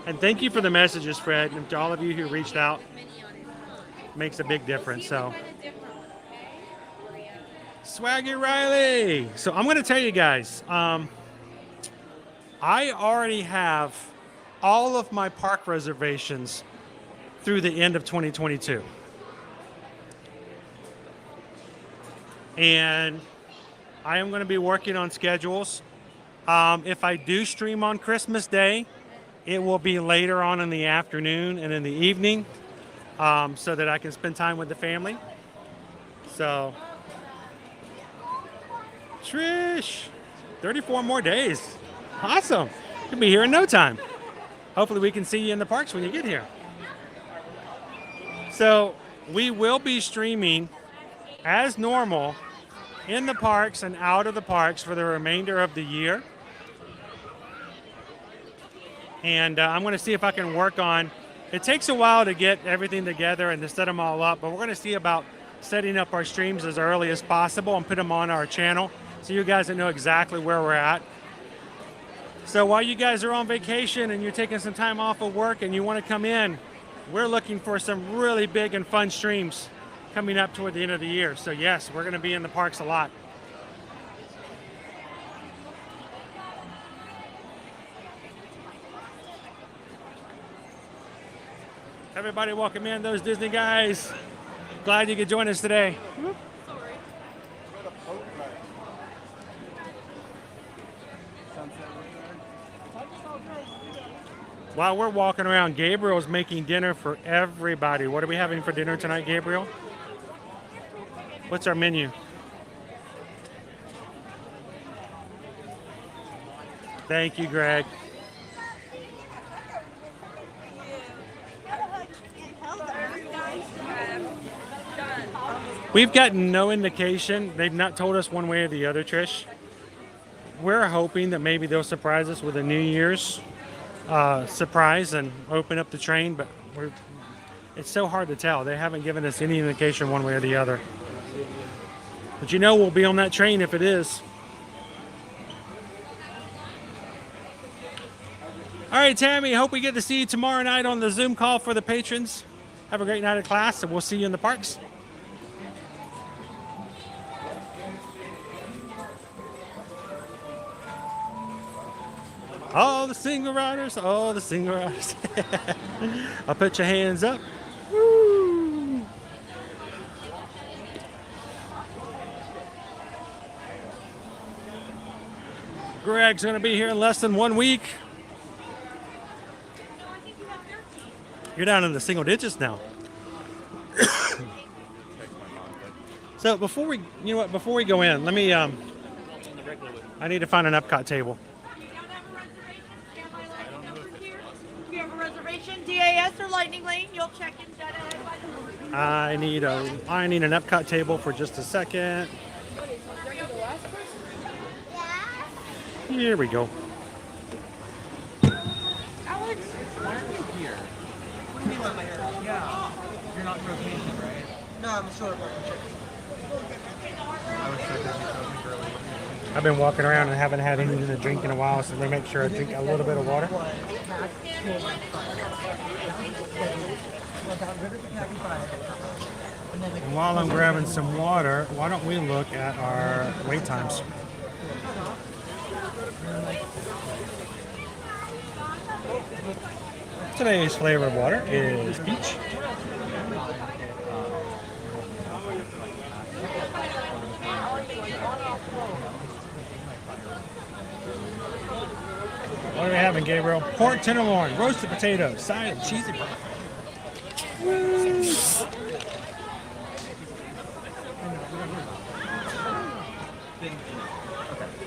And thank you for the messages, Fred. And to all of you who reached out, makes a big difference. So, Swaggy Riley. So I'm going to tell you guys, I already have all of my park reservations through the end of 2022. And I am going to be working on schedules. If I do stream on Christmas Day, it will be later on in the afternoon and in the evening, so that I can spend time with the family. So, Trish, 34 more days. Awesome. You'll be here in no time. Hopefully we can see you in the parks when you get here. So, we will be streaming as normal in the parks and out of the parks for the remainder of the year. And I'm going to see if I can work on, it takes a while to get everything together and to set them all up, but we're going to see about setting up our streams as early as possible and put them on our channel so you guys know exactly where we're at. So while you guys are on vacation and you're taking some time off of work and you want to come in, we're looking for some really big and fun streams coming up toward the end of the year. So yes, we're going to be in the parks a lot. Everybody welcome in, those Disney guys. Glad you could join us today. While we're walking around, Gabriel's making dinner for everybody. What are we having for dinner tonight, Gabriel? What's our menu? Thank you, Greg. We've gotten no indication. They've not told us one way or the other, Trish. We're hoping that maybe they'll surprise us with a New Year's surprise and open up the train, but it's so hard to tell. They haven't given us any indication one way or the other. But you know we'll be on that train if it is. All right, Tammy, hope we get to see you tomorrow night on the Zoom call for the patrons. Have a great night of class, and we'll see you in the parks. All the single riders, all the single riders. I'll put your hands up. Woo. Greg's going to be here in less than 1 week. You're down in the single digits now. So before we go in, let me, I need to find an Epcot table. DAS or Lightning Lane, you'll check in dead ahead by the I need an Epcot table for just a second. Here we go. Alex, Why are you here? What do you mean why am I here? Yeah. You're not rotation, right? No, I'm short work. I was checking the rotation early. I've been walking around and haven't had anything to drink in a while, so let me make sure I drink a little bit of water. And while I'm grabbing some water, why don't we look at our wait times? Today's flavor of water is peach. What are we having, Gabriel? Pork tenderloin, roasted potatoes, side of cheesy broccoli.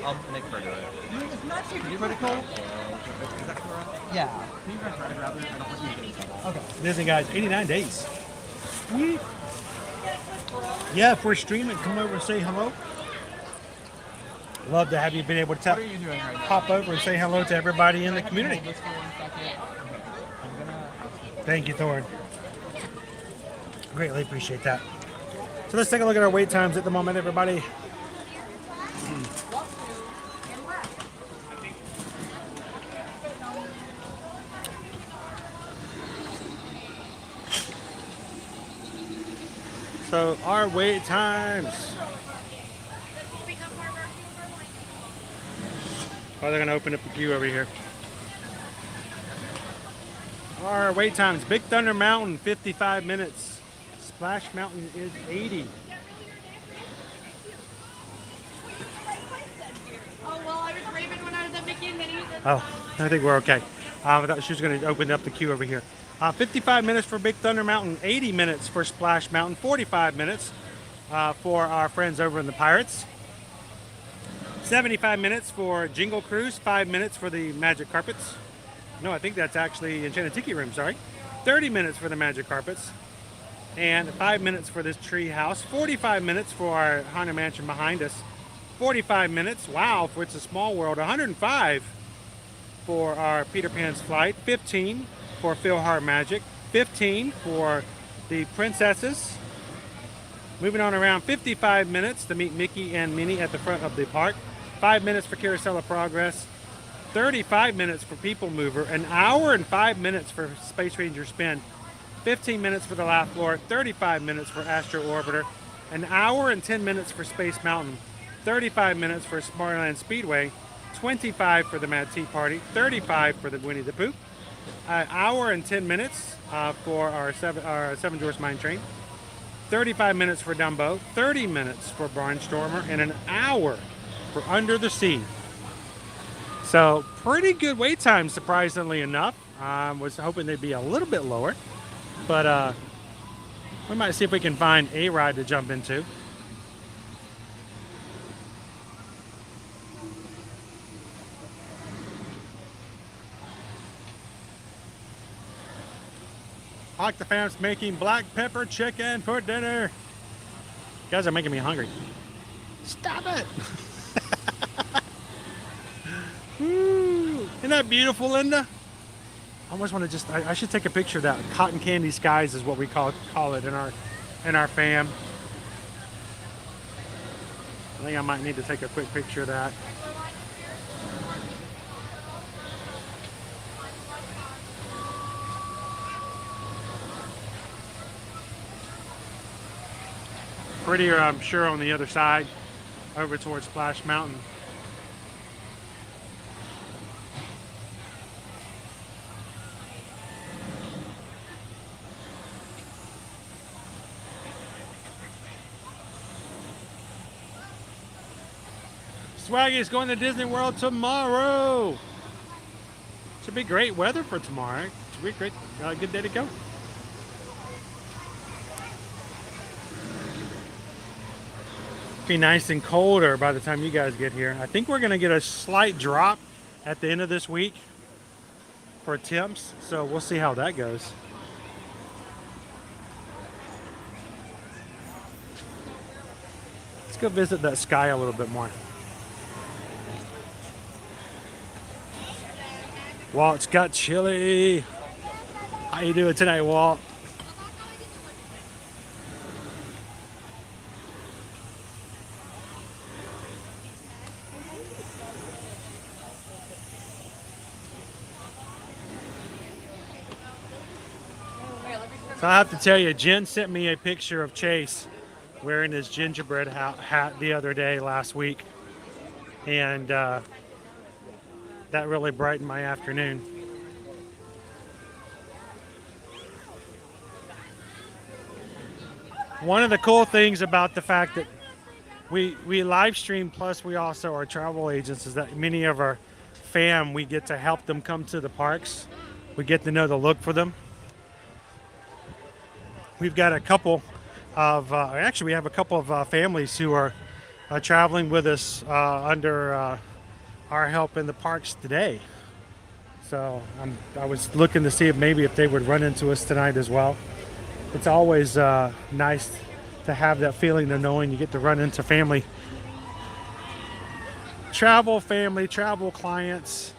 I'll make further. You ready, Cole? Yeah. Okay. Disney guys, 89 days. Sweet. Yeah, if we're streaming, come over and say hello. Love to have you been able to pop over and say hello to everybody in the community. Thank you, Thorne. Greatly appreciate that. So let's take a look at our wait times at the moment, everybody. So our wait times. Oh, they're gonna open up the queue over here. Our wait times: Big Thunder Mountain, 55 minutes. Splash Mountain is 80. Oh, well, I was raving when I was at Mickey and Minnie. Oh, I think we're okay. I thought she was going to open up the queue over here. 55 minutes for Big Thunder Mountain, 80 minutes for Splash Mountain, 45 minutes for our friends over in the Pirates. 75 minutes for Jingle Cruise, 5 minutes for the Magic Carpets. No, I think that's actually Enchanted Tiki Room, sorry. 30 minutes for the Magic Carpets. And 5 minutes for this tree house. 45 minutes for our Haunted Mansion behind us. 45 minutes, wow, for It's a Small World. 105 for our Peter Pan's Flight. 15 for PhilharMagic. 15 for the Princesses. Moving on around, 55 minutes to meet Mickey and Minnie at the front of the park. 5 minutes for Carousel of Progress. 35 minutes for People Mover. An hour and 5 minutes for Space Ranger Spin. 15 minutes for the Laugh Floor. 35 minutes for Astro Orbiter. An hour and 10 minutes for Space Mountain. 35 minutes for Tomorrowland Speedway. 25 for the Mad Tea Party. 35 for the Winnie the Pooh. An hour and 10 minutes for our Seven Dwarfs Mine Train. 35 minutes for Dumbo. 30 minutes for Barnstormer. And an hour for Under the Sea. So pretty good wait time, surprisingly enough. Was hoping they'd be a little bit lower, but we might see if we can find a ride to jump into. Octafam's making black pepper chicken for dinner. You guys are making me hungry. Stop it! Isn't that beautiful, Linda? I almost want to I should take a picture of that. Cotton candy skies is what we call it in our fam. I think I might need to take a quick picture of that. Prettier, I'm sure, on the other side, over towards Splash Mountain. Swaggy's going to Disney World tomorrow. Should be great weather for tomorrow. Should be a great, good day to go. Be nice and colder by the time you guys get here. I think we're going to get a slight drop at the end of this week for temps, so we'll see how that goes. Let's go visit that sky a little bit more. Walt's got chili. How you doing tonight, Walt? So I have to tell you, Jen sent me a picture of Chase wearing his gingerbread hat the other day last week. And that really brightened my afternoon. One of the cool things about the fact that we live stream, plus we also are travel agents, is that many of our fam, we get to help them come to the parks. We get to know the look for them. We've got a couple of, actually we have a couple of families who are traveling with us under our help in the parks today. So I was looking to see if they would run into us tonight as well. It's always nice to have that feeling of knowing you get to run into family travel clients.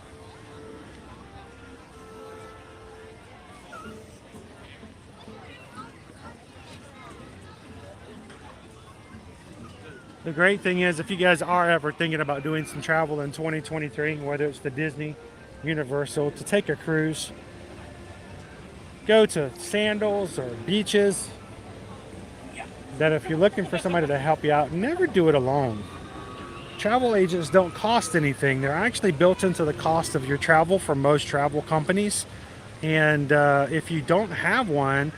The great thing is, if you guys are ever thinking about doing some travel in 2023, whether it's the Disney, Universal, to take a cruise, go to Sandals or beaches, that if you're looking for somebody to help you out, never do it alone. Travel agents don't cost anything. They're actually built into the cost of your travel for most travel companies. And if you don't have one,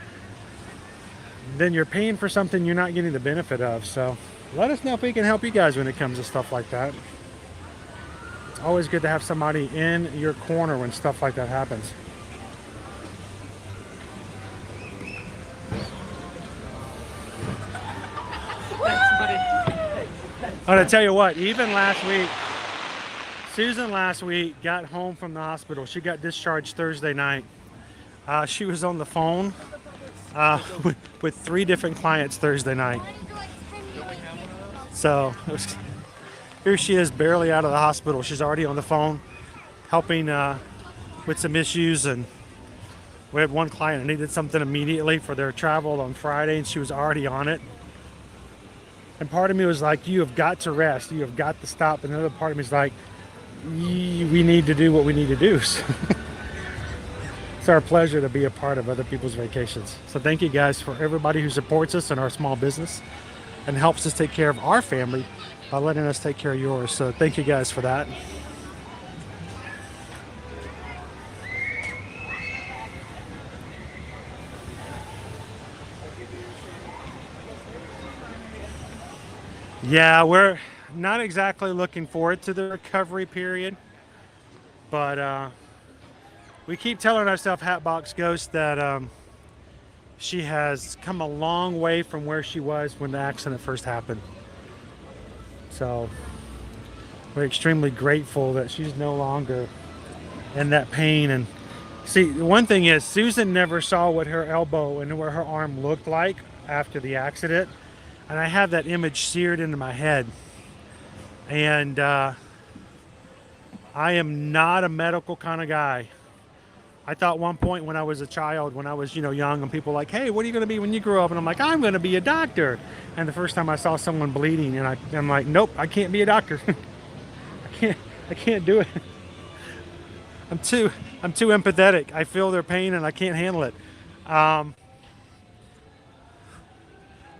then you're paying for something you're not getting the benefit of. So let us know if we can help you guys when it comes to stuff like that. It's always good to have somebody in your corner when stuff like that happens. I'm gonna tell you what, even last week, Susan last week got home from the hospital. She got discharged Thursday night. She was on the phone with 3 different clients Thursday night. So here she is, barely out of the hospital. She's already on the phone helping with some issues, and we had one client that needed something immediately for their travel on Friday, and she was already on it. And part of me was like, you have got to rest, you have got to stop. And another part of me is like, we need to do what we need to do. It's our pleasure to be a part of other people's vacations. So thank you guys for everybody who supports us in our small business and helps us take care of our family by letting us take care of yours. So thank you guys for that. Yeah, we're not exactly looking forward to the recovery period, but we keep telling ourselves, Hatbox Ghost, that she has come a long way from where she was when the accident first happened. So we're extremely grateful that she's no longer in that pain. And see, one thing is, Susan never saw what her elbow and where her arm looked like after the accident. And I have that image seared into my head. And I am not a medical kind of guy. I thought one point when I was a child, when I was, young, and people were like, hey, what are you going to be when you grow up? And I'm like, I'm going to be a doctor. And the first time I saw someone bleeding, and I'm like, nope, I can't be a doctor. I can't do it. I'm too empathetic. I feel their pain and I can't handle it.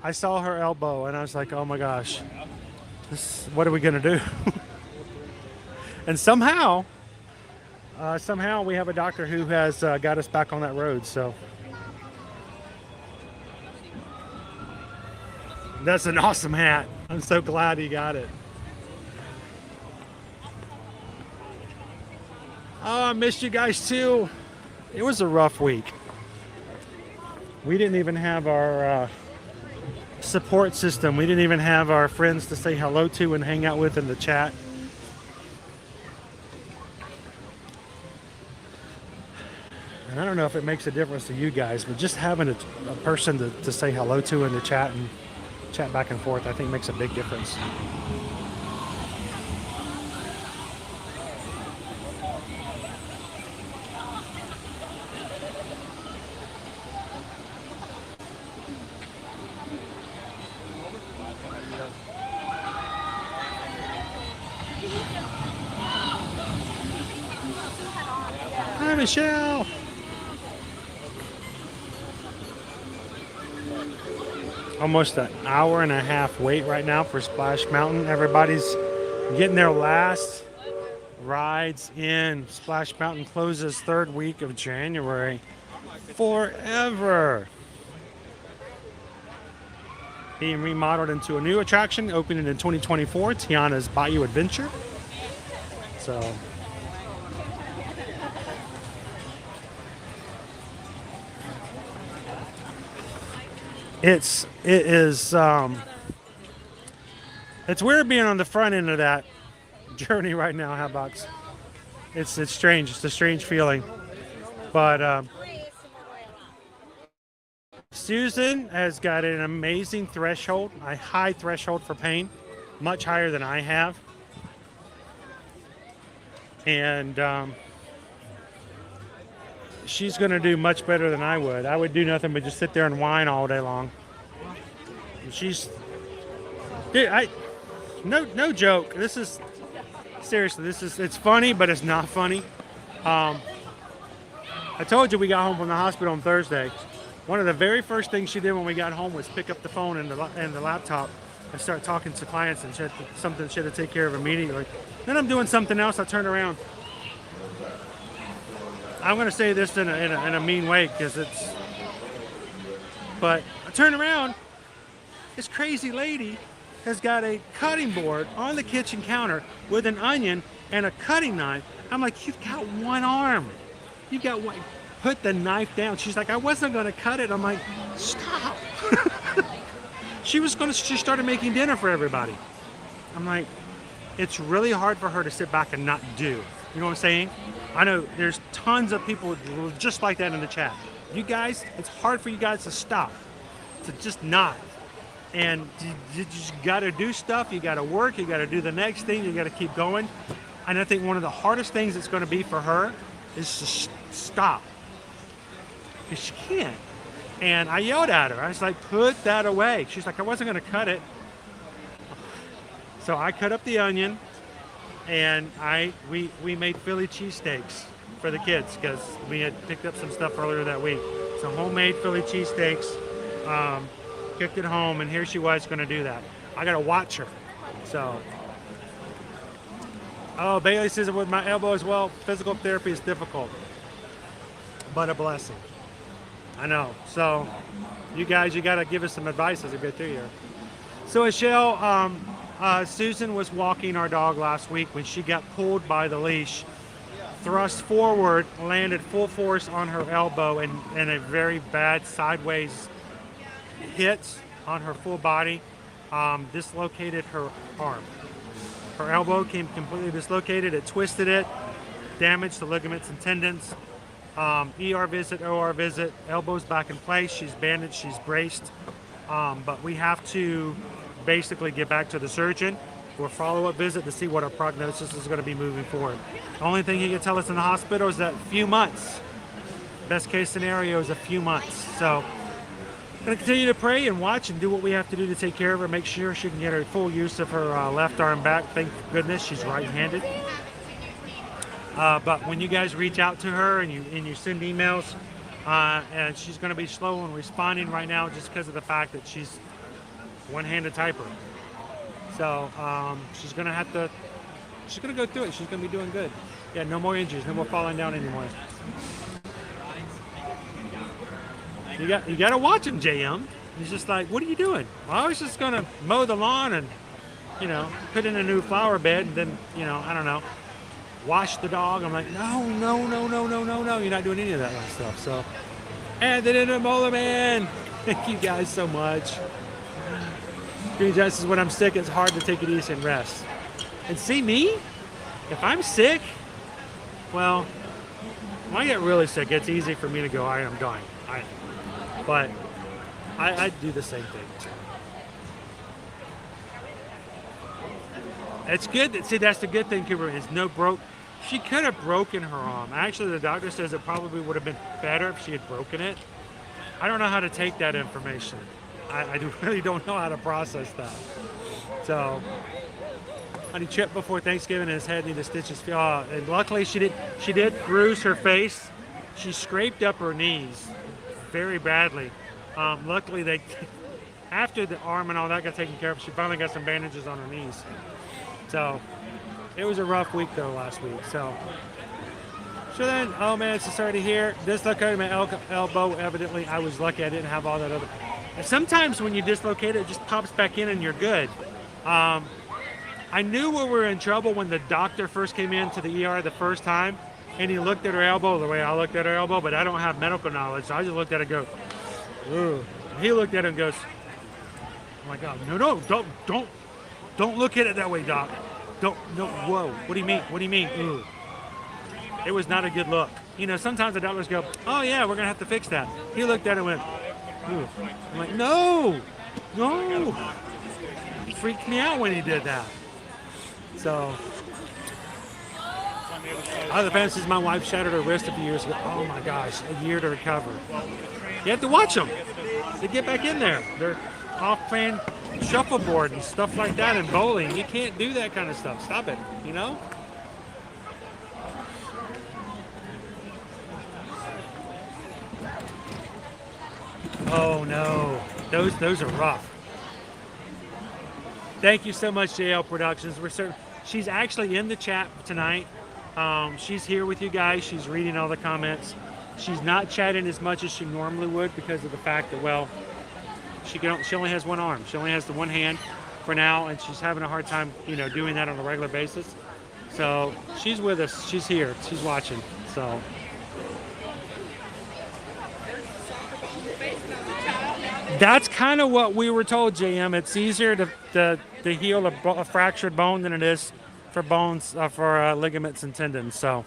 I saw her elbow and I was like, oh my gosh, what are we going to do? And somehow we have a doctor who has got us back on that road. So that's an awesome hat. I'm so glad he got it. Oh, I missed you guys too. It was a rough week. We didn't even have our support system. We didn't even have our friends to say hello to and hang out with in the chat. And I don't know if it makes a difference to you guys, but just having a person to say hello to in the chat and chat back and forth, I think makes a big difference. Hi, Michelle. almost an hour and a half wait right now for Splash Mountain. Everybody's getting their last rides in. Splash Mountain closes third week of January. Forever. Being remodeled into a new attraction, opening in 2024, Tiana's Bayou Adventure. So it's weird being on the front end of that journey right now, Hatbox. It's strange. It's a strange feeling. But Susan has got an amazing threshold, a high threshold for pain, much higher than I have. And she's going to do much better than I would. I would do nothing but just sit there and whine all day long. And she's, dude, no joke. This is seriously. It's funny, but it's not funny. I told you we got home from the hospital on Thursday. One of the very first things she did when we got home was pick up the phone and the laptop and start talking to clients, and something she had to take care of immediately. Then I'm doing something else. I turn around. I'm going to say this in a mean way because it's. But I turn around. This crazy lady has got a cutting board on the kitchen counter with an onion and a cutting knife. I'm like, you've got one arm. You've got one. Put the knife down. She's like, I wasn't going to cut it. I'm like, stop. She started making dinner for everybody. I'm like, it's really hard for her to sit back and not do. You know what I'm saying? I know there's tons of people just like that in the chat. You guys, it's hard for you guys to stop, to just not. And you just got to do stuff. You got to work. You got to do the next thing. You got to keep going. And I think one of the hardest things it's going to be for her is to stop. Because she can't. And I yelled at her. I was like, put that away. She's like, I wasn't going to cut it. So I cut up the onion, and we made Philly cheesesteaks for the kids because we had picked up some stuff earlier that week. So homemade Philly cheesesteaks, cooked at home, and here she was going to do that. I got to watch her. So, oh, Bailey says with my elbow as well, physical therapy is difficult, but a blessing. I know. So, you guys, you got to give us some advice as we go through here. So, Michelle, Susan was walking our dog last week when she got pulled by the leash, thrust forward, landed full force on her elbow, and a very bad sideways hit on her full body, dislocated her arm. Her elbow came completely dislocated. It twisted it, damaged the ligaments and tendons. ER visit, OR visit, elbows back in place. She's bandaged, she's braced. But we have to basically get back to the surgeon for a follow-up visit to see what our prognosis is going to be moving forward. The only thing he can tell us in the hospital is that a few months. Best case scenario is a few months. So I'm going to continue to pray and watch and do what we have to do to take care of her, make sure she can get her full use of her left arm back. Thank goodness she's right-handed. But when you guys reach out to her and you send emails, and she's going to be slow in responding right now just because of the fact that she's one-handed typer. So she's going to go through it. She's going to be doing good. Yeah, no more injuries, no more falling down anymore. You got to watch him, JM. He's just like, what are you doing? Well, I was just going to mow the lawn and, put in a new flower bed and then, I don't know, wash the dog. I'm like, no. You're not doing any of that stuff. So, and then in the Mola Man. Thank you guys so much. Green Jess is when I'm sick, it's hard to take it easy and rest. And see me? If I'm sick, well, when I get really sick, it's easy for me to go, I am dying. But I do the same thing. It's good. See, that's the good thing, Cooper, is no broke. She could have broken her arm. Actually, the doctor says it probably would have been better if she had broken it. I don't know how to take that information. I really don't know how to process that. So, honey, trip before Thanksgiving and his head needed stitches. And luckily she did bruise her face. She scraped up her knees very badly. Luckily after the arm and all that got taken care of, she finally got some bandages on her knees. So it was a rough week though last week. So then, oh man, it's already here. Dislocated my elbow. Evidently, I was lucky I didn't have all that other. And sometimes when you dislocate it, it just pops back in and you're good. I knew we were in trouble when the doctor first came into the ER the first time, and he looked at her elbow the way I looked at her elbow, but I don't have medical knowledge, so I just looked at it and go, ugh. He looked at it and goes, oh my God, no, don't look at it that way, doc. No, whoa, what do you mean? What do you mean? Ugh. It was not a good look. You know, sometimes the doctors go, oh yeah, we're gonna have to fix that. He looked at it and went, ugh. I'm like, no. It freaked me out when he did that. So, other fences, my wife shattered her wrist a few years ago. Oh my gosh, a year to recover. You have to watch them. They get back in there. They're off playing shuffleboard and stuff like that and bowling. You can't do that kind of stuff. Stop it, you know? Oh no, those are rough. Thank you so much, JL Productions. She's actually in the chat tonight. She's here with you guys. She's reading all the comments. She's not chatting as much as she normally would because of the fact that, well, she only has one arm. She only has the one hand for now, and she's having a hard time, you know, doing that on a regular basis. So she's with us. She's here. She's watching. So. That's kind of what we were told, JM. It's easier to heal a fractured bone than it is for bones, for ligaments and tendons. So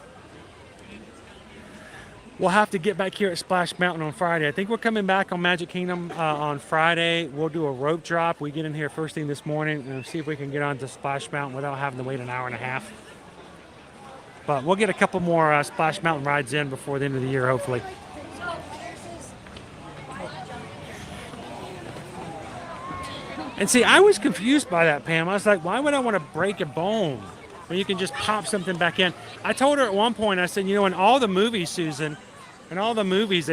we'll have to get back here at Splash Mountain on Friday. I think we're coming back on Magic Kingdom on Friday. We'll do a rope drop. We get in here first thing this morning and see if we can get onto Splash Mountain without having to wait an hour and a half. But we'll get a couple more Splash Mountain rides in before the end of the year, hopefully. And see, I was confused by that, Pam. I was like, why would I want to break a bone when you can just pop something back in? I told her at one point, I said, you know, in all the movies, Susan, in all the movies,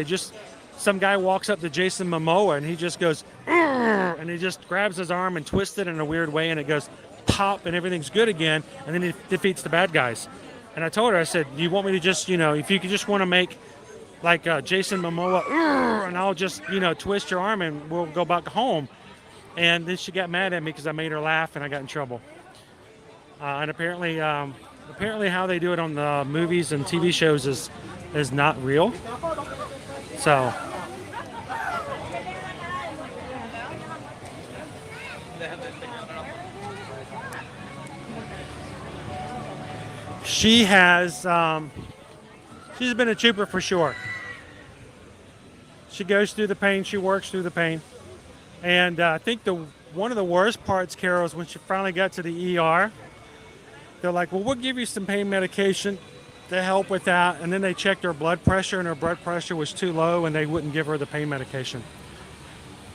some guy walks up to Jason Momoa and he just goes, "Urgh," and he just grabs his arm and twists it in a weird way and it goes pop and everything's good again, and then he defeats the bad guys. And I told her, I said, you want me to just, you know, if you could just want to make like Jason Momoa, "Urgh," and I'll just, you know, twist your arm and we'll go back home. And then she got mad at me because I made her laugh and I got in trouble. And apparently how they do it on the movies and TV shows is not real. So. She has, she's been a trooper for sure. She goes through the pain, she works through the pain. And I think one of the worst parts, Carol, is when she finally got to the ER. They're like, well, we'll give you some pain medication to help with that. And then they checked her blood pressure, and her blood pressure was too low, and they wouldn't give her the pain medication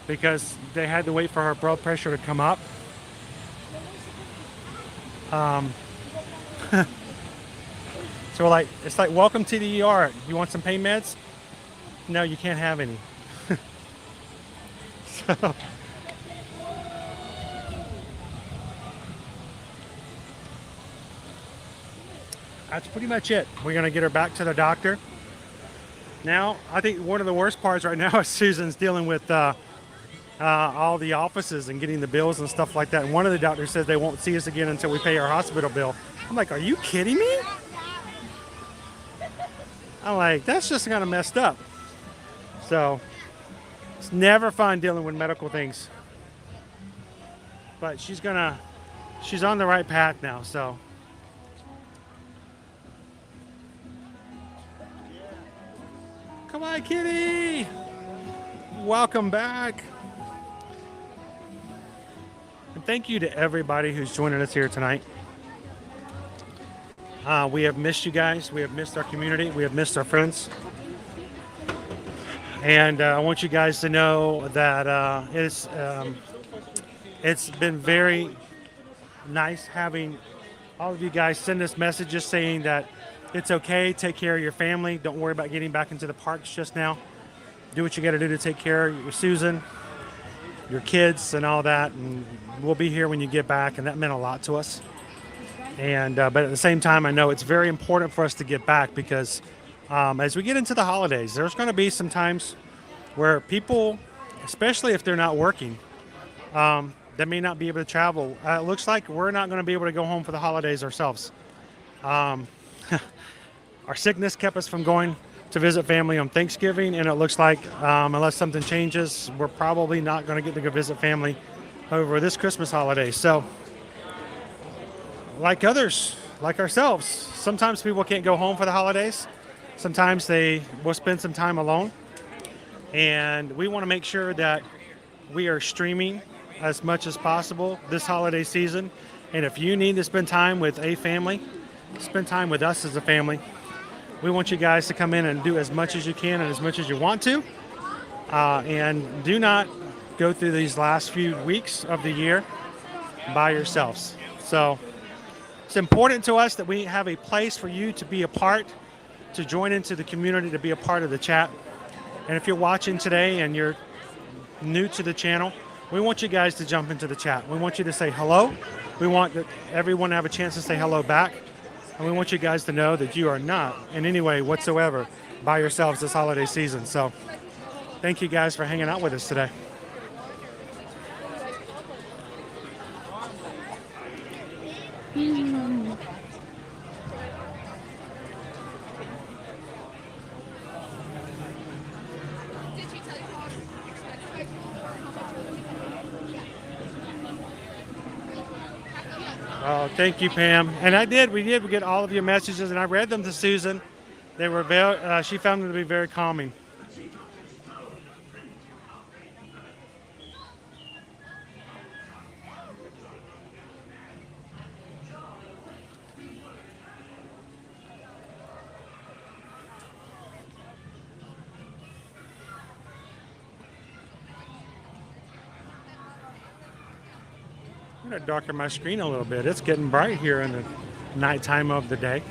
because they had to wait for her blood pressure to come up. So we're like, it's like, welcome to the ER. You want some pain meds? No, you can't have any. So, that's pretty much it. We're going to get her back to the doctor. Now, I think one of the worst parts right now is Susan's dealing with all the offices and getting the bills and stuff like that. And one of the doctors says they won't see us again until we pay our hospital bill. I'm like, are you kidding me? I'm like, that's just kind of messed up. So it's never fun dealing with medical things. But she's on the right path now, so. Come on, kitty. Welcome back. And thank you to everybody who's joining us here tonight. We have missed you guys. We have missed our community. We have missed our friends. And I want you guys to know that it's been very nice having all of you guys send us messages saying that it's okay, take care of your family. Don't worry about getting back into the parks just now. Do what you got to do to take care of Susan your kids and all that, and we'll be here when you get back, and that meant a lot to us. And but at the same time, I know it's very important for us to get back because as we get into the holidays, there's going to be some times where people, especially if they're not working, that may not be able to travel. It looks like we're not going to be able to go home for the holidays ourselves. Our sickness kept us from going to visit family on Thanksgiving, and it looks like unless something changes, we're probably not going to get to go visit family over this Christmas holiday. So, like others, like ourselves, sometimes people can't go home for the holidays. Sometimes they will spend some time alone, and we want to make sure that we are streaming as much as possible this holiday season. And if you need to spend time with a family, spend time with us as a family. We want you guys to come in and do as much as you can and as much as you want to. And do not go through these last few weeks of the year by yourselves. So it's important to us that we have a place for you to be a part, to join into the community, to be a part of the chat. And if you're watching today and you're new to the channel, we want you guys to jump into the chat. We want you to say hello. We want everyone to have a chance to say hello back. And we want you guys to know that you are not in any way whatsoever by yourselves this holiday season. So thank you guys for hanging out with us today. Oh, thank you, Pam. And we did get all of your messages, and I read them to Susan. They were she found them to be very calming. I'm going to darken my screen a little bit. It's getting bright here in the nighttime of the day.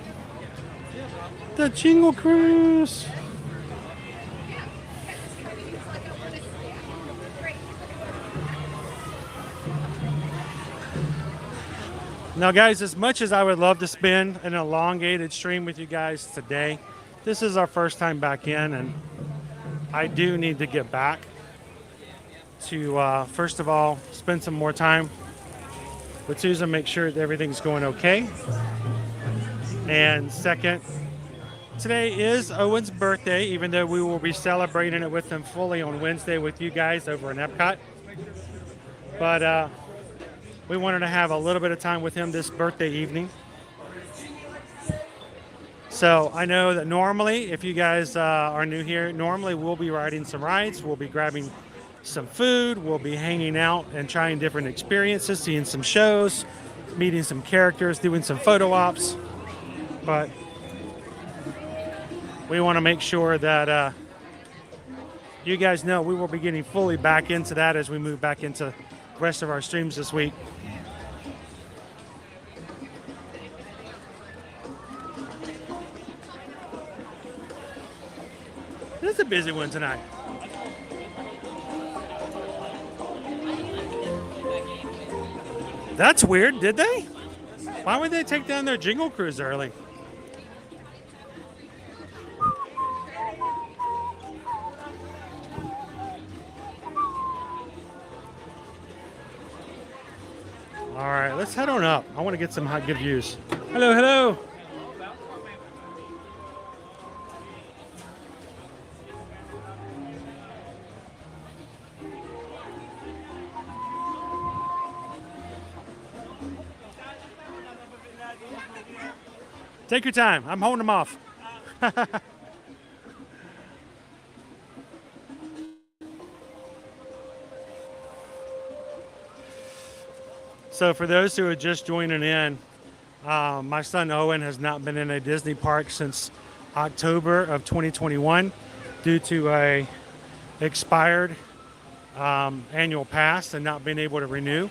The Jingle Cruise. Now, guys, as much as I would love to spend an elongated stream with you guys today, this is our first time back in, and I do need to get back to, first of all, spend some more time with Susan, make sure that everything's going okay. And second, today is Owen's birthday, even though we will be celebrating it with him fully on Wednesday with you guys over in Epcot. But we wanted to have a little bit of time with him this birthday evening. So I know that normally, if you guys are new here, normally we'll be riding some rides, we'll be grabbing some food, we'll be hanging out and trying different experiences, seeing some shows, meeting some characters, doing some photo ops. But we want to make sure that you guys know we will be getting fully back into that as we move back into the rest of our streams this week. This is a busy one tonight. That's weird, did they? Why would they take down their Jingle Cruise early? All right, let's head on up. I want to get some good views. Hello, hello. Take your time. I'm holding them off. So for those who are just joining in, my son Owen has not been in a Disney park since October of 2021 due to a expired annual pass and not being able to renew.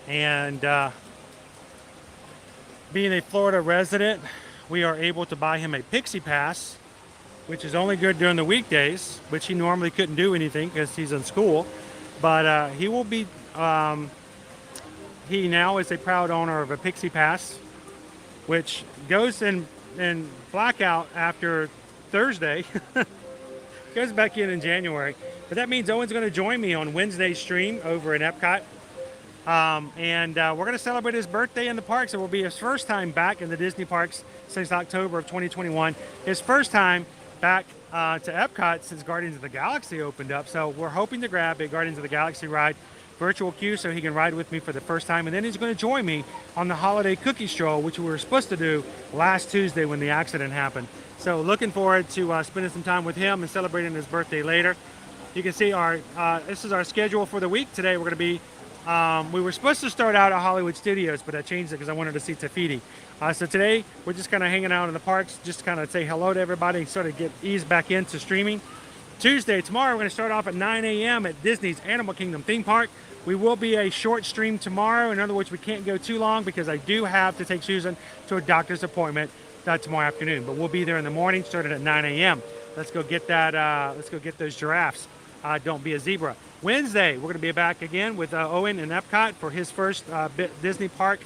And being a Florida resident, we are able to buy him a Pixie Pass, which is only good during the weekdays, which he normally couldn't do anything because he's in school. But he will be, he now is a proud owner of a Pixie Pass, which goes in blackout after Thursday. Goes back in January. But that means Owen's going to join me on Wednesday's stream over in Epcot. And we're going to celebrate his birthday in the parks. It will be his first time back in the Disney parks since October of 2021. His first time back to Epcot since Guardians of the Galaxy opened up. So we're hoping to grab a Guardians of the Galaxy ride, virtual queue, so he can ride with me for the first time. And then he's going to join me on the holiday cookie stroll, which we were supposed to do last Tuesday when the accident happened. So looking forward to spending some time with him and celebrating his birthday later. You can see our this is our schedule for the week. Today we're going to be, we were supposed to start out at Hollywood Studios, but I changed it because I wanted to see Tafiti. So today we're just kind of hanging out in the parks, just kind of say hello to everybody and sort of get eased back into streaming. Tomorrow we're going to start off at 9 a.m. at Disney's Animal Kingdom theme park. We will be a short stream tomorrow. In other words, we can't go too long because I do have to take Susan to a doctor's appointment tomorrow afternoon. But we'll be there in the morning, starting at 9 a.m. Let's go get that. Let's go get those giraffes. Don't be a zebra. Wednesday, we're going to be back again with Owen in Epcot for his first Disney park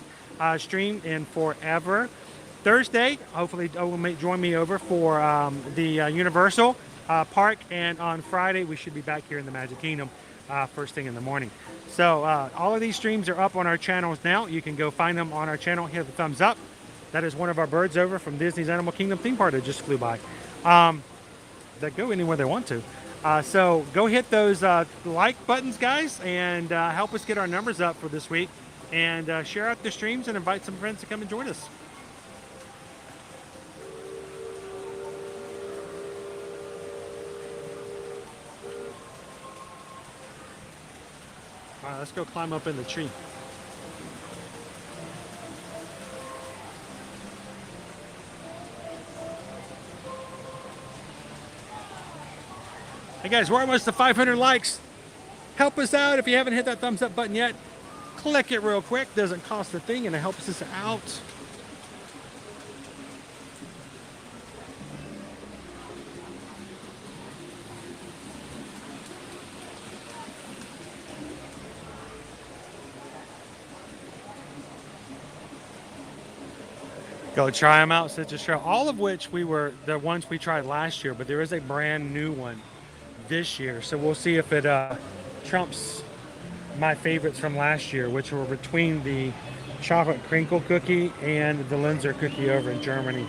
stream in forever. Thursday, hopefully Owen may join me over for the Universal park. And on Friday, we should be back here in the Magic Kingdom first thing in the morning. So all of these streams are up on our channels now. You can go find them on our channel. Hit the thumbs up. That is one of our birds over from Disney's Animal Kingdom theme park that just flew by. They go anywhere they want to. So go hit those like buttons, guys, and help us get our numbers up for this week. And share out the streams and invite some friends to come and join us. All right, let's go climb up in the tree. Hey guys, we're almost to 500 likes. Help us out if you haven't hit that thumbs up button yet. Click it real quick. Doesn't cost a thing and it helps us out. Go try them out, Citrus Trail. All of which we were the ones we tried last year, but there is a brand new one this year. So we'll see if it trumps my favorites from last year, which were between the chocolate crinkle cookie and the Linzer cookie over in Germany.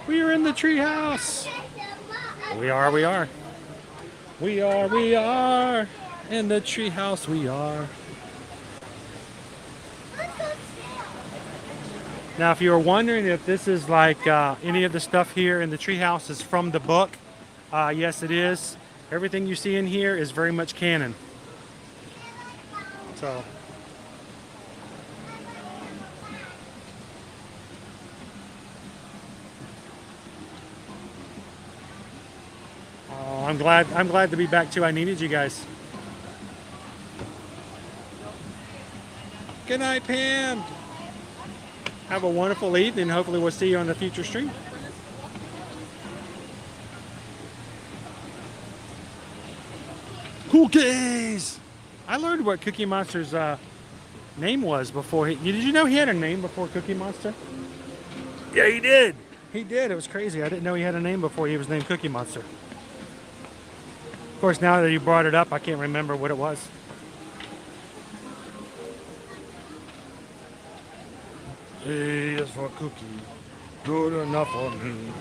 We are in the treehouse. We are in the treehouse. We are. Now, if you were wondering if this is like any of the stuff here in the treehouse is from the book, yes, it is. Everything you see in here is very much canon. So. I'm glad to be back too. I needed you guys. Good night, Pam. Have a wonderful evening. Hopefully we'll see you on the future stream. Cookies! I learned what Cookie Monster's name was before did you know he had a name before Cookie Monster? Yeah, he did. He did. It was crazy. I didn't know he had a name before he was named Cookie Monster. Of course, now that you brought it up, I can't remember what it was. C is for cookie, good enough for me.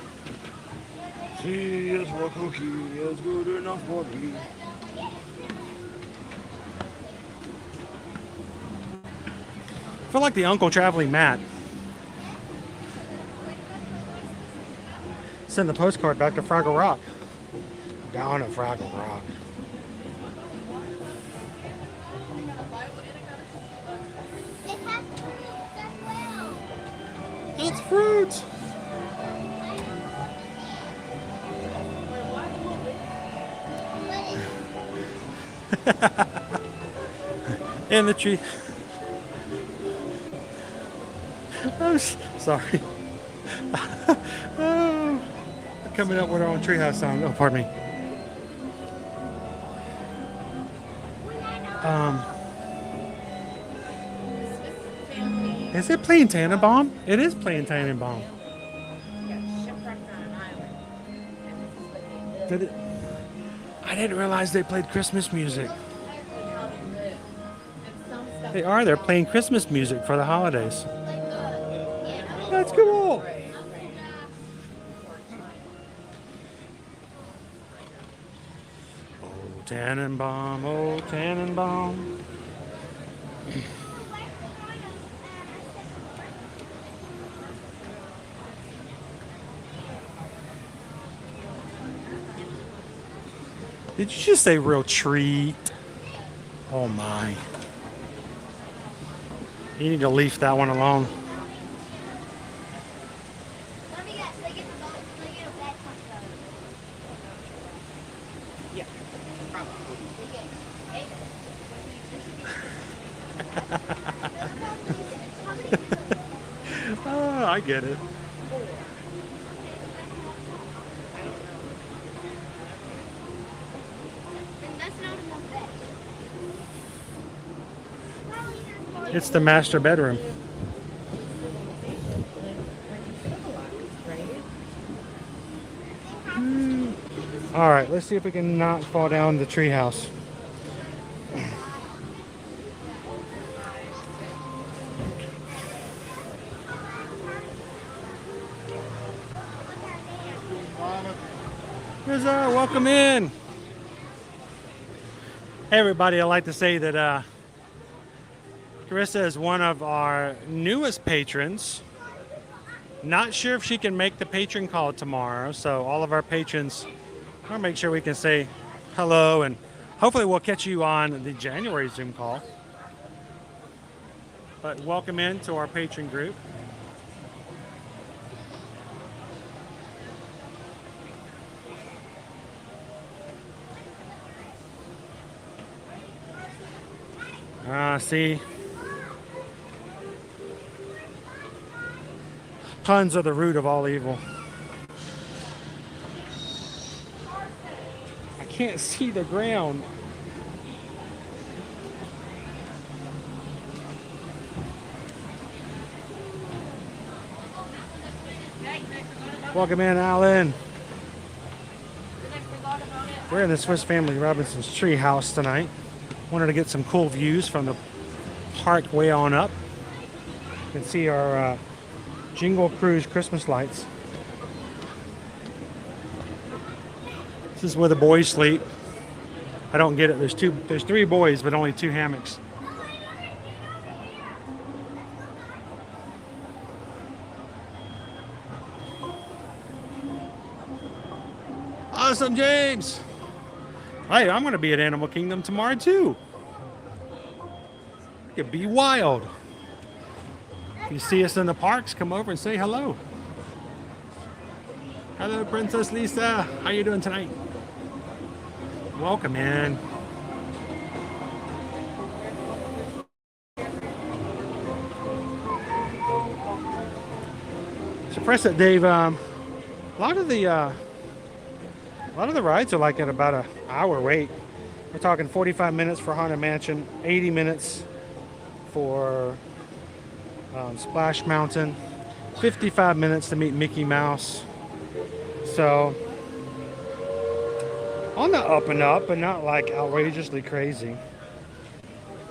C is for cookie, is good enough for me. I feel like the Uncle Traveling Matt. Send the postcard back to Fraggle Rock. Down at Fraggle Rock. It's fruit. In the tree. I'm sorry. Oh, coming up with our own treehouse song. Oh, pardon me. Is it playing Tannenbaum? It is playing Tannenbaum. Did it? I didn't realize they played Christmas music. They are. They're playing Christmas music for the holidays. That's cool. Oh, Tannenbaum, oh, Tannenbaum. Did you just say real treat? Oh my. You need to leave that one alone. Let me guess. They get the boat. They get a bad touchdown. Yeah, probably. Oh, I get it. And that's not enough bed. It's the master bedroom. All right, let's see if we can not fall down the treehouse. Welcome in. Hey everybody, I'd like to say that Carissa is one of our newest patrons. Not sure if she can make the patron call tomorrow, so all of our patrons, I'll make sure we can say hello, and hopefully we'll catch you on the January Zoom call. But welcome in to our patron group. See, puns are the root of all evil. I can't see the ground. Welcome in, Alan. We're in the Swiss Family Robinson's tree house tonight. Wanted to get some cool views from the park way on up. You can see our Jingle Cruise Christmas lights. This is where the boys sleep. I don't get it. There's three boys, but only two hammocks. Awesome, James. Hey, I'm going to be at Animal Kingdom tomorrow too. It could be wild. If you see us in the parks, come over and say hello. Hello, Princess Lisa. How you doing tonight? Welcome in. So, press it, Dave. A lot of the rides are like at about an hour wait. We're talking 45 minutes for Haunted Mansion, 80 minutes for Splash Mountain, 55 minutes to meet Mickey Mouse. So on the up and up, but not like outrageously crazy.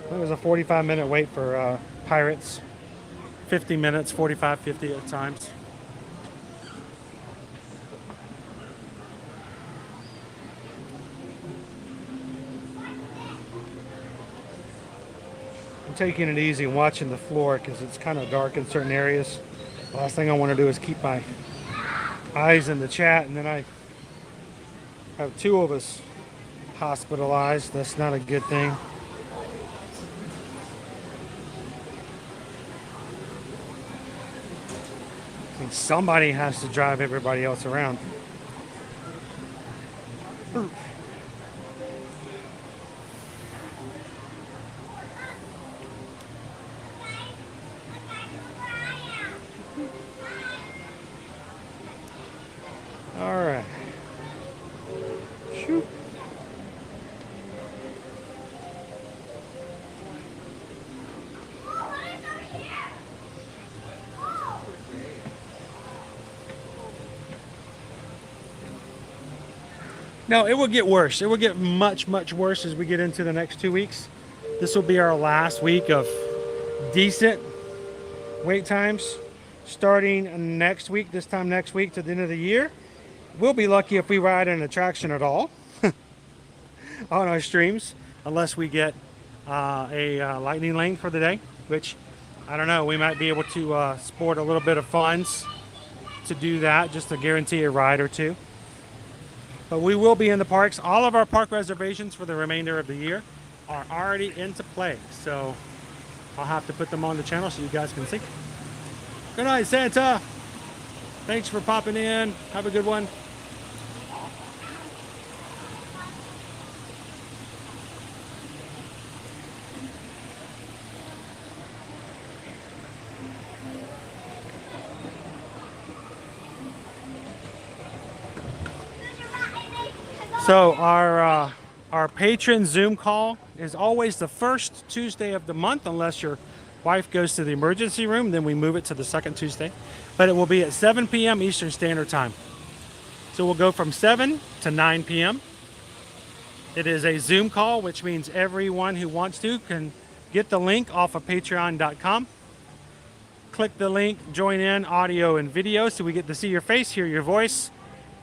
It was a 45-minute wait for Pirates, 50 minutes, 45, 50 at times. I'm taking it easy and watching the floor because it's kind of dark in certain areas. The last thing I want to do is keep my eyes in the chat, and then I have two of us hospitalized. That's not a good thing. I think somebody has to drive everybody else around. No, it will get worse. It will get much, much worse as we get into the next 2 weeks. This will be our last week of decent wait times. Starting next week, this time next week to the end of the year. We'll be lucky if we ride an attraction at all on our streams, unless we get a lightning lane for the day, which I don't know. We might be able to sport a little bit of funds to do that, just to guarantee a ride or two. But we will be in the parks. All of our park reservations for the remainder of the year are already into play, so I'll have to put them on the channel so you guys can see. Good night, Santa. Thanks for popping in. Have a good one. So our patron Zoom call is always the first Tuesday of the month, unless your wife goes to the emergency room, then we move it to the second Tuesday. But it will be at 7 p.m. Eastern Standard Time. So we'll go from 7 to 9 p.m. It is a Zoom call, which means everyone who wants to can get the link off of patreon.com. Click the link, join in audio and video, so we get to see your face, hear your voice.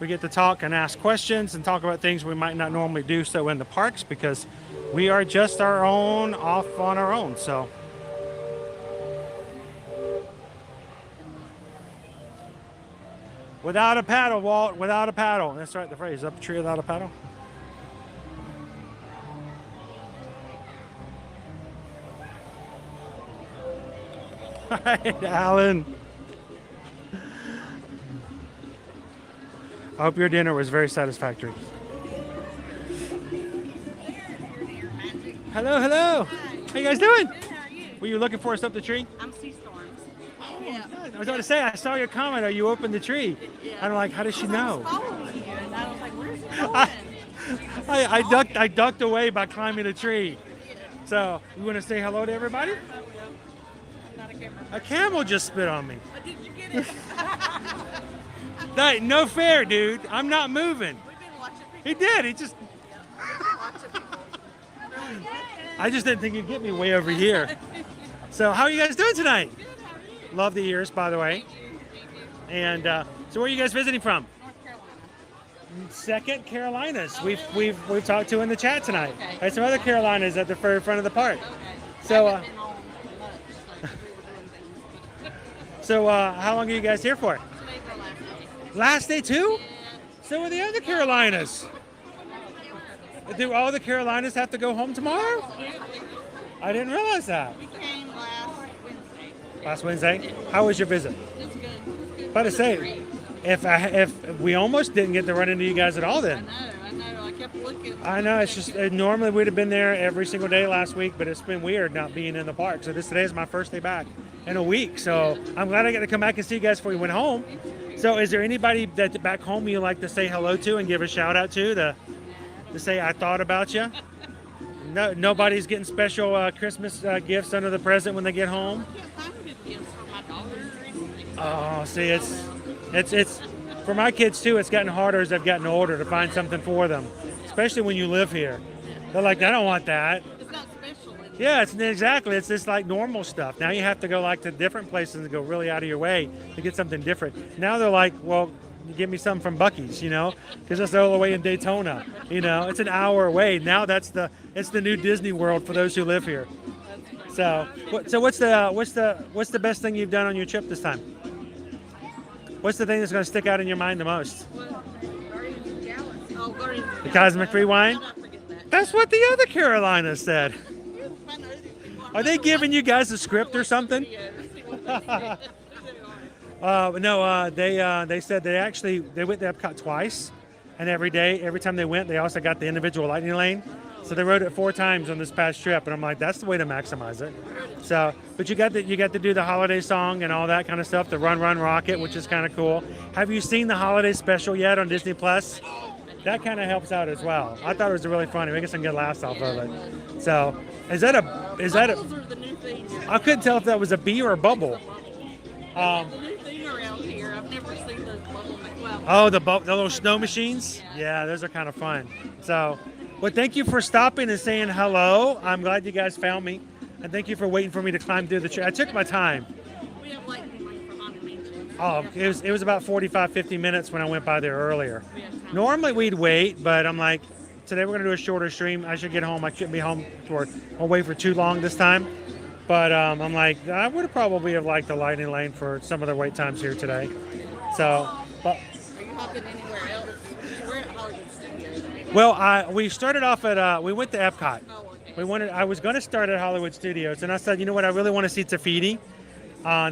We get to talk and ask questions and talk about things we might not normally do so in the parks, because we are just our own, off on our own. So without a paddle, Walt, without a paddle. That's right, the phrase, up a tree without a paddle. All right, Alan. I hope your dinner was very satisfactory. Hello, hello. How you guys doing? Good, how are you? Were you looking for us up the tree? I'm Sea Storms. Yeah. I was going to say, I saw your comment, or you opened the tree. Yeah. I'm like, how does she know? I was following you, and I was like, where's it going? I ducked away by climbing a tree. So, you want to say hello to everybody? Not a camera. A camel just spit on me. Did you get it? That, no fair, dude. I'm not moving. We've been watching people. He did. He just. Watching people. Really good. I just didn't think you'd get me way over here. So, how are you guys doing tonight? Good, how are you? Love the ears, by the way. And so, where are you guys visiting from? North Carolina. Second Carolinas. We've talked to in the chat tonight. Okay. There's some other Carolinas at the very front of the park. Okay. So, I haven't been home much, so we were doing things. So, how long are you guys here for? Today's our last day. Last day too? Yeah. So are the other Carolinas. Do all the Carolinas have to go home tomorrow? I didn't realize that. We came last Wednesday. Last Wednesday? How was your visit? It's good. It's good. About to say, if we almost didn't get to run into you guys at all I then. know. I kept looking. I know, it's just, normally we'd have been there every single day last week, but it's been weird not being in the park. So today is my first day back in a week. So I'm glad I got to come back and see you guys before you went home. So is there anybody that back home you like to say hello to and give a shout out to say I thought about you? No, nobody's getting special Christmas gifts under the present when they get home. I can't find good gifts for my daughter or anything. Oh, see, it's for my kids too. It's gotten harder as they've gotten older to find something for them, especially when you live here. They're like, I don't want that. It's not special anymore. Yeah, it's just like normal stuff. Now you have to go like to different places and go really out of your way to get something different. Now they're like, well, give me some from Buc-ee's, because that's all the way in Daytona. It's an hour away. Now it's the new Disney World for those who live here. So what's the best thing you've done on your trip this time? What's the thing that's going to stick out in your mind the most? Guardians of the Galaxy. Oh, Guardians of the The Galaxy. Cosmic Rewind? I'll not forget that. That's what the other Carolinas said. I know. Are they giving you guys a script or something? No, they said they went to Epcot twice, and every time they went, they also got the individual lightning lane. So they rode it 4 times on this past trip, and I'm like, that's the way to maximize it. So, but you got to do the holiday song and all that kind of stuff, the Run Run Rocket, which is kind of cool. Have you seen the holiday special yet on Disney Plus? That kind of helps out as well. I thought it was really funny. We get some good laughs off of it. So, is that a? Bubbles are the new thing. I couldn't tell if that was a bee or a bubble. The new thing around here. I've never seen those bubble. Well, Oh, the little snow machines? Yeah, those are kind of fun. So, well, thank you for stopping and saying hello. I'm glad you guys found me. And thank you for waiting for me to climb through the tree. I took my time. we have lightning lane for Haunted Mansion. Oh, it was about 45, 50 minutes when I went by there earlier. Normally we'd wait, but I'm like, today we're going to do a shorter stream. I should get home. I shouldn't be home I'll wait for too long this time. But I'm like, I would probably have liked the lightning lane for some of the wait times here today. So, but Are you hopping anywhere else? We're at Hollywood Studios. well, we started off at we went to Epcot. Oh, okay. I was going to start at Hollywood Studios, and I said, you know what, I really want to see Tafiti.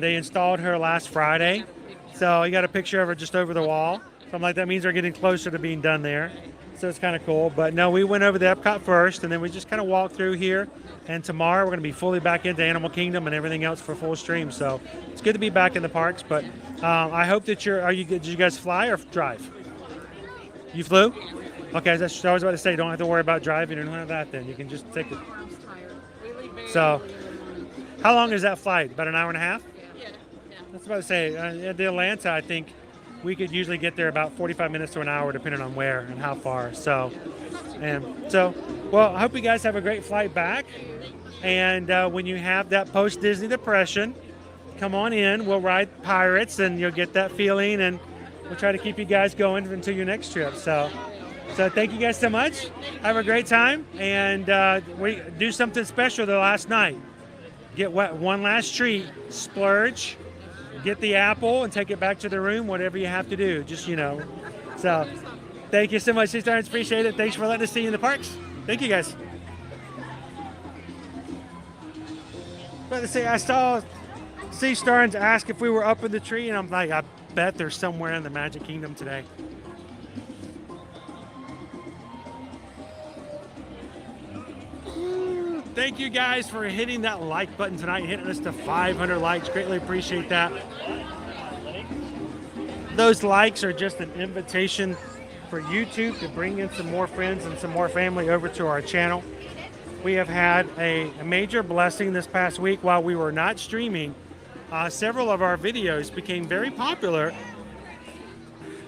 They installed her last Friday, so you got a picture of her just over the wall. So I'm like, that means they're getting closer to being done there. So it's kind of cool. But no, we went over the Epcot first, and then we just kind of walked through here. And tomorrow we're going to be fully back into Animal Kingdom and everything else for full stream. So it's good to be back in the parks. But I hope that did you guys fly or drive? You flew? Okay, that's what I was about to say. Don't have to worry about driving or none of that then. You can just take it. So how long is that flight? About an hour and a half? Yeah. That's about to say. At the Atlanta, I think we could usually get there about 45 minutes to an hour, depending on where and how far. So, well, I hope you guys have a great flight back. And when you have that post-Disney depression, come on in. We'll ride Pirates, and you'll get that feeling, and we'll try to keep you guys going until your next trip. So thank you guys so much. Have a great time, and we do something special the last night. Get one last treat, splurge. Get the apple and take it back to the room, whatever you have to do, just, So, thank you so much, Sea Starns. Appreciate it. Thanks for letting us see you in the parks. Thank you, guys. About to say, I saw Sea Starns ask if we were up in the tree, and I'm like, I bet they're somewhere in the Magic Kingdom today. Thank you guys for hitting that like button tonight, hitting us to 500 likes. Greatly appreciate that. Those likes are just an invitation for YouTube to bring in some more friends and some more family over to our channel. We have had a major blessing this past week while we were not streaming. Several of our videos became very popular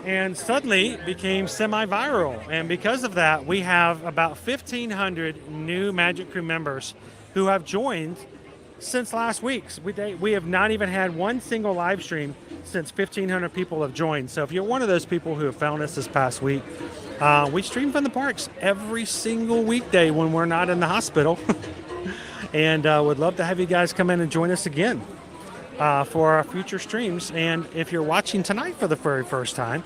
and suddenly became semi-viral. And because of that, we have about 1,500 new Magic Crew members who have joined since last week. We have not even had one single live stream since 1,500 people have joined. So if you're one of those people who have found us this past week, we stream from the parks every single weekday when we're not in the hospital. And would love to have you guys come in and join us again for our future streams. And if you're watching tonight for the very first time,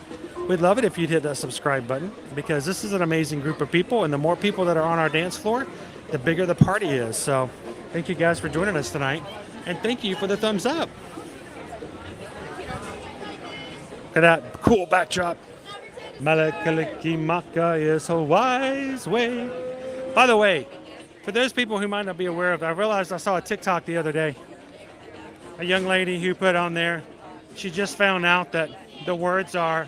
we'd love it if you'd hit that subscribe button, because this is an amazing group of people, and the more people that are on our dance floor, the bigger the party is. So thank you guys for joining us tonight, and thank you for the thumbs up. Look at that cool backdrop. Malakalikimaka is a wise way. By the way, for those people who might not be aware of it, I realized I saw a TikTok the other day. A young lady who put on there, she just found out that the words are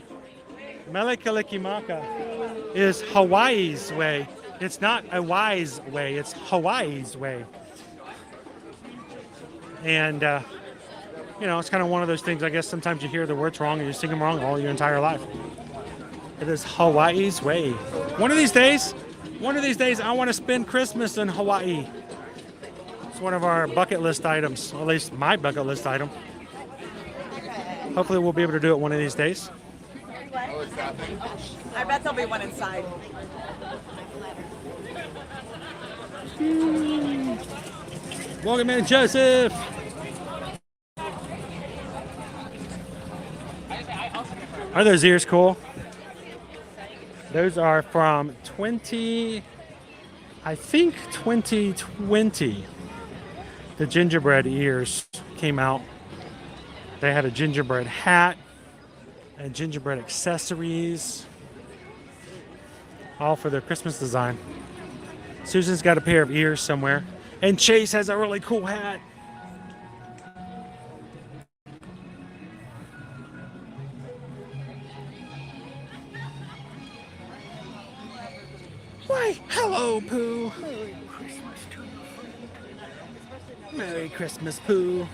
Malakalikimaka is Hawaii's way. It's not a wise way, it's Hawaii's way. And, it's kind of one of those things, I guess sometimes you hear the words wrong and you sing them wrong all your entire life. It is Hawaii's way. One of these days, I want to spend Christmas in Hawaii. It's one of our bucket list items, or at least my bucket list item. Hopefully we'll be able to do it one of these days. I bet there'll be one inside. Welcome in, Joseph. Are those ears cool? Those are from 2020. The gingerbread ears came out. They had a gingerbread hat and gingerbread accessories, all for their Christmas design. Susan's got a pair of ears somewhere, and Chase has a really cool hat. Why, hello, Pooh. Merry Christmas, Pooh.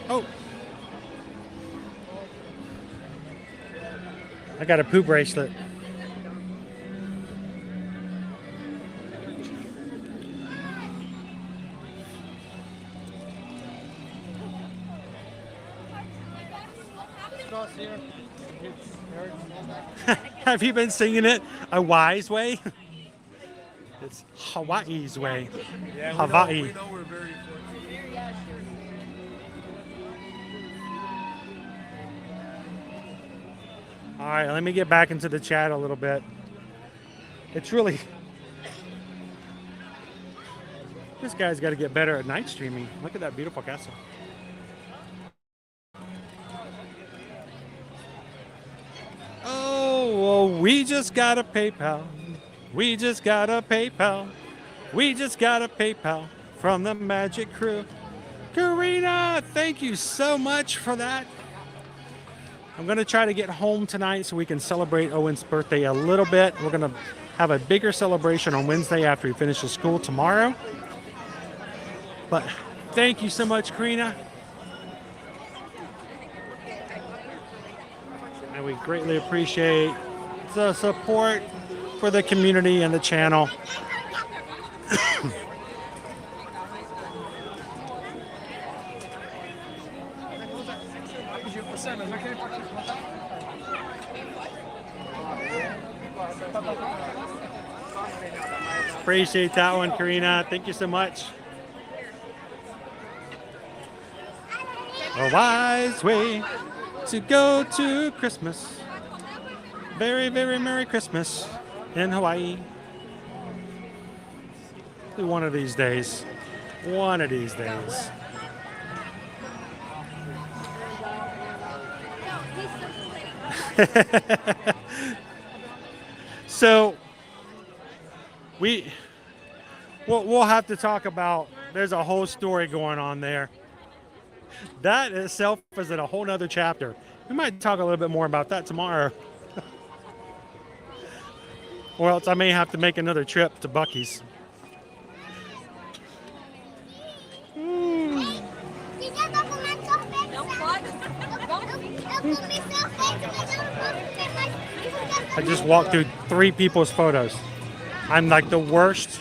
Oh. I got a poo bracelet. Have you been singing it a wise way? It's Hawaii's way. Yeah, Hawaii. we know we're very fortunate. All right, let me get back into the chat a little bit. It's really... This guy's got to get better at night streaming. Look at that beautiful castle. Oh, well, we just got a PayPal. We just got a PayPal. We just got a PayPal from the Magic Crew. Karina, thank you so much for that. I'm going to try to get home tonight so we can celebrate Owen's birthday a little bit. We're going to have a bigger celebration on Wednesday after he finishes school tomorrow. But thank you so much, Karina. And we greatly appreciate the support for the community and the channel. Appreciate that one, Karina. Thank you so much. A wise way to go to Christmas. Very, very Merry Christmas in Hawaii. One of these days. One of these days. So we'll have to talk about, there's a whole story going on there. That itself is in a whole nother chapter. We might talk a little bit more about that tomorrow. Or else I may have to make another trip to Buc-ee's. I just walked through 3 people's photos. I'm like the worst.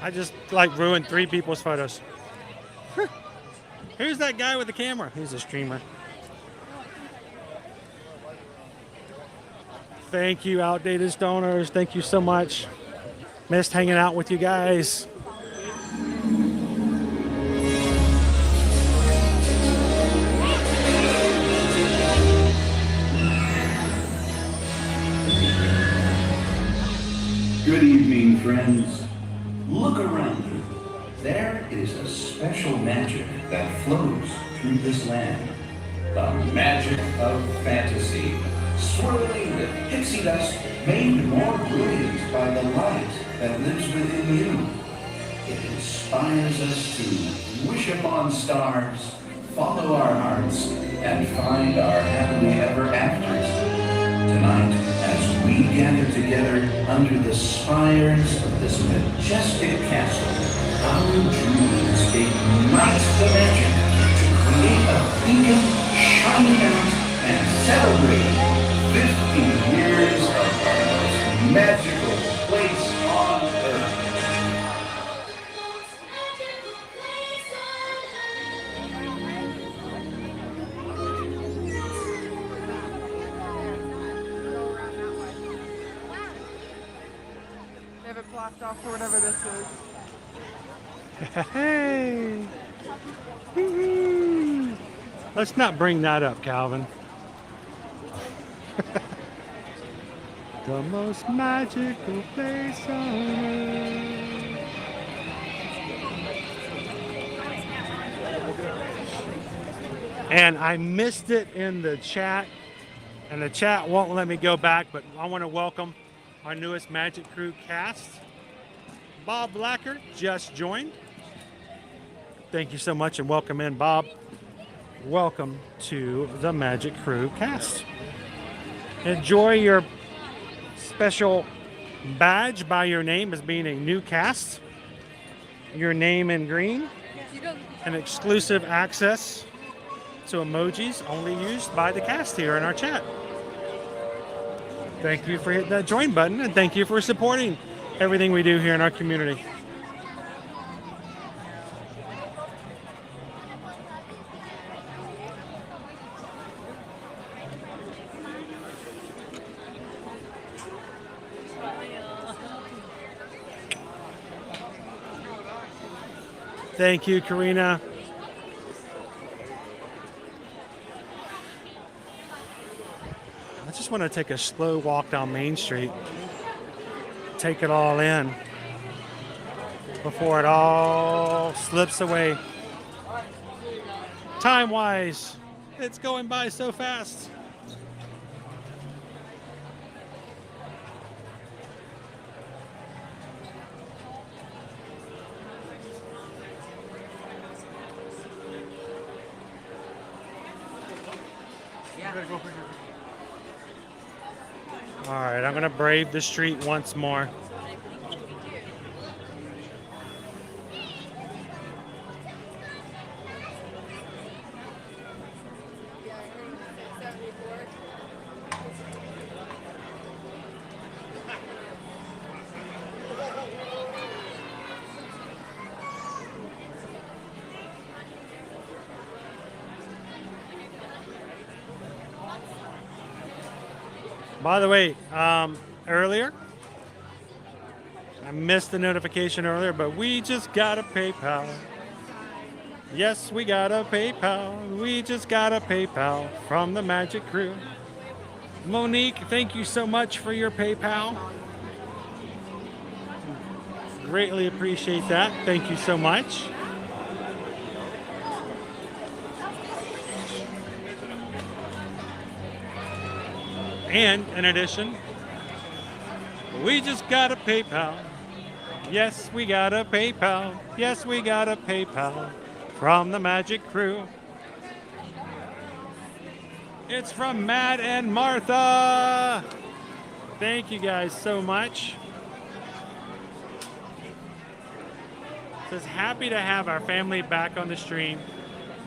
I just like ruined 3 people's photos. Who's that guy with the camera? He's a streamer. Thank you, Outdated Stoners. Thank you so much. Missed hanging out with you guys. Good evening, friends. Look around you. There is a special magic that flows through this land. The magic of fantasy, swirling with pixie dust, made more brilliant by the light that lives within you. It inspires us to wish upon stars, follow our hearts, and find our happily ever afters. Tonight, as we gather together under the spires of this majestic castle, our dreams ignite the magic to create a beacon shining out and celebrate 50 years of the most magical place on earth. They have it blocked off for whatever this is. Hey. Woo-hoo. Let's not bring that up, Calvin. The most magical place on earth. And I missed it in the chat, and the chat won't let me go back, but I want to welcome our newest Magic Crew cast. Bob Blacker just joined. Thank you so much and welcome in, Bob. Welcome to the Magic Crew cast. Enjoy your special badge by your name as being a new cast. your name in green, and exclusive access to emojis only used by the cast here in our chat. Thank you for hitting that join button, and thank you for supporting everything we do here in our community. Thank you, Karina. I just want to take a slow walk down Main Street, take it all in before it all slips away. Time-wise, it's going by so fast. All right, I'm gonna brave the street once more. By the way, earlier, I missed the notification earlier, but we just got a PayPal. Yes, we got a PayPal. We just got a PayPal from the Magic Crew. Monique, thank you so much for your PayPal. Greatly appreciate that. Thank you so much. And in addition, we just got a PayPal. Yes, we got a PayPal. Yes, we got a PayPal from the Magic Crew. It's from Matt and Martha. Thank you guys so much. Says happy to have our family back on the stream.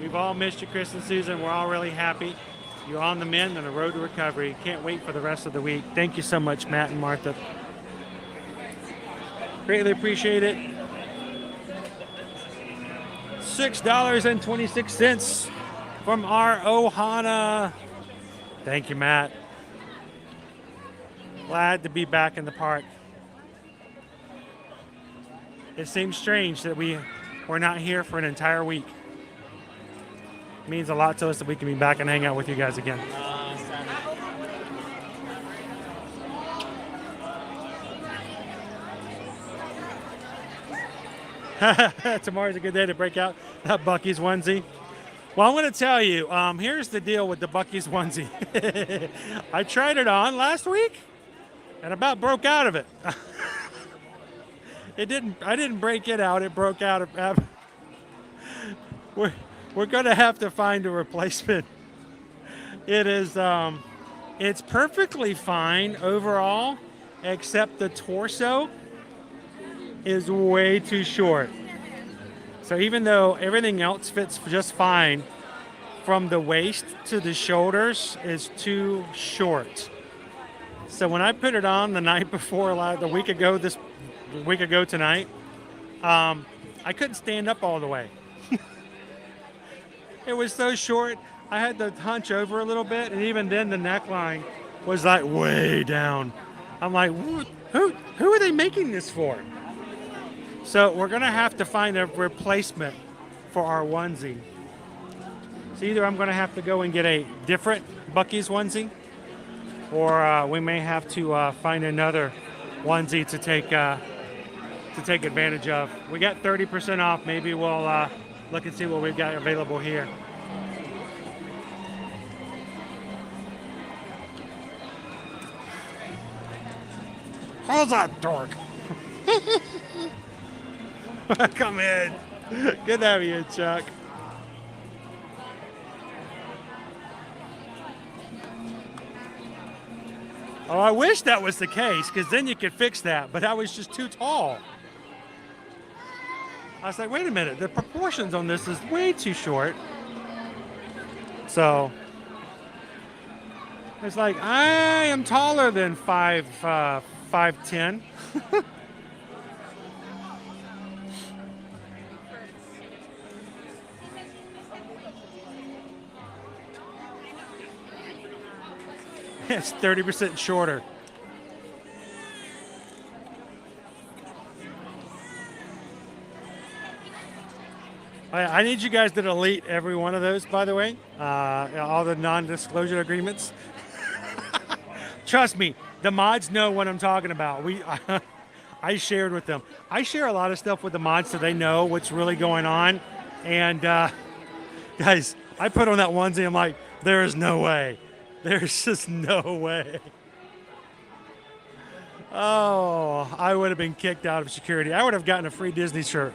We've all missed you, Chris and Susan. We're all really happy. You're on the mend on the road to recovery. Can't wait for the rest of the week. Thank you so much, Matt and Martha. Greatly appreciate it. $6.26 from our Ohana. Thank you, Matt. Glad to be back in the park. It seems strange that we're not here for an entire week. It means a lot to us that we can be back and hang out with you guys again. Tomorrow's a good day to break out that Buc-ee's onesie. Well, I'm going to tell you, here's the deal with the Buc-ee's onesie. I tried it on last week and about broke out of it. I didn't break it out. It broke out. We're going to have to find a replacement. It is, it's perfectly fine overall, except the torso is way too short. So even though everything else fits just fine, from the waist to the shoulders is too short. So when I put it on the night before, a week ago tonight, I couldn't stand up all the way. It was so short, I had to hunch over a little bit, and even then the neckline was like way down. I'm like, who are they making this for? So we're gonna have to find a replacement for our onesie. So either I'm gonna have to go and get a different Buc-ee's onesie, or we may have to find another onesie to take advantage of. We got 30% off. Maybe we'll look and see what we've got available here. How's that dork? Come in. Good to have you, Chuck. Oh, I wish that was the case, because then you could fix that, but I was just too tall. I was like, wait a minute, the proportions on this is way too short. So it's like, I am taller than 5'10". It's 30% shorter. I need you guys to delete every one of those, by the way. All the non-disclosure agreements. Trust me, the mods know what I'm talking about. I shared with them. I share a lot of stuff with the mods so they know what's really going on. And guys, I put on that onesie. I'm like, there is no way. There's just no way. Oh, I would have been kicked out of security. I would have gotten a free Disney shirt.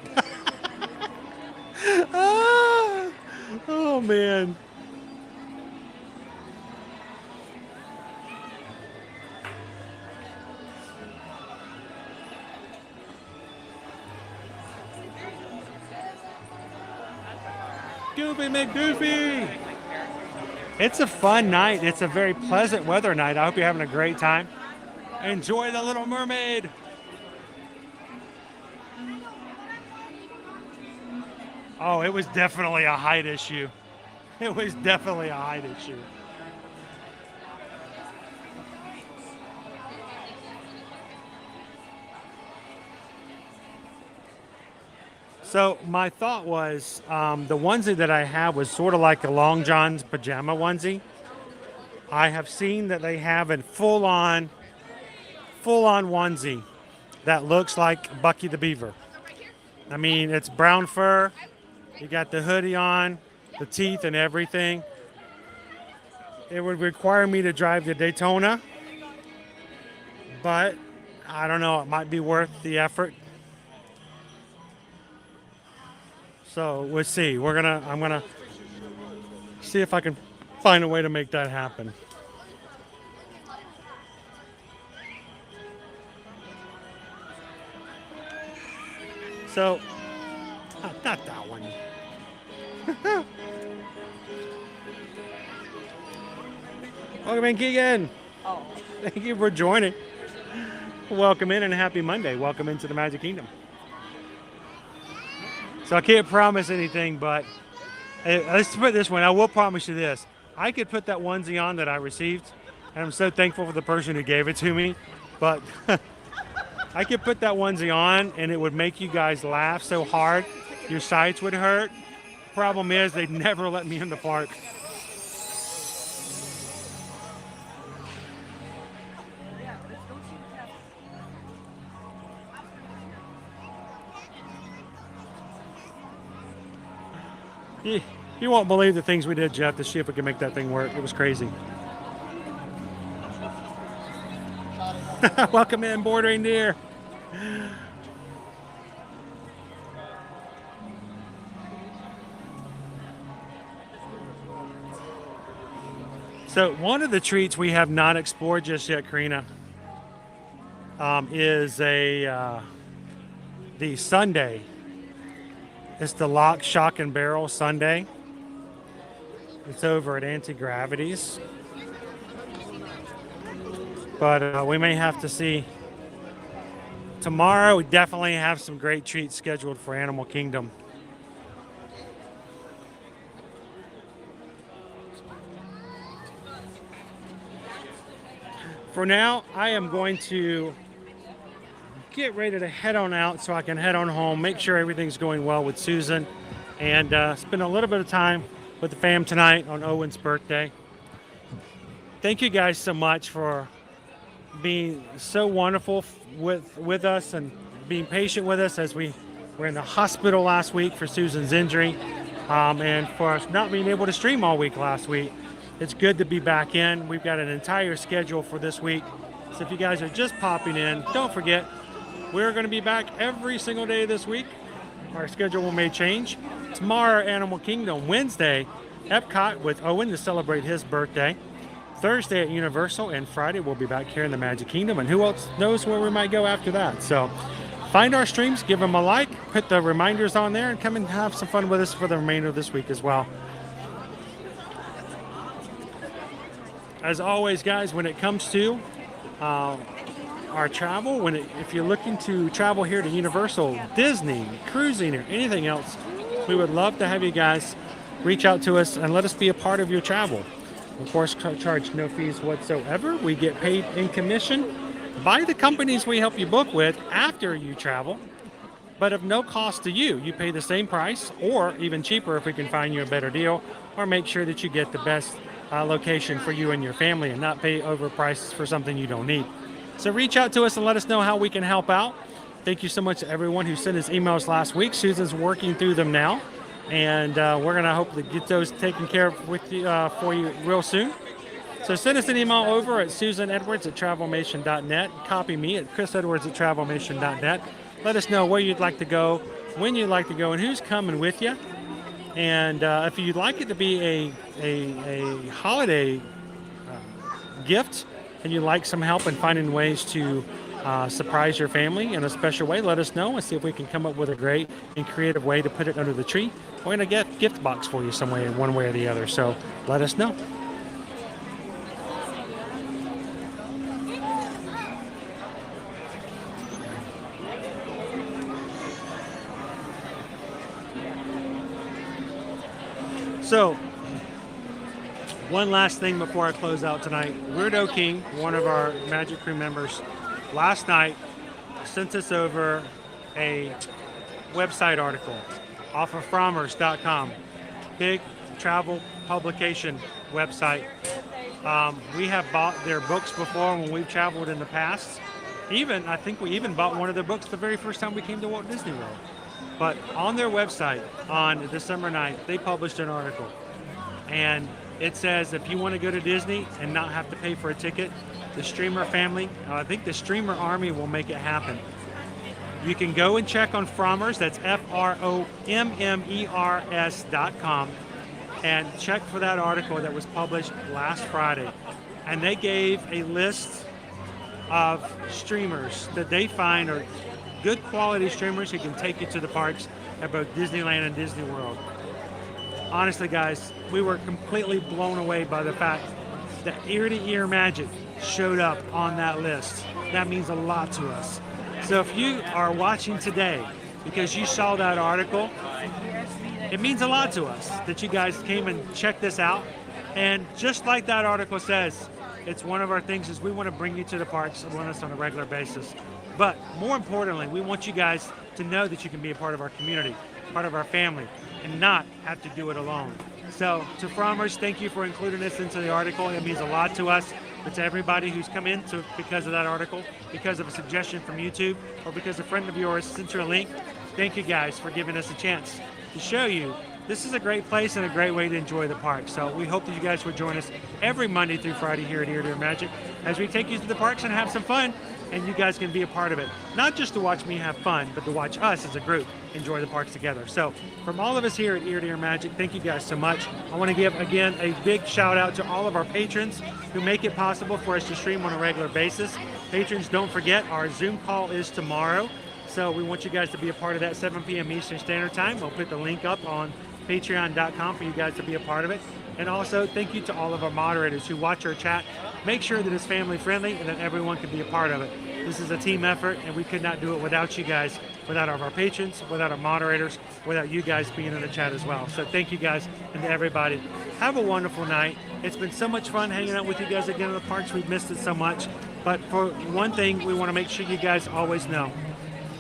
Oh man. Goofy McGoofy. It's a fun night. It's a very pleasant weather night. I hope you're having a great time. Enjoy the Little Mermaid. Oh, it was definitely a height issue. It was definitely a height issue. So my thought was, the onesie that I have was sort of like a Long John's pajama onesie. I have seen that they have a full-on onesie that looks like Bucky the Beaver. I mean, it's brown fur. You got the hoodie on, the teeth and everything. It would require me to drive to Daytona, but I don't know, it might be worth the effort. So we'll see. I'm gonna see if I can find a way to make that happen. So, not that one. Welcome in, Keegan. Oh. Thank you for joining. Welcome in and happy Monday. Welcome into the Magic Kingdom. So I can't promise anything, but let's put it this way. I will promise you this. I could put that onesie on that I received, and I'm so thankful for the person who gave it to me, but I could put that onesie on and it would make you guys laugh so hard your sides would hurt. Problem is, they'd never let me in the park. You won't believe the things we did, Jeff, to see if we can make that thing work. It was crazy. Welcome in, Board Reindeer. So one of the treats we have not explored just yet, Karina, is the sundae. It's the Lock, Shock, and Barrel sundae. It's over at Anti-Gravity's. But we may have to see. Tomorrow, we definitely have some great treats scheduled for Animal Kingdom. For now, I am going to get ready to head on out so I can head on home, make sure everything's going well with Susan, and spend a little bit of time with the fam tonight on Owen's birthday. Thank you guys so much for being so wonderful with us and being patient with us as we were in the hospital last week for Susan's injury, and for us not being able to stream all week last week. It's good to be back in. We've got an entire schedule for this week, so if you guys are just popping in, don't forget, we're going to be back every single day this week. Our schedule may change. Tomorrow, Animal Kingdom. Wednesday, Epcot with Owen to celebrate his birthday. Thursday at Universal, and Friday we'll be back here in the Magic Kingdom. And who else knows where we might go after that? So find our streams, give them a like, put the reminders on there, and come and have some fun with us for the remainder of this week as well. As always, guys, when it comes to our travel, if you're looking to travel here to Universal, Disney, cruising, or anything else, we would love to have you guys reach out to us and let us be a part of your travel. Of course, charge no fees whatsoever. We get paid in commission by the companies we help you book with after you travel, but of no cost to you. You pay the same price or even cheaper if we can find you a better deal, or make sure that you get the best location for you and your family and not pay over prices for something you don't need. So reach out to us and let us know how we can help out. Thank you so much to everyone who sent us emails last week. Susan's working through them now, and we're going to hopefully get those taken care of with you, for you real soon. So send us an email over at susanedwards@travelmation.net. Copy me at chrisedwards@travelmation.net. Let us know where you'd like to go, when you'd like to go, and who's coming with you. And if you'd like it to be a holiday gift, and you'd like some help in finding ways to surprise your family in a special way, let us know and see if we can come up with a great and creative way to put it under the tree or in a gift box for you some way, one way or the other. So let us know. So, one last thing before I close out tonight. Weirdo King, one of our Magic Crew members, last night sent us over a website article off of Frommers.com. Big travel publication website. We have bought their books before when we've traveled in the past. I think we even bought one of their books the very first time we came to Walt Disney World. But on their website on December 9th, they published an article. And it says if you want to go to Disney and not have to pay for a ticket, the streamer family, I think the streamer army will make it happen. You can go and check on Frommers, that's FROMMERS.com, and check for that article that was published last Friday. And they gave a list of streamers that they find are good quality streamers who can take you to the parks at both Disneyland and Disney World. Honestly, guys, we were completely blown away by the fact that ear-to-ear magic showed up on that list. That means a lot to us. So if you are watching today because you saw that article, it means a lot to us that you guys came and checked this out. And just like that article says, it's one of our things is we want to bring you to the parks and run us on a regular basis. But more importantly, we want you guys to know that you can be a part of our community, part of our family, and not have to do it alone. So to Frommers, thank you for including this into the article. It means a lot to us. But to everybody who's come in because of that article, because of a suggestion from YouTube, or because a friend of yours sent you a link, thank you guys for giving us a chance to show you this is a great place and a great way to enjoy the park. So we hope that you guys will join us every Monday through Friday here at Ear to Ear Magic as we take you to the parks and have some fun, and you guys can be a part of it. Not just to watch me have fun, but to watch us as a group enjoy the parks together. So from all of us here at Ear to Ear Magic, thank you guys so much. I want to give, again, a big shout out to all of our patrons who make it possible for us to stream on a regular basis. Patrons, don't forget, our Zoom call is tomorrow. So we want you guys to be a part of that, 7 p.m. Eastern Standard Time. We'll put the link up on patreon.com for you guys to be a part of it. And also, thank you to all of our moderators who watch our chat. Make sure that it's family friendly and that everyone can be a part of it. This is a team effort, and we could not do it without you guys, without our patrons, without our moderators, without you guys being in the chat as well. So thank you guys, and to everybody. Have a wonderful night. It's been so much fun hanging out with you guys again in the parks. We've missed it so much. But for one thing, we want to make sure you guys always know,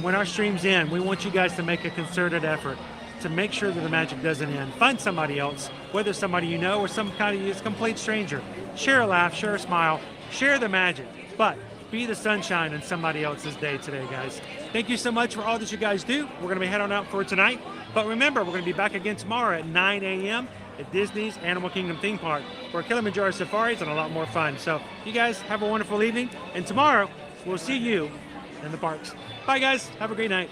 when our stream's in, we want you guys to make a concerted effort to make sure that the magic doesn't end. Find somebody else, whether somebody you know or some kind of complete stranger. Share a laugh, share a smile, share the magic, but be the sunshine in somebody else's day today, guys. Thank you so much for all that you guys do. We're going to be heading out for tonight, but remember, we're going to be back again tomorrow at 9 a.m. at Disney's Animal Kingdom theme park for Kilimanjaro safaris and a lot more fun. So you guys have a wonderful evening, and tomorrow we'll see you in the parks. Bye, guys. Have a great night.